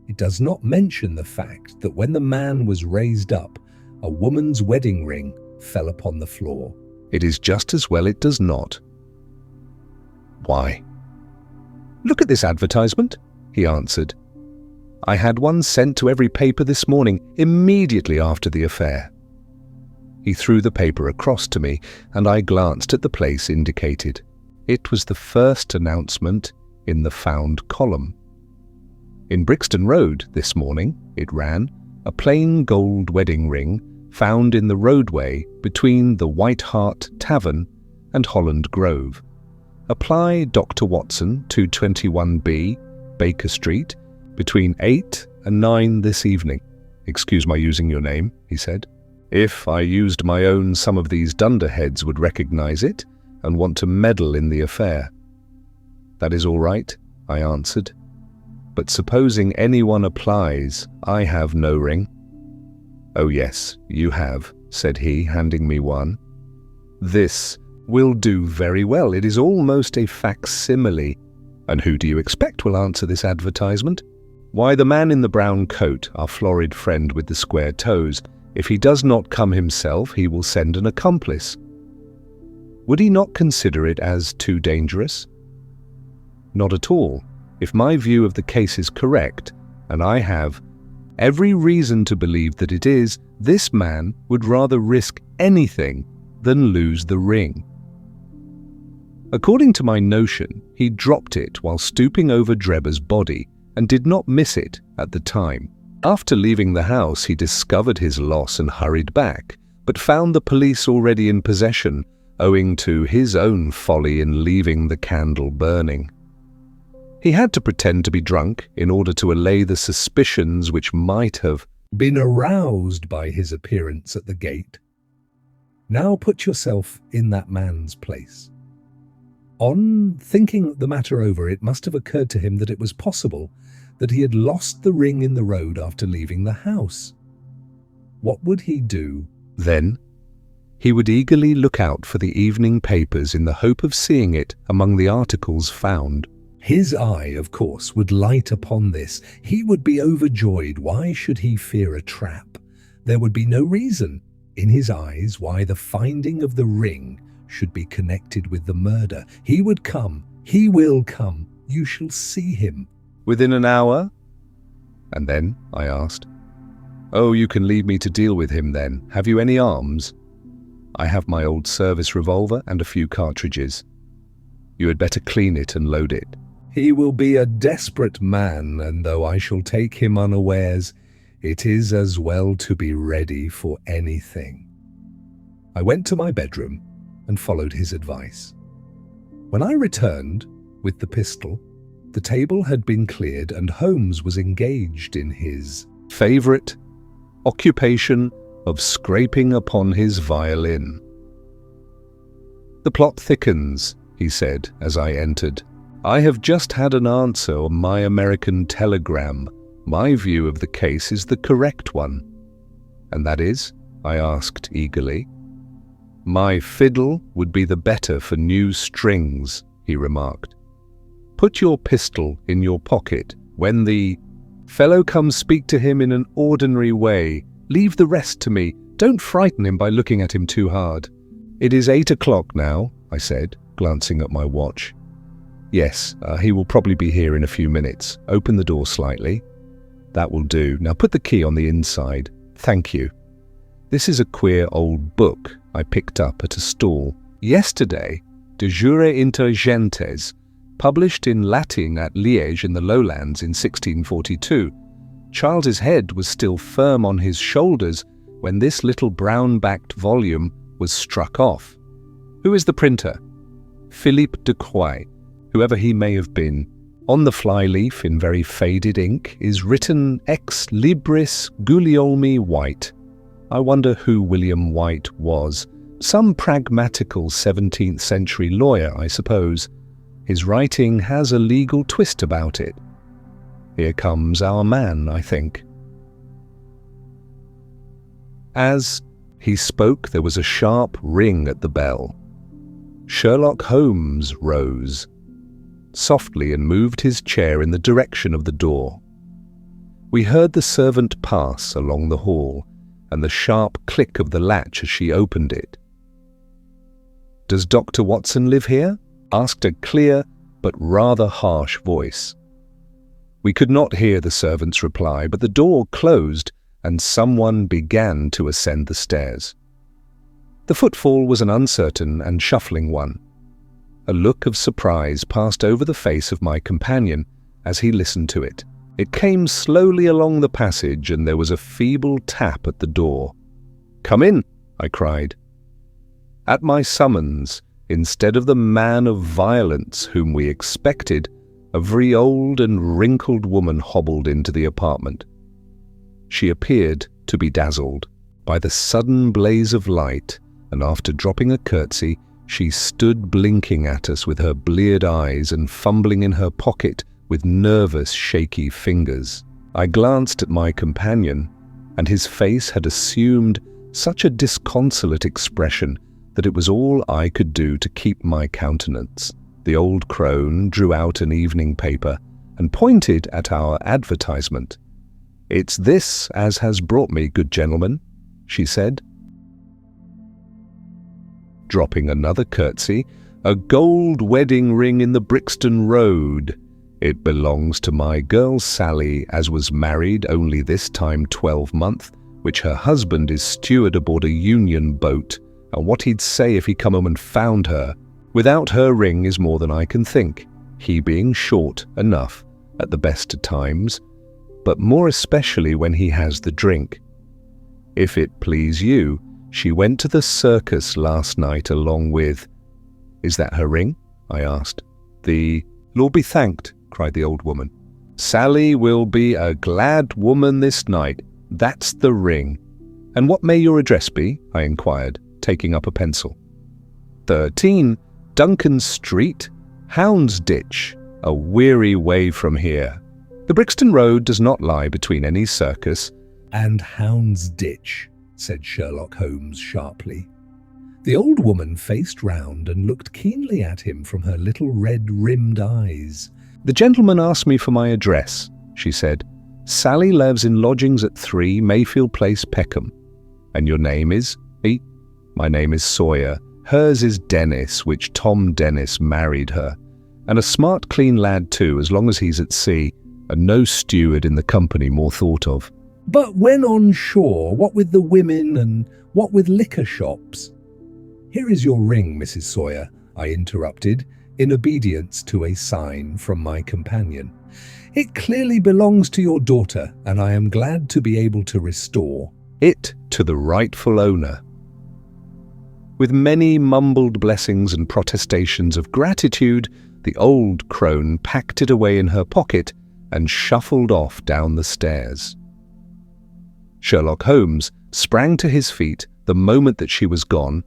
It does not mention the fact that when the man was raised up, a woman's wedding ring fell upon the floor. "It is just as well it does not." "Why?" "Look at this advertisement," he answered. "I had one sent to every paper this morning, immediately after the affair." He threw the paper across to me, and I glanced at the place indicated. It was the first announcement in the found column. "In Brixton Road this morning," it ran, "a plain gold wedding ring found in the roadway between the White Hart Tavern and Holland Grove. Apply Dr. Watson, 221B, Baker Street, between 8 and 9 this evening." "Excuse my using your name," he said. "If I used my own, some of these dunderheads would recognize it and want to meddle in the affair." "That is all right," I answered. "But supposing anyone applies, I have no ring." "Oh yes, you have," said he, handing me one. "This will do very well. It is almost a facsimile." "And who do you expect will answer this advertisement?" "Why, the man in the brown coat, our florid friend with the square toes. If he does not come himself, he will send an accomplice." "Would he not consider it as too dangerous?" "Not at all. If my view of the case is correct, and I have every reason to believe that it is, this man would rather risk anything than lose the ring. According to my notion, he dropped it while stooping over Drebber's body and did not miss it at the time. After leaving the house, he discovered his loss and hurried back, but found the police already in possession, owing to his own folly in leaving the candle burning. He had to pretend to be drunk in order to allay the suspicions which might have been aroused by his appearance at the gate. Now put yourself in that man's place. On thinking the matter over, it must have occurred to him that it was possible that he had lost the ring in the road after leaving the house. What would he do then? He would eagerly look out for the evening papers in the hope of seeing it among the articles found. His eye, of course, would light upon this. He would be overjoyed. Why should he fear a trap? There would be no reason, in his eyes, why the finding of the ring should be connected with the murder. He would come. He will come. You shall see him. "Within an hour?" "And then?" I asked. "Oh, you can leave me to deal with him then. Have you any arms?" "I have my old service revolver and a few cartridges." You had better clean it and load it." "He will be a desperate man, and though I shall take him unawares, it is as well to be ready for anything." I went to my bedroom and followed his advice. When I returned with the pistol, the table had been cleared and Holmes was engaged in his favourite occupation of scraping upon his violin. "The plot thickens," he said as I entered. "I have just had an answer on my American telegram. My view of the case is the correct one." "And that is?" I asked eagerly. "My fiddle would be the better for new strings," he remarked. "Put your pistol in your pocket. When the fellow comes, speak to him in an ordinary way. Leave the rest to me. Don't frighten him by looking at him too hard." "It is 8 o'clock now," I said, glancing at my watch. "Yes, he will probably be here in a few minutes. Open the door slightly." "That will do. Now put the key on the inside." "Thank you." This is a queer old book I picked up at a stall yesterday, De Jure Inter Gentes, published in Latin at Liège in the Lowlands in 1642. Charles's head was still firm on his shoulders when this little brown-backed volume was struck off. Who is the printer? Philippe de Croix, whoever he may have been. On the flyleaf, in very faded ink, is written Ex Libris Guglielmi White. I wonder who William White was. Some pragmatical 17th century lawyer, I suppose. His writing has a legal twist about it. Here comes our man, I think. As he spoke, there was a sharp ring at the bell. Sherlock Holmes rose softly and moved his chair in the direction of the door. We heard the servant pass along the hall and the sharp click of the latch as she opened it. "Does Dr. Watson live here?" asked a clear but rather harsh voice. We could not hear the servant's reply, but the door closed and someone began to ascend the stairs. The footfall was an uncertain and shuffling one. A look of surprise passed over the face of my companion as he listened to it. It came slowly along the passage and there was a feeble tap at the door. "Come in," I cried. At my summons, instead of the man of violence whom we expected, a very old and wrinkled woman hobbled into the apartment. She appeared to be dazzled by the sudden blaze of light, and after dropping a curtsy, she stood blinking at us with her bleared eyes and fumbling in her pocket with nervous, shaky fingers. I glanced at my companion, and his face had assumed such a disconsolate expression that it was all I could do to keep my countenance. The old crone drew out an evening paper and pointed at our advertisement. "It's this as has brought me, good gentlemen," she said. Dropping another curtsy, "A gold wedding ring in the Brixton Road. It belongs to my girl Sally, as was married only this time 12 month, which her husband is steward aboard a Union boat, and what he'd say if he come home and found her. Without her ring is more than I can think, he being short enough at the best of times, but more especially when he has the drink. If it please you, she went to the circus last night along with—" "Is that her ring?" I asked. "The Lord be thanked," cried the old woman. "Sally will be a glad woman this night. That's the ring. And what may your address be?" I inquired, taking up a pencil. 13 Duncan Street, Houndsditch, a weary way from here. The Brixton Road does not lie between any circus and Houndsditch, said Sherlock Holmes sharply. The old woman faced round and looked keenly at him from her little red-rimmed eyes. "The gentleman asked me for my address," she said. "Sally lives in lodgings at 3 Mayfield Place, Peckham. And your name is?" "My name is Sawyer. Hers is Dennis, which Tom Dennis married her. And a smart, clean lad too, as long as he's at sea, and no steward in the company more thought of." "But when on shore, what with the women and what with liquor shops?" "Here is your ring, Mrs. Sawyer," I interrupted. in obedience to a sign from my companion. "It clearly belongs to your daughter, and I am glad to be able to restore it to the rightful owner." With many mumbled blessings and protestations of gratitude, the old crone packed it away in her pocket and shuffled off down the stairs. Sherlock Holmes sprang to his feet the moment that she was gone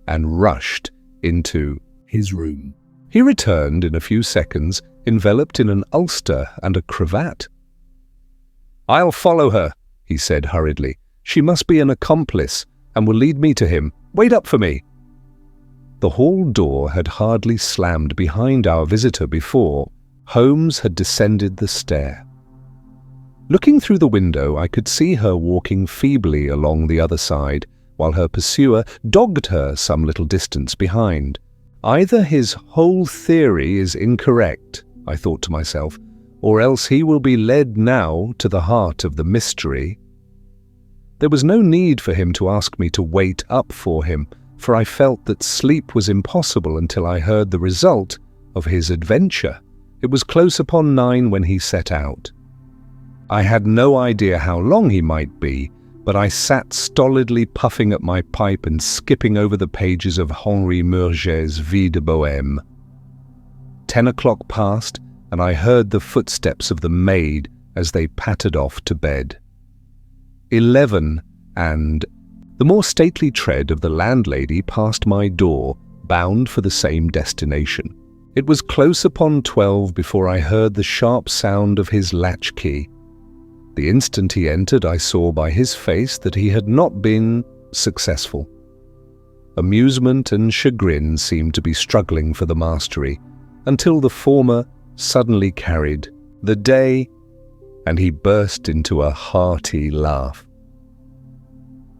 and rushed into his room. He returned in a few seconds, enveloped in an ulster and a cravat. "I'll follow her," he said hurriedly. "She must be an accomplice and will lead me to him. Wait up for me." The hall door had hardly slammed behind our visitor before Holmes had descended the stair. Looking through the window, I could see her walking feebly along the other side, while her pursuer dogged her some little distance behind. Either his whole theory is incorrect, I thought to myself, or else he will be led now to the heart of the mystery. There was no need for him to ask me to wait up for him, for I felt that sleep was impossible until I heard the result of his adventure. It was close upon 9 when he set out. I had no idea how long he might be, but I sat stolidly puffing at my pipe and skipping over the pages of Henri Murger's Vie de Bohème. 10 o'clock passed, and I heard the footsteps of the maid as they pattered off to bed. 11, and the more stately tread of the landlady passed my door, bound for the same destination. It was close upon 12 before I heard the sharp sound of his latchkey. The instant he entered, I saw by his face that he had not been successful. Amusement and chagrin seemed to be struggling for the mastery, until the former suddenly carried the day, and he burst into a hearty laugh.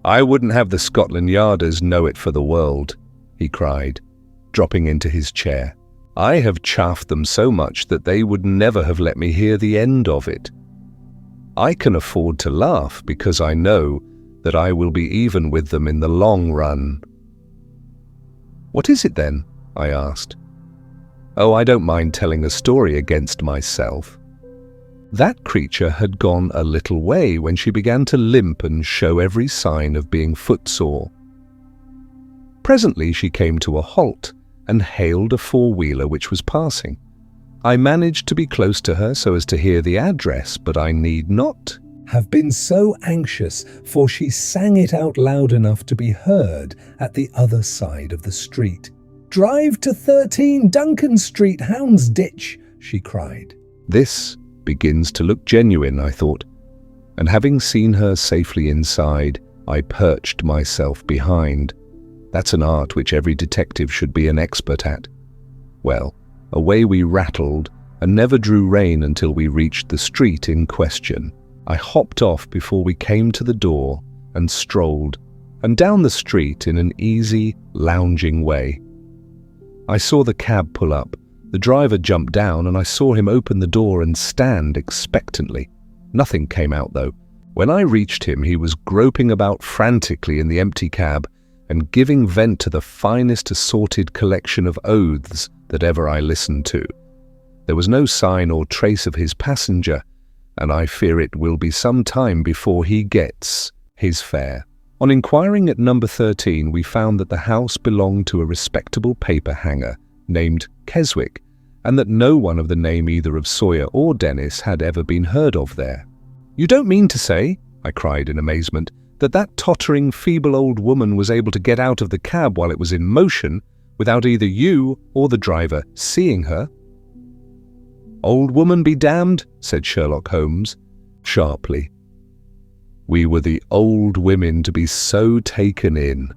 "I wouldn't have the Scotland Yarders know it for the world," he cried, dropping into his chair. "I have chaffed them so much that they would never have let me hear the end of it. I can afford to laugh because I know that I will be even with them in the long run." "What is it then?" I asked. "Oh, I don't mind telling a story against myself." That creature had gone a little way when she began to limp and show every sign of being footsore. Presently she came to a halt and hailed a four-wheeler which was passing. I managed to be close to her so as to hear the address, but I need not have been so anxious, for she sang it out loud enough to be heard at the other side of the street. "Drive to 13 Duncan Street, Houndsditch," she cried. This begins to look genuine, I thought, and having seen her safely inside, I perched myself behind. That's an art which every detective should be an expert at. Well, away we rattled and never drew rein until we reached the street in question. I hopped off before we came to the door and strolled, and down the street in an easy, lounging way. I saw the cab pull up. The driver jumped down and I saw him open the door and stand expectantly. Nothing came out though. When I reached him, he was groping about frantically in the empty cab and giving vent to the finest assorted collection of oaths that ever I listened to. There was no sign or trace of his passenger, and I fear it will be some time before he gets his fare. On inquiring at number 13, we found that the house belonged to a respectable paper hanger named Keswick, and that no one of the name either of Sawyer or Dennis had ever been heard of there. "You don't mean to say," I cried in amazement, "that tottering, feeble old woman was able to get out of the cab while it was in motion without either you or the driver seeing her?" "Old woman be damned," said Sherlock Holmes, sharply. We were the old women to be so taken in.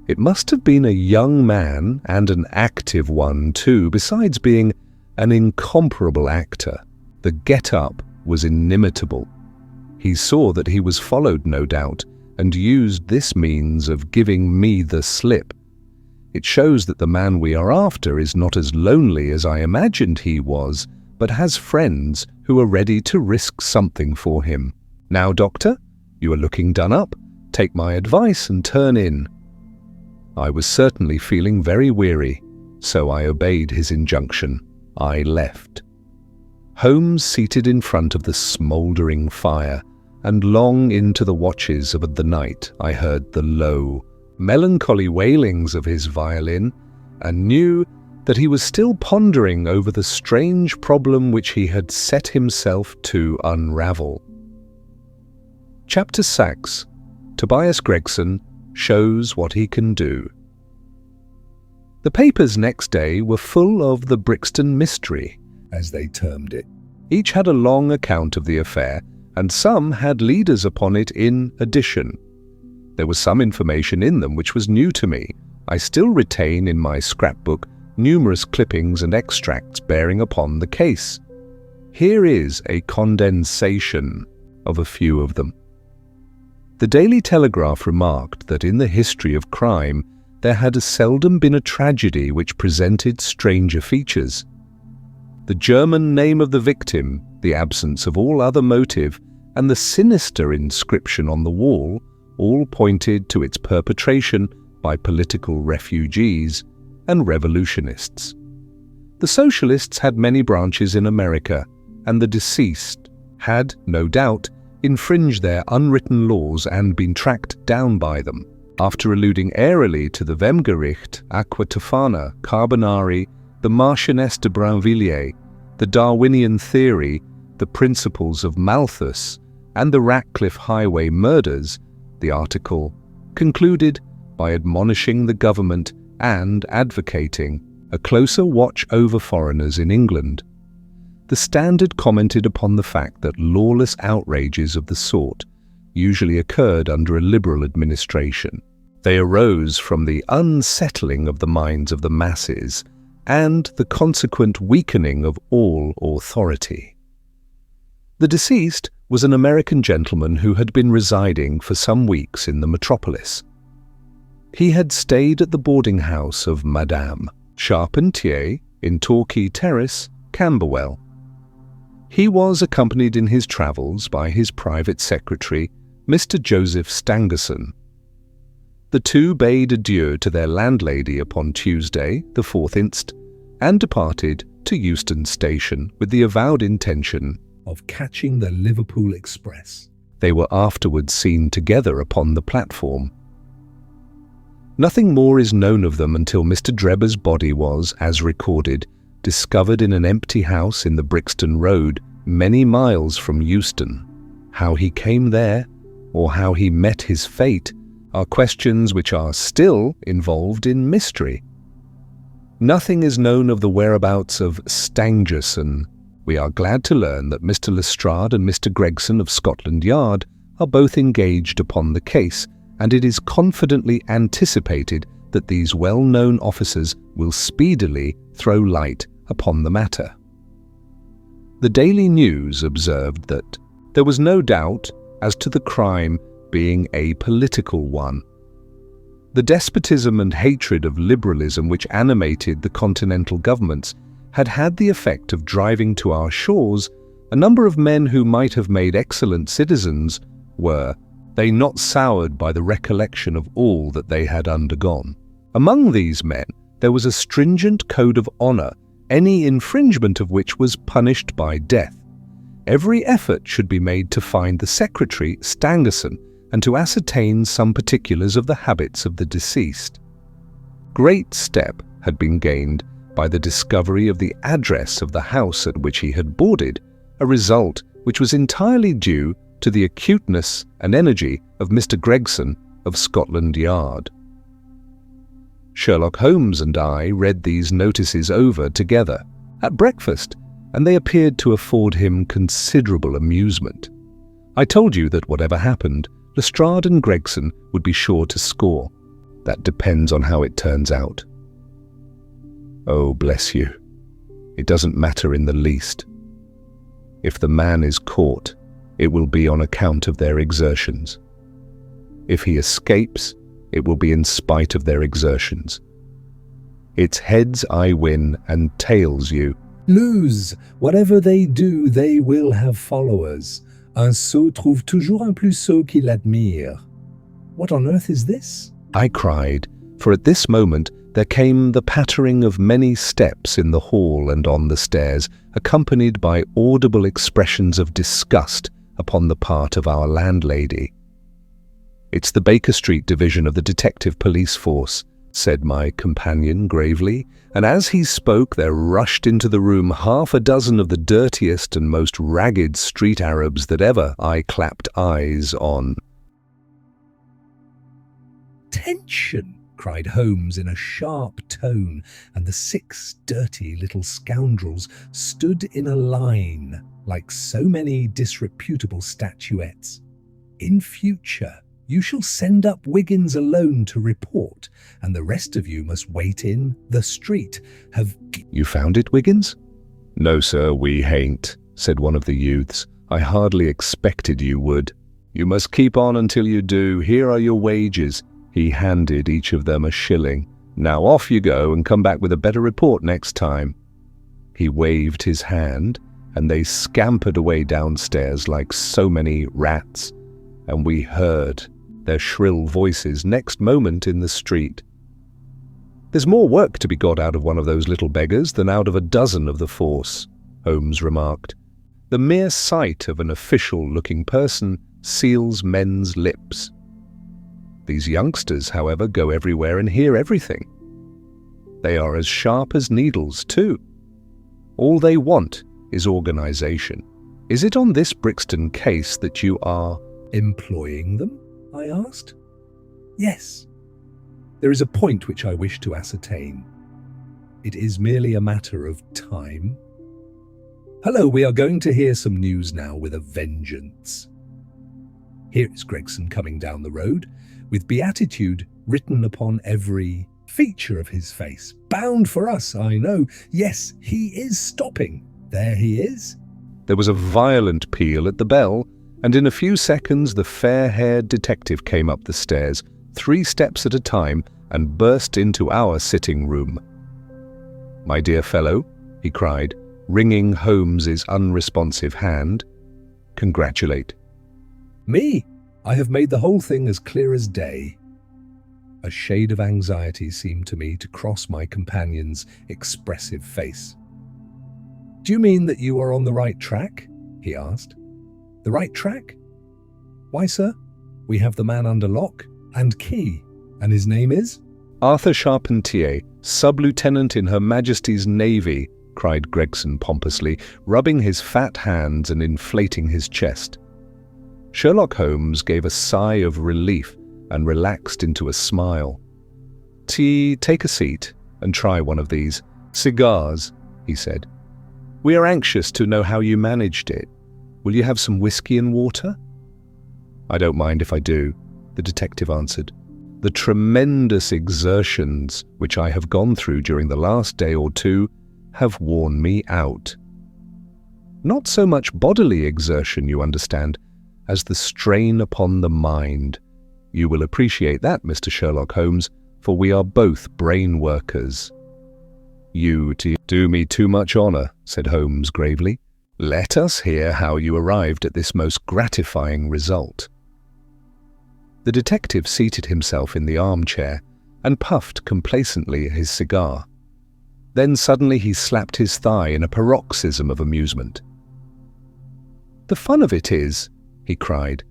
It must have been a young man, and an active one too, besides being an incomparable actor. The get-up was inimitable. He saw that he was followed, no doubt, and used this means of giving me the slip. It shows that the man we are after is not as lonely as I imagined he was, but has friends who are ready to risk something for him. "Now, Doctor, you are looking done up. Take my advice and turn in." I was certainly feeling very weary, So I obeyed his injunction. I left. Holmes seated in front of the smouldering fire, and long into the watches of the night I heard the low, melancholy wailings of his violin, and knew that he was still pondering over the strange problem which he had set himself to unravel. Chapter 6. Tobias Gregson shows what he can do. The papers next day were full of the Brixton mystery, as they termed it. Each had a long account of the affair, and some had leaders upon it in addition. There was some information in them which was new to me. I still retain in my scrapbook numerous clippings and extracts bearing upon the case. Here is a condensation of a few of them. The Daily Telegraph remarked that in the history of crime there had seldom been a tragedy which presented stranger features. The German name of the victim, the absence of all other motive, and the sinister inscription on the wall all pointed to its perpetration by political refugees and revolutionists. The socialists had many branches in America, and the deceased had, no doubt, infringed their unwritten laws and been tracked down by them. After alluding airily to the Wemgericht, Aqua Tofana, Carbonari, the Marchioness de Brinvilliers, the Darwinian theory, the principles of Malthus, and the Ratcliffe Highway murders, the article concluded by admonishing the government and advocating a closer watch over foreigners in England. The Standard commented upon the fact that lawless outrages of the sort usually occurred under a liberal administration. They arose from the unsettling of the minds of the masses and the consequent weakening of all authority. The deceased was an American gentleman who had been residing for some weeks in the metropolis. He had stayed at the boarding house of Madame Charpentier in Torquay Terrace, Camberwell. He was accompanied in his travels by his private secretary, Mr. Joseph Stangerson. The two bade adieu to their landlady upon Tuesday, the 4th inst., and departed to Euston Station with the avowed intention of catching the Liverpool Express. They were afterwards seen together upon the platform. Nothing more is known of them until Mr. Drebber's body was, as recorded, discovered in an empty house in the Brixton Road, many miles from Euston. How he came there, or how he met his fate, are questions which are still involved in mystery. Nothing is known of the whereabouts of Stangerson. We are glad to learn that Mr. Lestrade and Mr. Gregson of Scotland Yard are both engaged upon the case, and it is confidently anticipated that these well-known officers will speedily throw light upon the matter. The Daily News observed that there was no doubt as to the crime being a political one. The despotism and hatred of liberalism which animated the continental governments had had the effect of driving to our shores a number of men who might have made excellent citizens were they not soured by the recollection of all that they had undergone. Among these men there was a stringent code of honour, any infringement of which was punished by death. Every effort should be made to find the secretary, Stangerson, and to ascertain some particulars of the habits of the deceased. Great step had been gained by the discovery of the address of the house at which he had boarded, a result which was entirely due to the acuteness and energy of Mr. Gregson of Scotland Yard. Sherlock Holmes and I read these notices over together at breakfast, and they appeared to afford him considerable amusement. I told you that whatever happened, Lestrade and Gregson would be sure to score. That depends on how it turns out. Oh, bless you. It doesn't matter in the least. If the man is caught, it will be on account of their exertions. If he escapes, it will be in spite of their exertions. It's heads I win and tails you lose. Whatever they do, they will have followers. Un sot trouve toujours un plus sot qui l'admire. What on earth is this? I cried, for at this moment there came the pattering of many steps in the hall and on the stairs, accompanied by audible expressions of disgust upon the part of our landlady. "It's the Baker Street division of the detective police force," said my companion gravely, and as he spoke there rushed into the room half a dozen of the dirtiest and most ragged street Arabs that ever I clapped eyes on. "Attention!" cried Holmes in a sharp tone, and the 6 dirty little scoundrels stood in a line like so many disreputable statuettes. "In future, you shall send up Wiggins alone to report, and the rest of you must wait in the street. You found it, Wiggins?" "No, sir, we hain't," said one of the youths. "I hardly expected you would. You must keep on until you do. Here are your wages." He handed each of them a shilling. "Now off you go and come back with a better report next time." He waved his hand, and they scampered away downstairs like so many rats, and we heard their shrill voices next moment in the street. "There's more work to be got out of one of those little beggars than out of a dozen of the force," Holmes remarked. "The mere sight of an official-looking person seals men's lips. These youngsters, however, go everywhere and hear everything. They are as sharp as needles, too. All they want is organization. Is it on this Brixton case that you are employing them?" I asked. "Yes. There is a point which I wish to ascertain. It is merely a matter of time. Hello, we are going to hear some news now with a vengeance." Here is Gregson coming down the road, with beatitude written upon every feature of his face. "Bound for us, I know. Yes, he is stopping. There he is." There was a violent peal at the bell, and in a few seconds the fair-haired detective came up the stairs, 3 steps at a time, and burst into our sitting room. "My dear fellow," he cried, wringing Holmes's unresponsive hand, "congratulate." "Me? I have made the whole thing as clear as day." A shade of anxiety seemed to me to cross my companion's expressive face. "Do you mean that you are on the right track?" he asked. "The right track? Why, sir, we have the man under lock and key, and his name is—" "Arthur Charpentier, sub-lieutenant in Her Majesty's Navy," cried Gregson pompously, rubbing his fat hands and inflating his chest. Sherlock Holmes gave a sigh of relief and relaxed into a smile. Take a seat and try one of these. Cigars," he said. "We are anxious to know how you managed it. Will you have some whiskey and water?" "I don't mind if I do," the detective answered. "The tremendous exertions which I have gone through during the last day or two have worn me out. Not so much bodily exertion, you understand, as the strain upon the mind. You will appreciate that, Mr. Sherlock Holmes, for we are both brain workers." "You do me too much honor," said Holmes gravely. "Let us hear how you arrived at this most gratifying result." The detective seated himself in the armchair and puffed complacently at his cigar. Then suddenly he slapped his thigh in a paroxysm of amusement. "The fun of it is," he cried,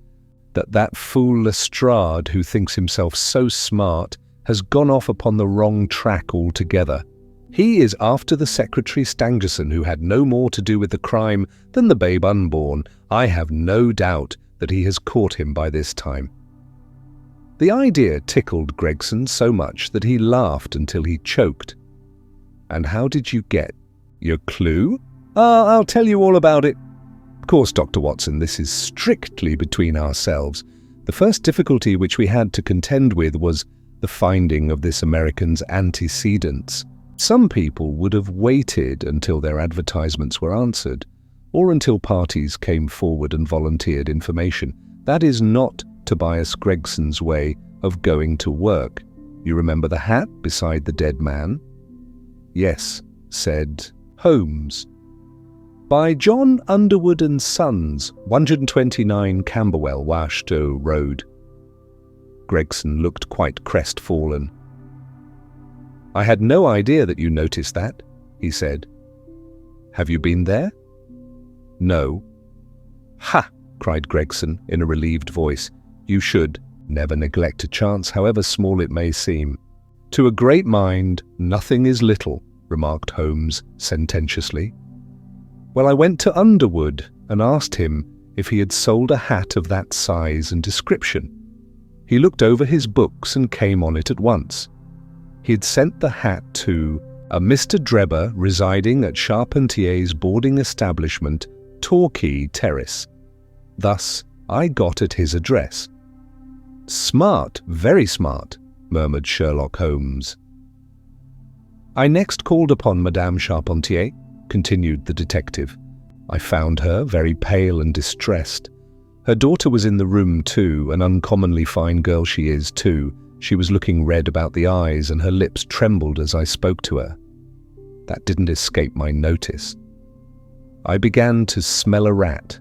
that fool Lestrade, who thinks himself so smart, has gone off upon the wrong track altogether. He is after the Secretary Stangerson, who had no more to do with the crime than the babe unborn. I have no doubt that he has caught him by this time." The idea tickled Gregson so much that he laughed until he choked. "And how did you get your clue?" I'll tell you all about it. Of course, Dr. Watson, this is strictly between ourselves. The first difficulty which we had to contend with was the finding of this American's antecedents. Some people would have waited until their advertisements were answered, or until parties came forward and volunteered information. That is not Tobias Gregson's way of going to work. You remember the hat beside the dead man? "Yes," said Holmes. "By John Underwood and Sons, 129 Camberwell, Washington Road." Gregson looked quite crestfallen. "I had no idea that you noticed that," he said. "Have you been there?" "No." "Ha!" cried Gregson in a relieved voice. "You should. Never neglect a chance, however small it may seem." "To a great mind, nothing is little," remarked Holmes sententiously. "Well, I went to Underwood and asked him if he had sold a hat of that size and description. He looked over his books and came on it at once. He had sent the hat to a Mr. Drebber residing at Charpentier's boarding establishment, Torquay Terrace. Thus, I got at his address." "Smart, very smart," murmured Sherlock Holmes. "I next called upon Madame Charpentier," continued the detective. "I found her very pale and distressed. Her daughter was in the room too, an uncommonly fine girl she is too. She was looking red about the eyes and her lips trembled as I spoke to her. That didn't escape my notice. I began to smell a rat.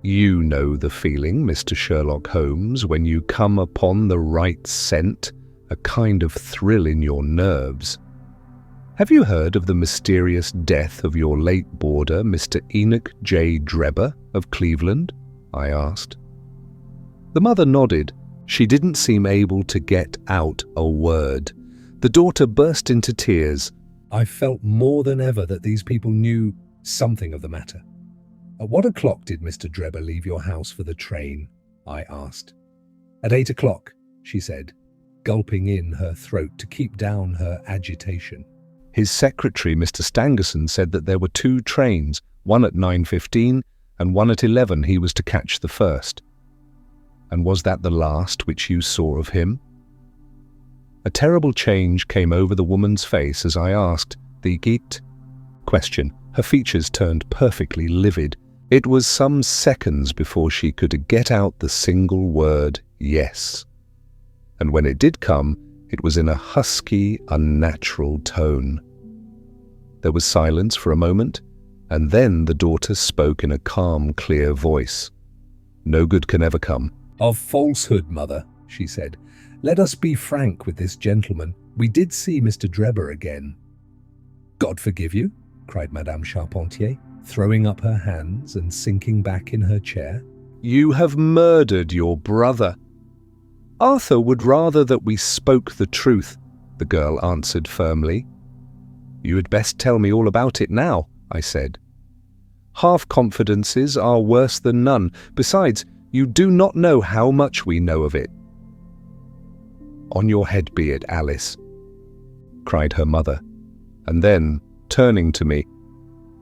You know the feeling, Mr. Sherlock Holmes, when you come upon the right scent, a kind of thrill in your nerves. Have you heard of the mysterious death of your late boarder, Mr. Enoch J. Drebber of Cleveland?" I asked. The mother nodded. She didn't seem able to get out a word. The daughter burst into tears. I felt more than ever that these people knew something of the matter. "At what o'clock did Mr. Drebber leave your house for the train?" I asked. "At 8 o'clock, she said, gulping in her throat to keep down her agitation. His secretary, Mr. Stangerson, said that there were 2 trains, one at 9:15 and one at 11. He was to catch the first. And was that the last which you saw of him?" A terrible change came over the woman's face as I asked the "Git?" question. Her features turned perfectly livid. It was some seconds before she could get out the single word, "yes." And when it did come, it was in a husky, unnatural tone. There was silence for a moment, and then the daughter spoke in a calm, clear voice. "No good can ever come." "Of falsehood, mother," she said. "Let us be frank with this gentleman. We did see Mr. Drebber again." "God forgive you," cried Madame Charpentier, throwing up her hands and sinking back in her chair. "You have murdered your brother." "Arthur would rather that we spoke the truth," the girl answered firmly. "You had best tell me all about it now," I said. "Half-confidences are worse than none. Besides, you do not know how much we know of it." "On your head be it, Alice," cried her mother, and then, turning to me,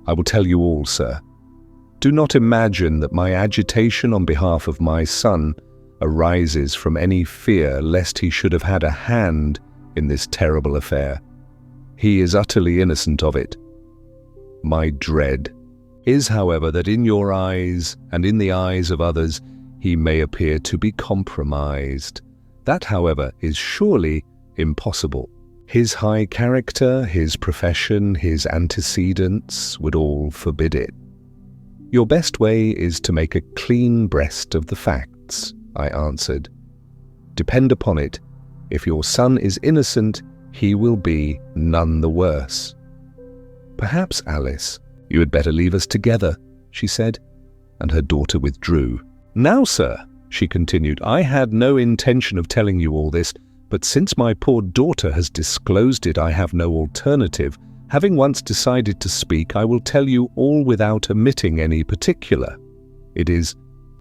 "I will tell you all, sir. Do not imagine that my agitation on behalf of my son arises from any fear lest he should have had a hand in this terrible affair. He is utterly innocent of it. My dread is, however, that in your eyes and in the eyes of others he may appear to be compromised. That, however, is surely impossible. His high character, his profession, his antecedents would all forbid it. Your best way is to make a clean breast of the facts," I answered. "Depend upon it, if your son is innocent, he will be none the worse." "Perhaps, Alice, you had better leave us together," she said, and her daughter withdrew. "Now, sir," she continued, "I had no intention of telling you all this, but since my poor daughter has disclosed it, I have no alternative. Having once decided to speak, I will tell you all without omitting any particular. It is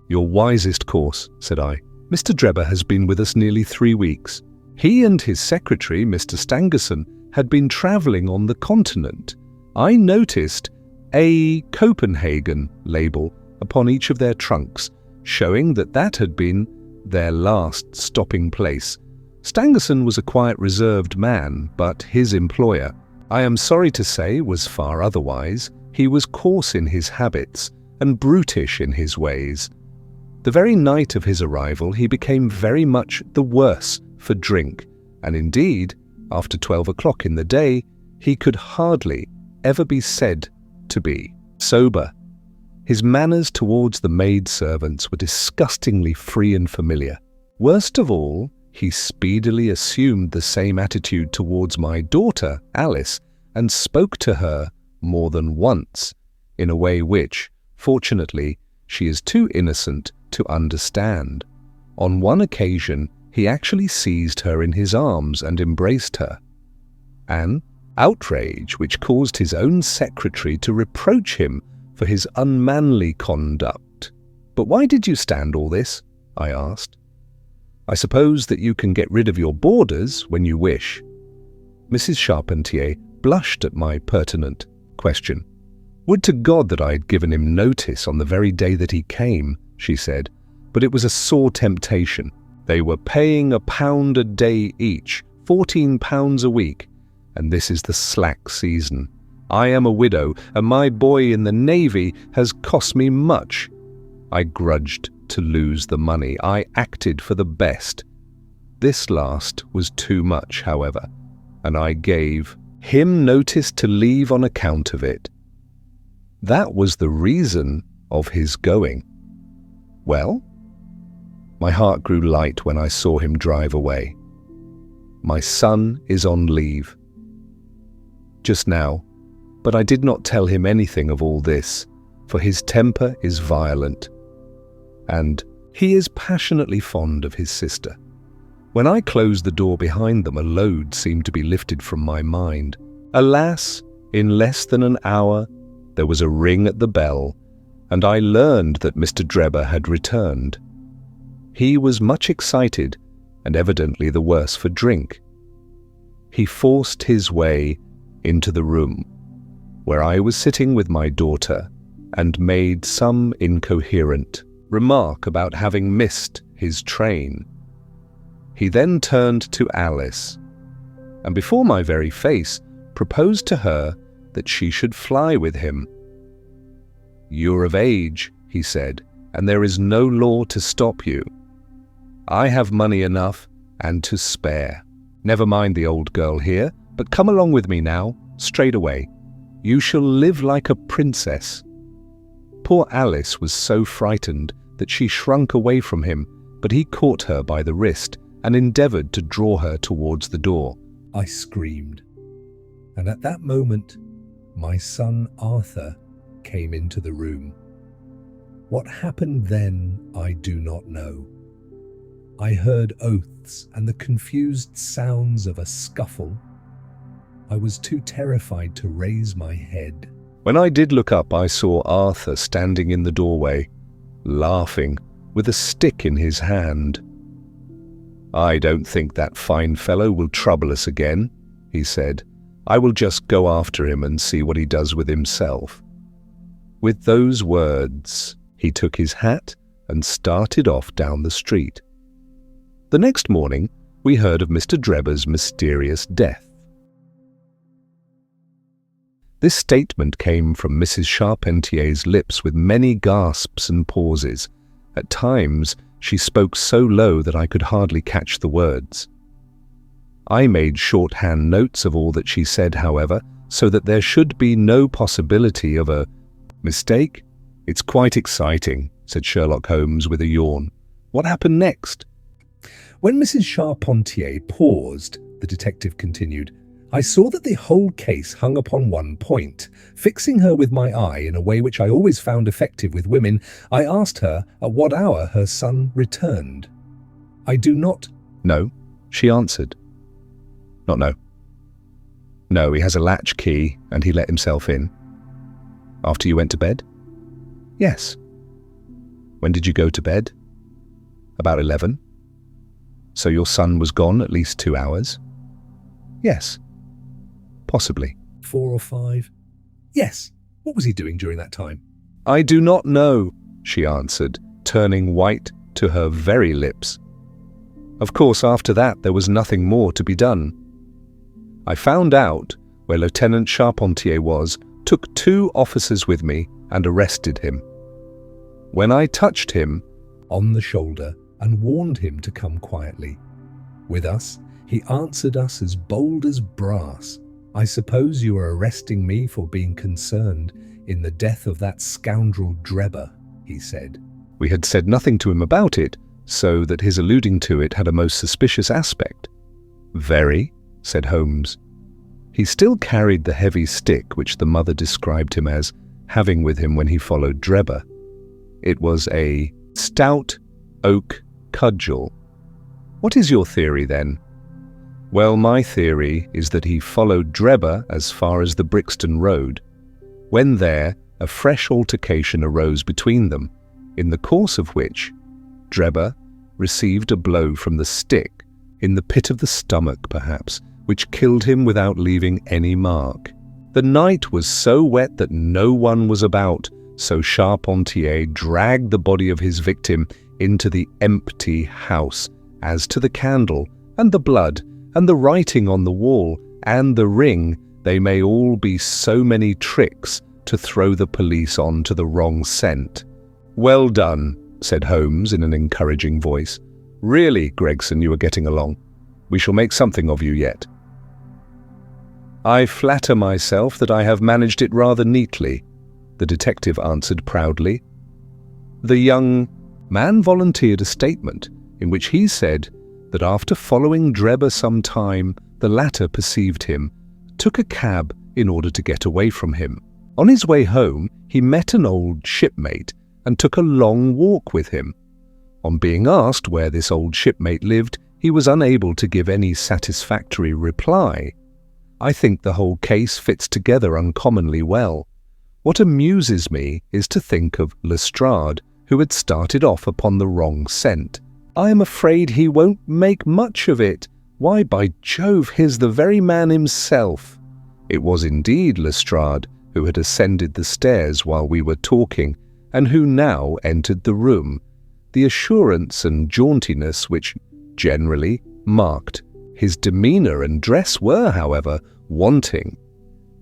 your wisest course," said I. "Mr. Drebber has been with us nearly 3 weeks. He and his secretary, Mr. Stangerson, had been travelling on the continent. I noticed a Copenhagen label upon each of their trunks, showing that that had been their last stopping place. Stangerson was a quiet, reserved man, but his employer, I am sorry to say, was far otherwise. He was coarse in his habits and brutish in his ways. The very night of his arrival he became very much the worse for drink, and indeed, after 12 o'clock in the day, he could hardly ever be said to be sober. His manners towards the maid-servants were disgustingly free and familiar. Worst of all, he speedily assumed the same attitude towards my daughter, Alice, and spoke to her more than once, in a way which, fortunately, she is too innocent to understand. On one occasion, he actually seized her in his arms and embraced her. An outrage which caused his own secretary to reproach him for his unmanly conduct. "But why did you stand all this?" I asked. "I suppose that you can get rid of your boarders when you wish." Mrs. Charpentier blushed at my pertinent question. "Would to God that I had given him notice on the very day that he came," she said, "but it was a sore temptation. They were paying £1 a day each, £14 a week, and this is the slack season. I am a widow, and my boy in the Navy has cost me much. I grudged to lose the money. I acted for the best. This last was too much, however, and I gave him notice to leave on account of it. That was the reason of his going." "Well?" My heart grew light when I saw him drive away. "My son is on leave." Just now, but I did not tell him anything of all this, for his temper is violent, and he is passionately fond of his sister. When I closed the door behind them, a load seemed to be lifted from my mind. Alas, in less than an hour, there was a ring at the bell, and I learned that Mr. Drebber had returned. He was much excited, and evidently the worse for drink. He forced his way into the room, where I was sitting with my daughter, and made some incoherent remark about having missed his train. He then turned to Alice, and before my very face proposed to her that she should fly with him. "You're of age," he said, "and there is no law to stop you. I have money enough and to spare. Never mind the old girl here, but come along with me now, straight away. You shall live like a princess." Poor Alice was so frightened that she shrunk away from him, but he caught her by the wrist and endeavoured to draw her towards the door. I screamed, and at that moment, my son Arthur came into the room. What happened then, I do not know. I heard oaths and the confused sounds of a scuffle. I was too terrified to raise my head. When I did look up, I saw Arthur standing in the doorway, laughing, with a stick in his hand. "I don't think that fine fellow will trouble us again," he said. "I will just go after him and see what he does with himself." With those words, he took his hat and started off down the street. The next morning, we heard of Mr. Drebber's mysterious death. This statement came from Mrs. Charpentier's lips with many gasps and pauses. At times, she spoke so low that I could hardly catch the words. I made shorthand notes of all that she said, however, so that there should be no possibility of a mistake. "It's quite exciting," said Sherlock Holmes with a yawn. "What happened next?" When Mrs. Charpentier paused, the detective continued, "I saw that the whole case hung upon one point. Fixing her with my eye in a way which I always found effective with women, I asked her at what hour her son returned. I do not..." "No," she answered. "Not no. No, he has a latch key and he let himself in." "After you went to bed?" "Yes." "When did you go to bed?" "About 11. So your son was gone at least 2 hours?" "Yes." "Possibly." 4 or 5. "Yes. What was he doing during that time?" "I do not know," she answered, turning white to her very lips. Of course, after that there was nothing more to be done. I found out where Lieutenant Charpentier was, took 2 officers with me, and arrested him. When I touched him on the shoulder and warned him to come quietly with us, he answered us as bold as brass. "I suppose you are arresting me for being concerned in the death of that scoundrel Drebber," he said. We had said nothing to him about it, so that his alluding to it had a most suspicious aspect. "Very," said Holmes. He still carried the heavy stick which the mother described him as having with him when he followed Drebber. It was a stout oak cudgel. "What is your theory, then?" "Well, my theory is that he followed Drebber as far as the Brixton Road. When there, a fresh altercation arose between them, in the course of which Drebber received a blow from the stick, in the pit of the stomach perhaps, which killed him without leaving any mark. The night was so wet that no one was about, so Charpentier dragged the body of his victim into the empty house. As to the candle, and the blood, and the writing on the wall, and the ring, they may all be so many tricks to throw the police on to the wrong scent." "Well done," said Holmes in an encouraging voice. "Really, Gregson, you are getting along. We shall make something of you yet." "I flatter myself that I have managed it rather neatly," the detective answered proudly. The young man volunteered a statement in which he said that after following Drebber some time, the latter perceived him, took a cab in order to get away from him. On his way home, he met an old shipmate and took a long walk with him. On being asked where this old shipmate lived, he was unable to give any satisfactory reply. I think the whole case fits together uncommonly well. What amuses me is to think of Lestrade, who had started off upon the wrong scent. I am afraid he won't make much of it. Why, by Jove, here's the very man himself. It was indeed Lestrade who had ascended the stairs while we were talking, and who now entered the room. The assurance and jauntiness which generally marked his demeanour and dress were, however, wanting.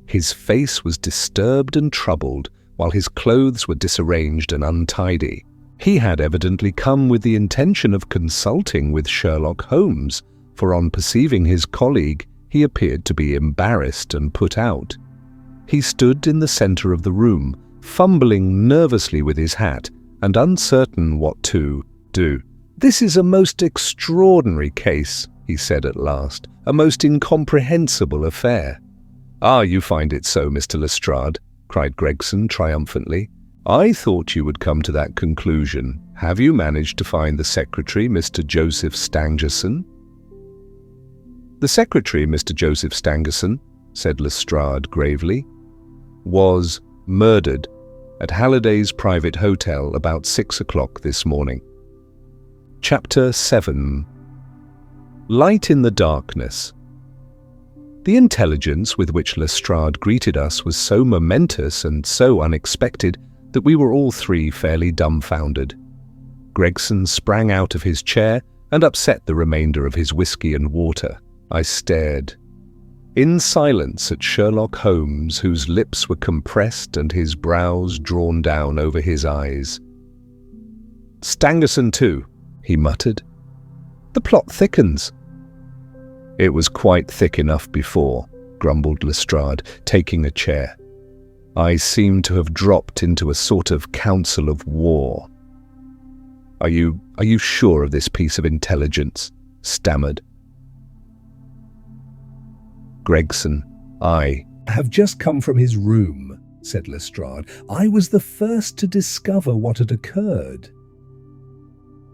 His face was disturbed and troubled, while his clothes were disarranged and untidy. He had evidently come with the intention of consulting with Sherlock Holmes, for on perceiving his colleague, he appeared to be embarrassed and put out. He stood in the centre of the room, fumbling nervously with his hat and uncertain what to do. "This is a most extraordinary case," he said at last, "a most incomprehensible affair." "Ah, you find it so, Mr. Lestrade," cried Gregson triumphantly. "I thought you would come to that conclusion. Have you managed to find the secretary, Mr. Joseph Stangerson?" "The secretary, Mr. Joseph Stangerson," said Lestrade gravely, "was murdered at Halliday's private hotel about 6 o'clock this morning." Chapter 7. Light in the Darkness. The intelligence with which Lestrade greeted us was so momentous and so unexpected that we were all three fairly dumbfounded. Gregson sprang out of his chair and upset the remainder of his whisky and water. I stared in silence at Sherlock Holmes, whose lips were compressed and his brows drawn down over his eyes. "Stangerson too," he muttered. "The plot thickens." "It was quite thick enough before," grumbled Lestrade, taking a chair. "I seem to have dropped into a sort of council of war." Are you sure of this piece of intelligence?" stammered Gregson. "I have just come from his room," said Lestrade. "I was the first to discover what had occurred."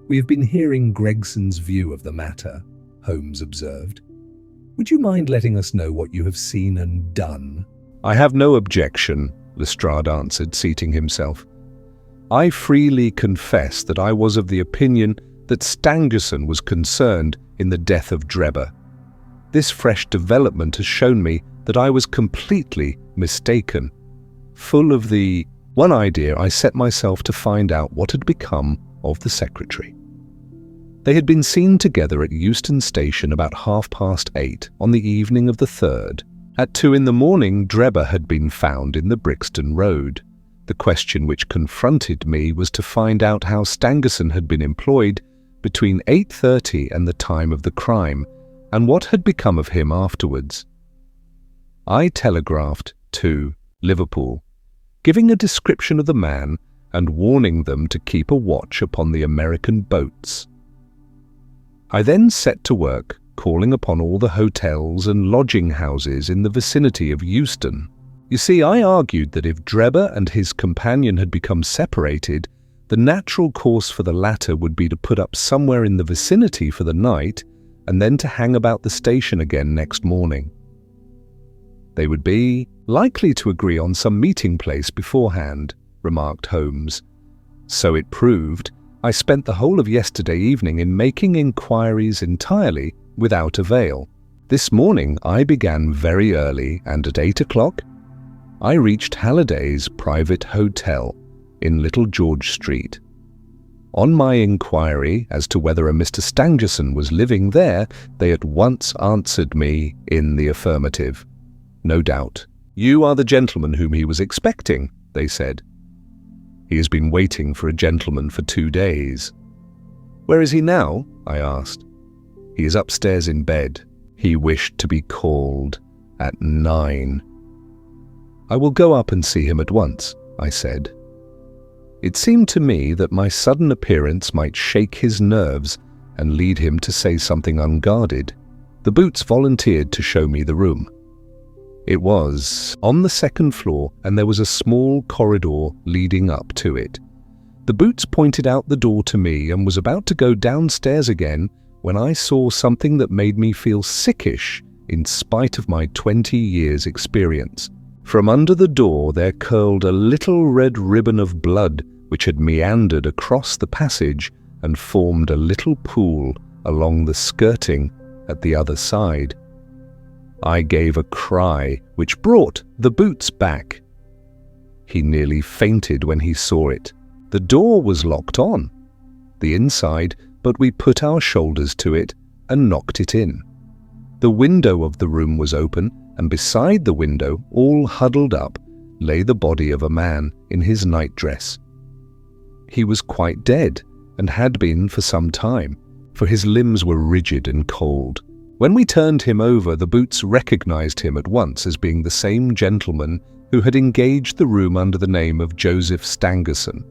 "We have been hearing Gregson's view of the matter," Holmes observed. "Would you mind letting us know what you have seen and done?" "I have no objection," Lestrade answered, seating himself. "I freely confess that I was of the opinion that Stangerson was concerned in the death of Drebber. This fresh development has shown me that I was completely mistaken. Full of the one idea, I set myself to find out what had become of the secretary. They had been seen together at Euston Station about 8:30 on the evening of the 3rd. At 2 in the morning, Drebber had been found in the Brixton Road. The question which confronted me was to find out how Stangerson had been employed between 8:30 and the time of the crime, and what had become of him afterwards. I telegraphed to Liverpool, giving a description of the man and warning them to keep a watch upon the American boats. I then set to work calling upon all the hotels and lodging houses in the vicinity of Euston. You see, I argued that if Drebber and his companion had become separated, the natural course for the latter would be to put up somewhere in the vicinity for the night and then to hang about the station again next morning. They would be likely to agree on some meeting place beforehand, remarked Holmes. So it proved. I spent the whole of yesterday evening in making inquiries entirely without avail. This morning I began very early, and at 8 o'clock I reached Halliday's private hotel in Little George Street. On my inquiry as to whether a Mr. Stangerson was living there, they at once answered me in the affirmative. No doubt. You are the gentleman whom he was expecting, they said. He has been waiting for a gentleman for 2 days. Where is he now? I asked. He is upstairs in bed. He wished to be called at 9. I will go up and see him at once, I said. It seemed to me that my sudden appearance might shake his nerves and lead him to say something unguarded. The Boots volunteered to show me the room. It was on the second floor, and there was a small corridor leading up to it. The Boots pointed out the door to me and was about to go downstairs again when I saw something that made me feel sickish in spite of my 20 years' experience. From under the door there curled a little red ribbon of blood which had meandered across the passage and formed a little pool along the skirting at the other side. I gave a cry which brought the Boots back. He nearly fainted when he saw it. The door was locked on the inside, but we put our shoulders to it and knocked it in. The window of the room was open, and beside the window, all huddled up, lay the body of a man in his nightdress. He was quite dead, and had been for some time, for his limbs were rigid and cold. When we turned him over, the Boots recognized him at once as being the same gentleman who had engaged the room under the name of Joseph Stangerson.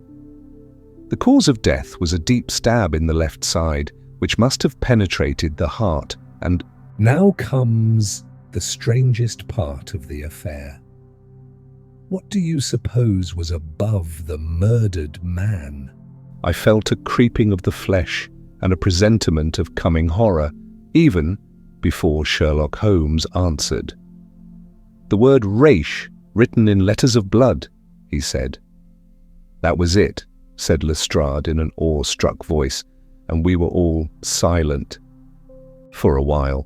The cause of death was a deep stab in the left side, which must have penetrated the heart, and now comes the strangest part of the affair. What do you suppose was above the murdered man? I felt a creeping of the flesh and a presentiment of coming horror, even before Sherlock Holmes answered. The word Raish, written in letters of blood, he said. That was it, said Lestrade in an awe-struck voice, and we were all silent. For a while.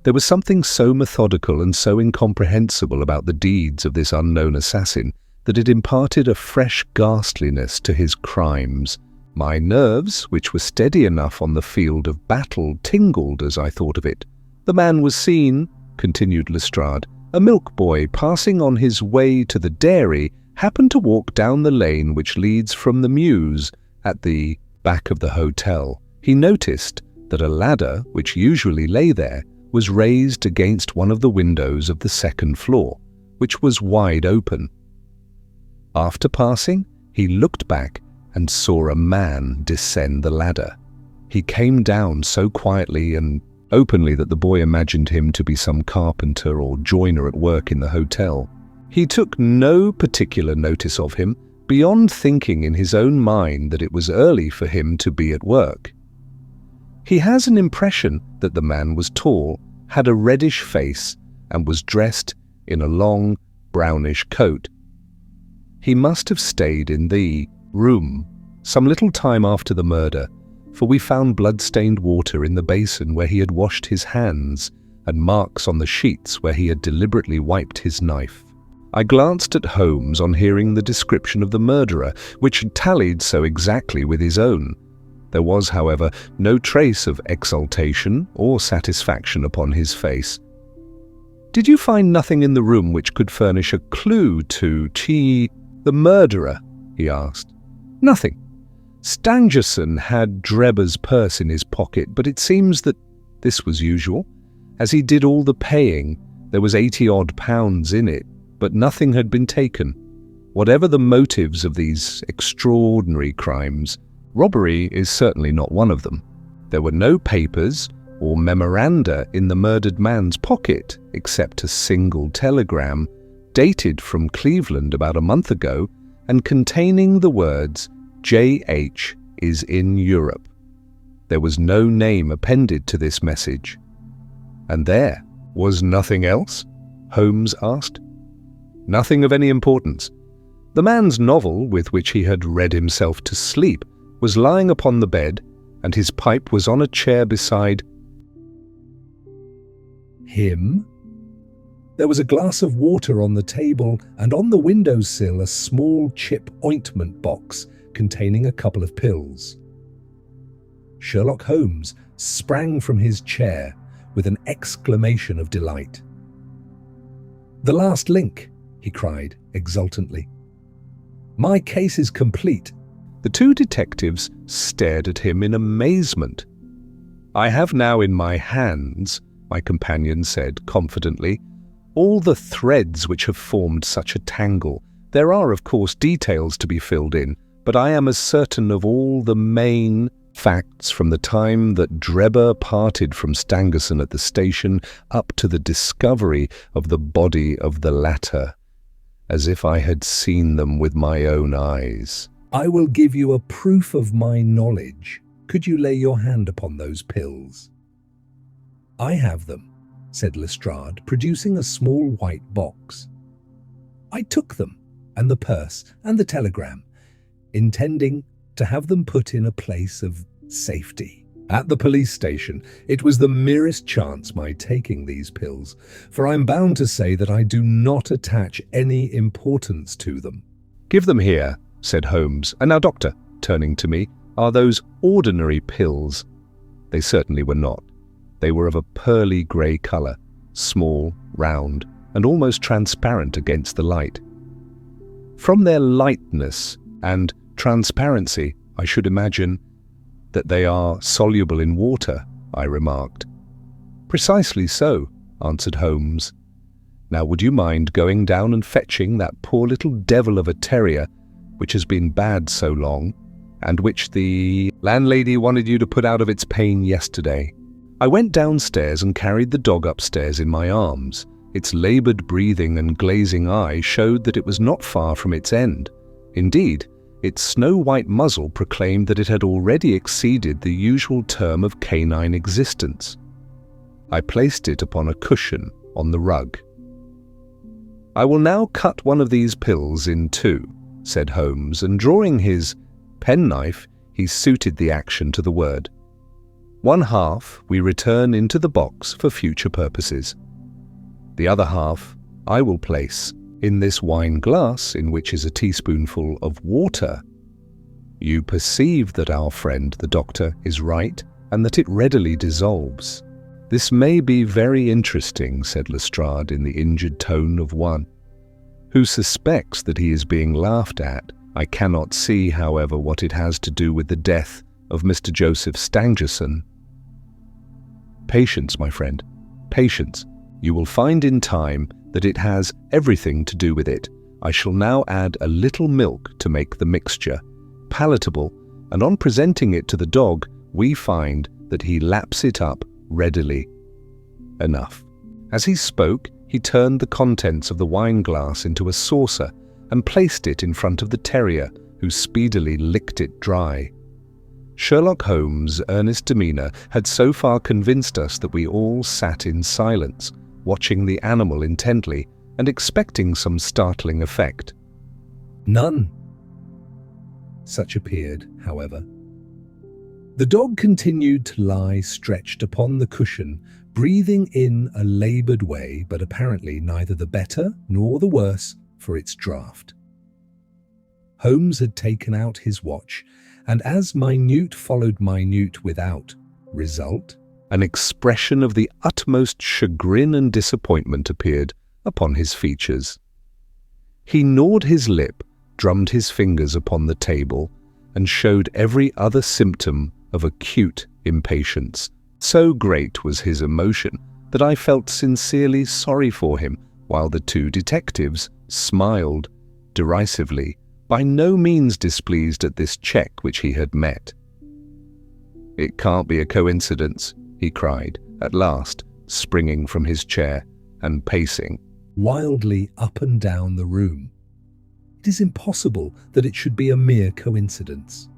There was something so methodical and so incomprehensible about the deeds of this unknown assassin that it imparted a fresh ghastliness to his crimes. My nerves, which were steady enough on the field of battle, tingled as I thought of it. The man was seen, continued Lestrade. A milk boy passing on his way to the dairy happened to walk down the lane which leads from the mews at the back of the hotel. He noticed that a ladder, which usually lay there, was raised against one of the windows of the second floor, which was wide open. After passing, he looked back and saw a man descend the ladder. He came down so quietly and openly that the boy imagined him to be some carpenter or joiner at work in the hotel. He took no particular notice of him, beyond thinking in his own mind that it was early for him to be at work. He has an impression that the man was tall, had a reddish face, and was dressed in a long, brownish coat. He must have stayed in the room some little time after the murder, for we found blood-stained water in the basin where he had washed his hands and marks on the sheets where he had deliberately wiped his knife. I glanced at Holmes on hearing the description of the murderer, which tallied so exactly with his own. There was, however, no trace of exultation or satisfaction upon his face. "Did you find nothing in the room which could furnish a clue to the murderer?" he asked. "Nothing. Stangerson had Drebber's purse in his pocket, but it seems that this was usual. As he did all the paying, there was £80 odd in it, but nothing had been taken. Whatever the motives of these extraordinary crimes, robbery is certainly not one of them. There were no papers or memoranda in the murdered man's pocket except a single telegram dated from Cleveland about a month ago and containing the words, "J.H. is in Europe." There was no name appended to this message. "And there was nothing else?" Holmes asked. "Nothing of any importance. The man's novel, with which he had read himself to sleep, was lying upon the bed, and his pipe was on a chair beside him. There was a glass of water on the table, and on the windowsill a small chip ointment box containing a couple of pills. Sherlock Holmes sprang from his chair with an exclamation of delight. "The last link," he cried exultantly. "My case is complete." The two detectives stared at him in amazement. "I have now in my hands," my companion said confidently, "all the threads which have formed such a tangle. There are, of course, details to be filled in, but I am as certain of all the main facts from the time that Drebber parted from Stangerson at the station up to the discovery of the body of the latter, as if I had seen them with my own eyes." "I will give you a proof of my knowledge. Could you lay your hand upon those pills?" "I have them," said Lestrade, producing a small white box. "I took them, and the purse, and the telegram, intending to have them put in a place of safety. At the police station, it was the merest chance my taking these pills, for I'm bound to say that I do not attach any importance to them." "Give them here," said Holmes. "And now, Doctor," turning to me, "are those ordinary pills?" They certainly were not. They were of a pearly grey colour, small, round, and almost transparent against the light. From their lightness and transparency, I should imagine that they are soluble in water, I remarked. "Precisely so," answered Holmes. "Now would you mind going down and fetching that poor little devil of a terrier, which has been bad so long, and which the landlady wanted you to put out of its pain yesterday?" I went downstairs and carried the dog upstairs in my arms. Its laboured breathing and glazing eye showed that it was not far from its end. Indeed, its snow-white muzzle proclaimed that it had already exceeded the usual term of canine existence. I placed it upon a cushion on the rug. "I will now cut one of these pills in two," said Holmes, and drawing his penknife, he suited the action to the word. "One half we return into the box for future purposes. The other half I will place in this wine glass in which is a teaspoonful of water. You perceive that our friend the doctor is right, and that it readily dissolves." "This may be very interesting," said Lestrade in the injured tone of one who suspects that he is being laughed at. "I cannot see, however, what it has to do with the death of Mr. Joseph Stangerson." "Patience, my friend, patience. You will find in time that it has everything to do with it. I shall now add a little milk to make the mixture palatable, and on presenting it to the dog, we find that he laps it up readily enough." As he spoke, he turned the contents of the wine glass into a saucer and placed it in front of the terrier, who speedily licked it dry. Sherlock Holmes' earnest demeanour had so far convinced us that we all sat in silence, watching the animal intently and expecting some startling effect. None such appeared, however. The dog continued to lie stretched upon the cushion, breathing in a laboured way, but apparently neither the better nor the worse for its draught. Holmes had taken out his watch, and as minute followed minute without result, an expression of the utmost chagrin and disappointment appeared upon his features. He gnawed his lip, drummed his fingers upon the table, and showed every other symptom of acute impatience. So great was his emotion that I felt sincerely sorry for him, while the two detectives smiled derisively, by no means displeased at this check which he had met. "It can't be a coincidence," he cried, at last, springing from his chair and pacing wildly up and down the room. "It is impossible that it should be a mere coincidence.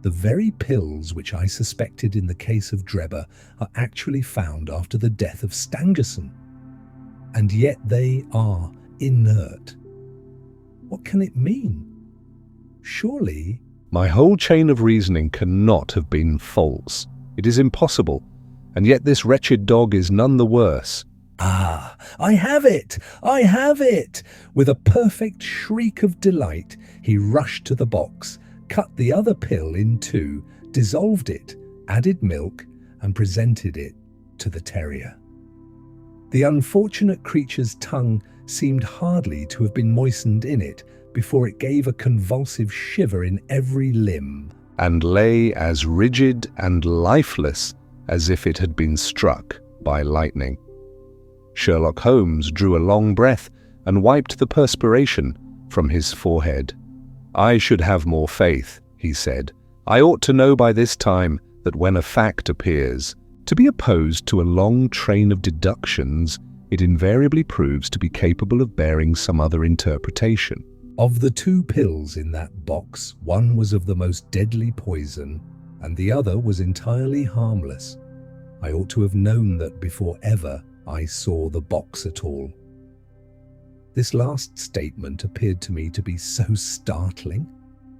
The very pills which I suspected in the case of Drebber are actually found after the death of Stangerson. And yet they are inert. What can it mean? Surely..." My whole chain of reasoning cannot have been false. It is impossible, and yet this wretched dog is none the worse. "Ah, I have it! I have it!" With a perfect shriek of delight, he rushed to the box, cut the other pill in two, dissolved it, added milk, and presented it to the terrier. The unfortunate creature's tongue seemed hardly to have been moistened in it before it gave a convulsive shiver in every limb, and lay as rigid and lifeless as if it had been struck by lightning. Sherlock Holmes drew a long breath and wiped the perspiration from his forehead. "I should have more faith," he said. "I ought to know by this time that when a fact appears to be opposed to a long train of deductions, it invariably proves to be capable of bearing some other interpretation." Of the two pills in that box, one was of the most deadly poison, and the other was entirely harmless. I ought to have known that before ever I saw the box at all. This last statement appeared to me to be so startling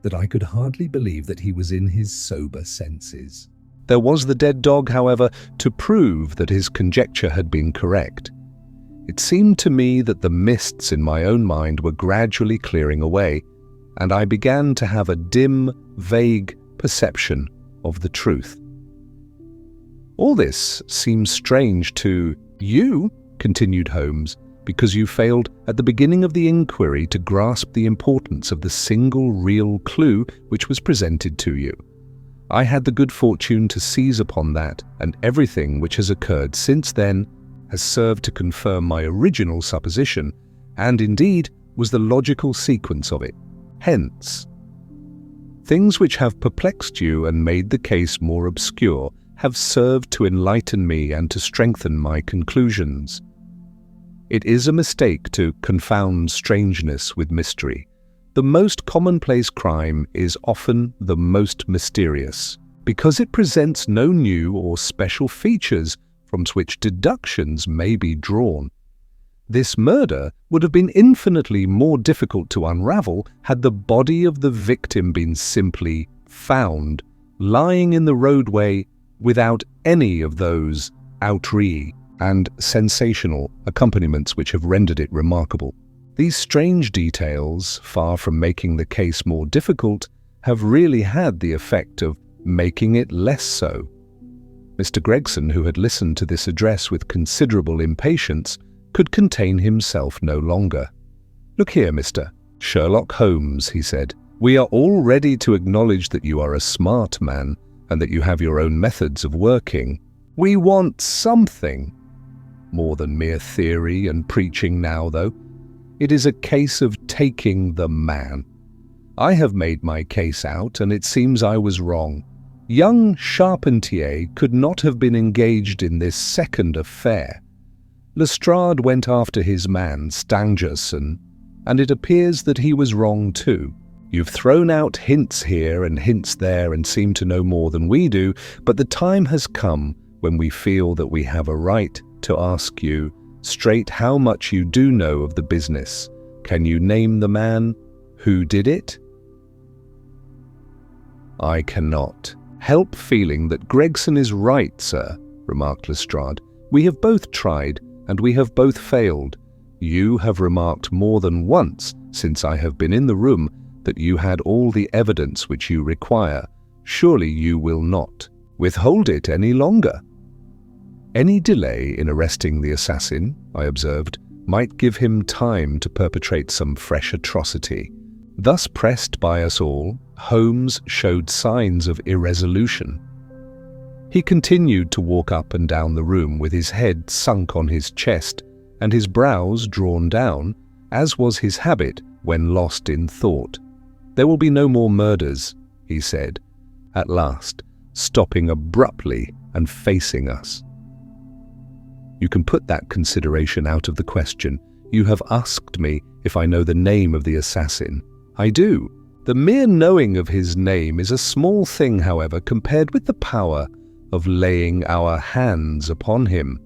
that I could hardly believe that he was in his sober senses. There was the dead dog, however, to prove that his conjecture had been correct. It seemed to me that the mists in my own mind were gradually clearing away, and I began to have a dim, vague perception of the truth. "All this seems strange to you," continued Holmes, "because you failed at the beginning of the inquiry to grasp the importance of the single real clue which was presented to you. I had the good fortune to seize upon that, and everything which has occurred since then has served to confirm my original supposition, and indeed was the logical sequence of it. Hence, things which have perplexed you and made the case more obscure have served to enlighten me and to strengthen my conclusions. It is a mistake to confound strangeness with mystery. The most commonplace crime is often the most mysterious, because it presents no new or special features from which deductions may be drawn. This murder would have been infinitely more difficult to unravel had the body of the victim been simply found, lying in the roadway without any of those outrée and sensational accompaniments which have rendered it remarkable. These strange details, far from making the case more difficult, have really had the effect of making it less so. Mr. Gregson, who had listened to this address with considerable impatience, could contain himself no longer. "Look here, Mr. Sherlock Holmes," he said. "We are all ready to acknowledge that you are a smart man and that you have your own methods of working. We want something more than mere theory and preaching now, though. It is a case of taking the man. I have made my case out, and it seems I was wrong. Young Charpentier could not have been engaged in this second affair. Lestrade went after his man, Stangerson, and it appears that he was wrong too. You've thrown out hints here and hints there and seem to know more than we do, but the time has come when we feel that we have a right to ask you straight how much you do know of the business. Can you name the man who did it?" "I cannot help feeling that Gregson is right, sir," remarked Lestrade. "We have both tried, and we have both failed. You have remarked more than once, since I have been in the room, that you had all the evidence which you require. Surely you will not withhold it any longer." "Any delay in arresting the assassin," I observed, "might give him time to perpetrate some fresh atrocity." Thus pressed by us all, Holmes showed signs of irresolution. He continued to walk up and down the room with his head sunk on his chest and his brows drawn down, as was his habit when lost in thought. "There will be no more murders," he said. "At last, stopping abruptly and facing us. You can put that consideration out of the question. You have asked me if I know the name of the assassin. I do. The mere knowing of his name is a small thing, however, compared with the power of laying our hands upon him.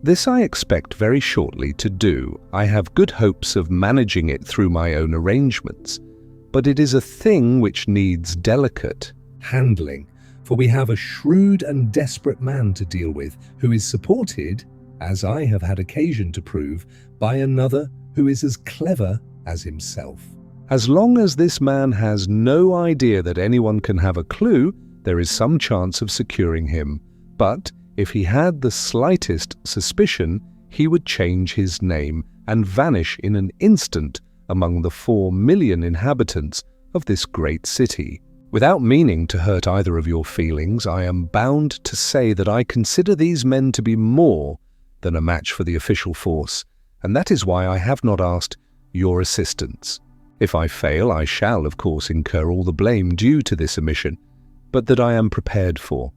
This I expect very shortly to do. I have good hopes of managing it through my own arrangements, but it is a thing which needs delicate handling, for we have a shrewd and desperate man to deal with who is supported, as I have had occasion to prove, by another who is as clever as himself. As long as this man has no idea that anyone can have a clue, there is some chance of securing him. But if he had the slightest suspicion, he would change his name and vanish in an instant among the 4 million inhabitants of this great city. Without meaning to hurt either of your feelings, I am bound to say that I consider these men to be more than a match for the official force, and that is why I have not asked your assistance. If I fail, I shall, of course, incur all the blame due to this omission, but that I am prepared for.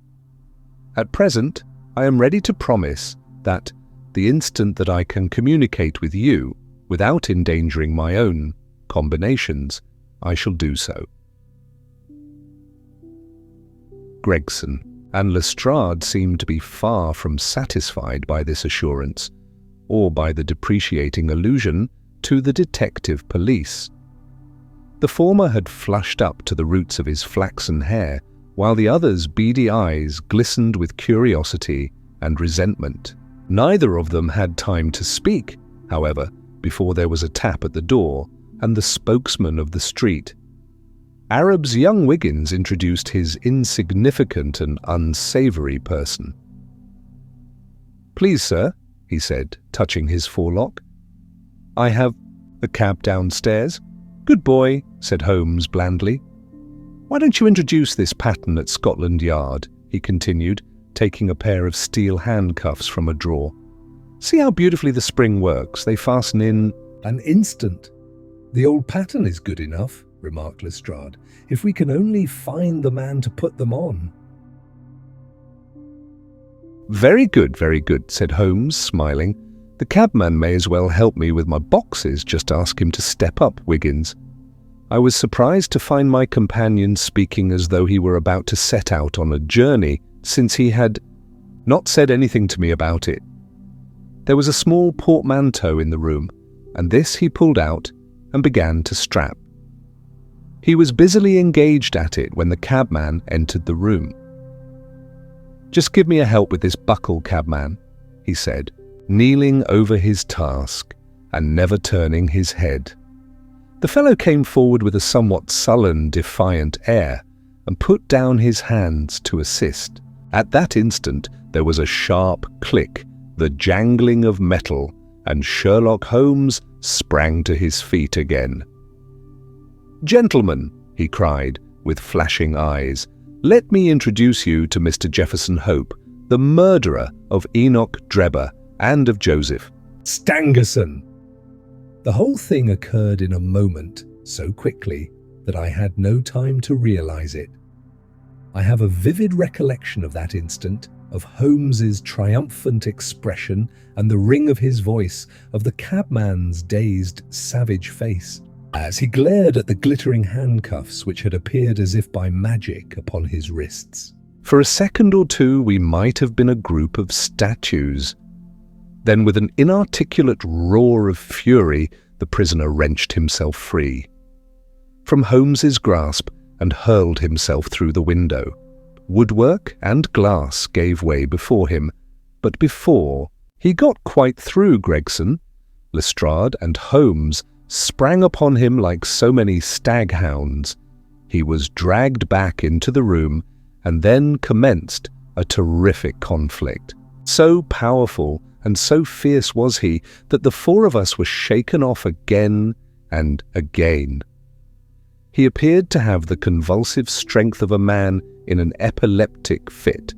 At present, I am ready to promise that the instant that I can communicate with you without endangering my own combinations, I shall do so. Gregson and Lestrade seemed to be far from satisfied by this assurance, or by the depreciating allusion to the detective police. The former had flushed up to the roots of his flaxen hair, while the other's beady eyes glistened with curiosity and resentment. Neither of them had time to speak, however, before there was a tap at the door and the spokesman of the street. Arab's young Wiggins introduced his insignificant and unsavoury person. "Please, sir," he said, touching his forelock. "I have a cab downstairs." "Good boy," said Holmes blandly. "Why don't you introduce this pattern at Scotland Yard?" he continued, taking a pair of steel handcuffs from a drawer. "See how beautifully the spring works. They fasten in an instant. The old pattern is good enough," remarked Lestrade, "if we can only find the man to put them on." Very good," said Holmes, smiling. "The cabman may as well help me with my boxes. Just ask him to step up, Wiggins." I was surprised to find my companion speaking as though he were about to set out on a journey, since he had not said anything to me about it. There was a small portmanteau in the room, and this he pulled out and began to strap. He was busily engaged at it when the cabman entered the room. "Just give me a help with this buckle, cabman," he said, kneeling over his task and never turning his head. The fellow came forward with a somewhat sullen, defiant air and put down his hands to assist. At that instant there was a sharp click, the jangling of metal, and Sherlock Holmes sprang to his feet again. "Gentlemen," he cried, with flashing eyes, "let me introduce you to Mr. Jefferson Hope, the murderer of Enoch Drebber and of Joseph Stangerson." The whole thing occurred in a moment, so quickly that I had no time to realize it. I have a vivid recollection of that instant, of Holmes's triumphant expression and the ring of his voice, of the cabman's dazed, savage face, as he glared at the glittering handcuffs which had appeared as if by magic upon his wrists. For a second or two we might have been a group of statues. Then, with an inarticulate roar of fury, the prisoner wrenched himself free from Holmes's grasp and hurled himself through the window. Woodwork and glass gave way before him, but before he got quite through, Gregson, Lestrade and Holmes sprang upon him like so many staghounds. He was dragged back into the room, and then commenced a terrific conflict. So powerful and so fierce was he that the four of us were shaken off again and again. He appeared to have the convulsive strength of a man in an epileptic fit.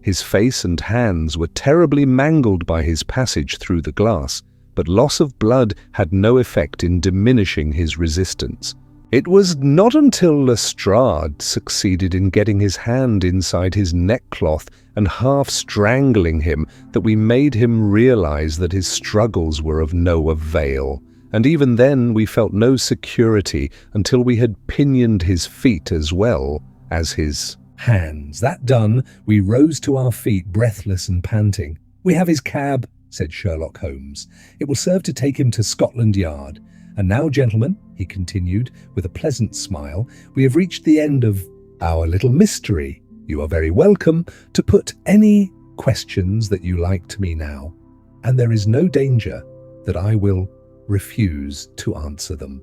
His face and hands were terribly mangled by his passage through the glass, but loss of blood had no effect in diminishing his resistance. It was not until Lestrade succeeded in getting his hand inside his neckcloth and half strangling him that we made him realize that his struggles were of no avail, and even then we felt no security until we had pinioned his feet as well as his hands. That done, we rose to our feet, breathless and panting. "We have his cab," said Sherlock Holmes. "It will serve to take him to Scotland Yard. And now, gentlemen," he continued with a pleasant smile, "we have reached the end of our little mystery. You are very welcome to put any questions that you like to me now, and there is no danger that I will refuse to answer them."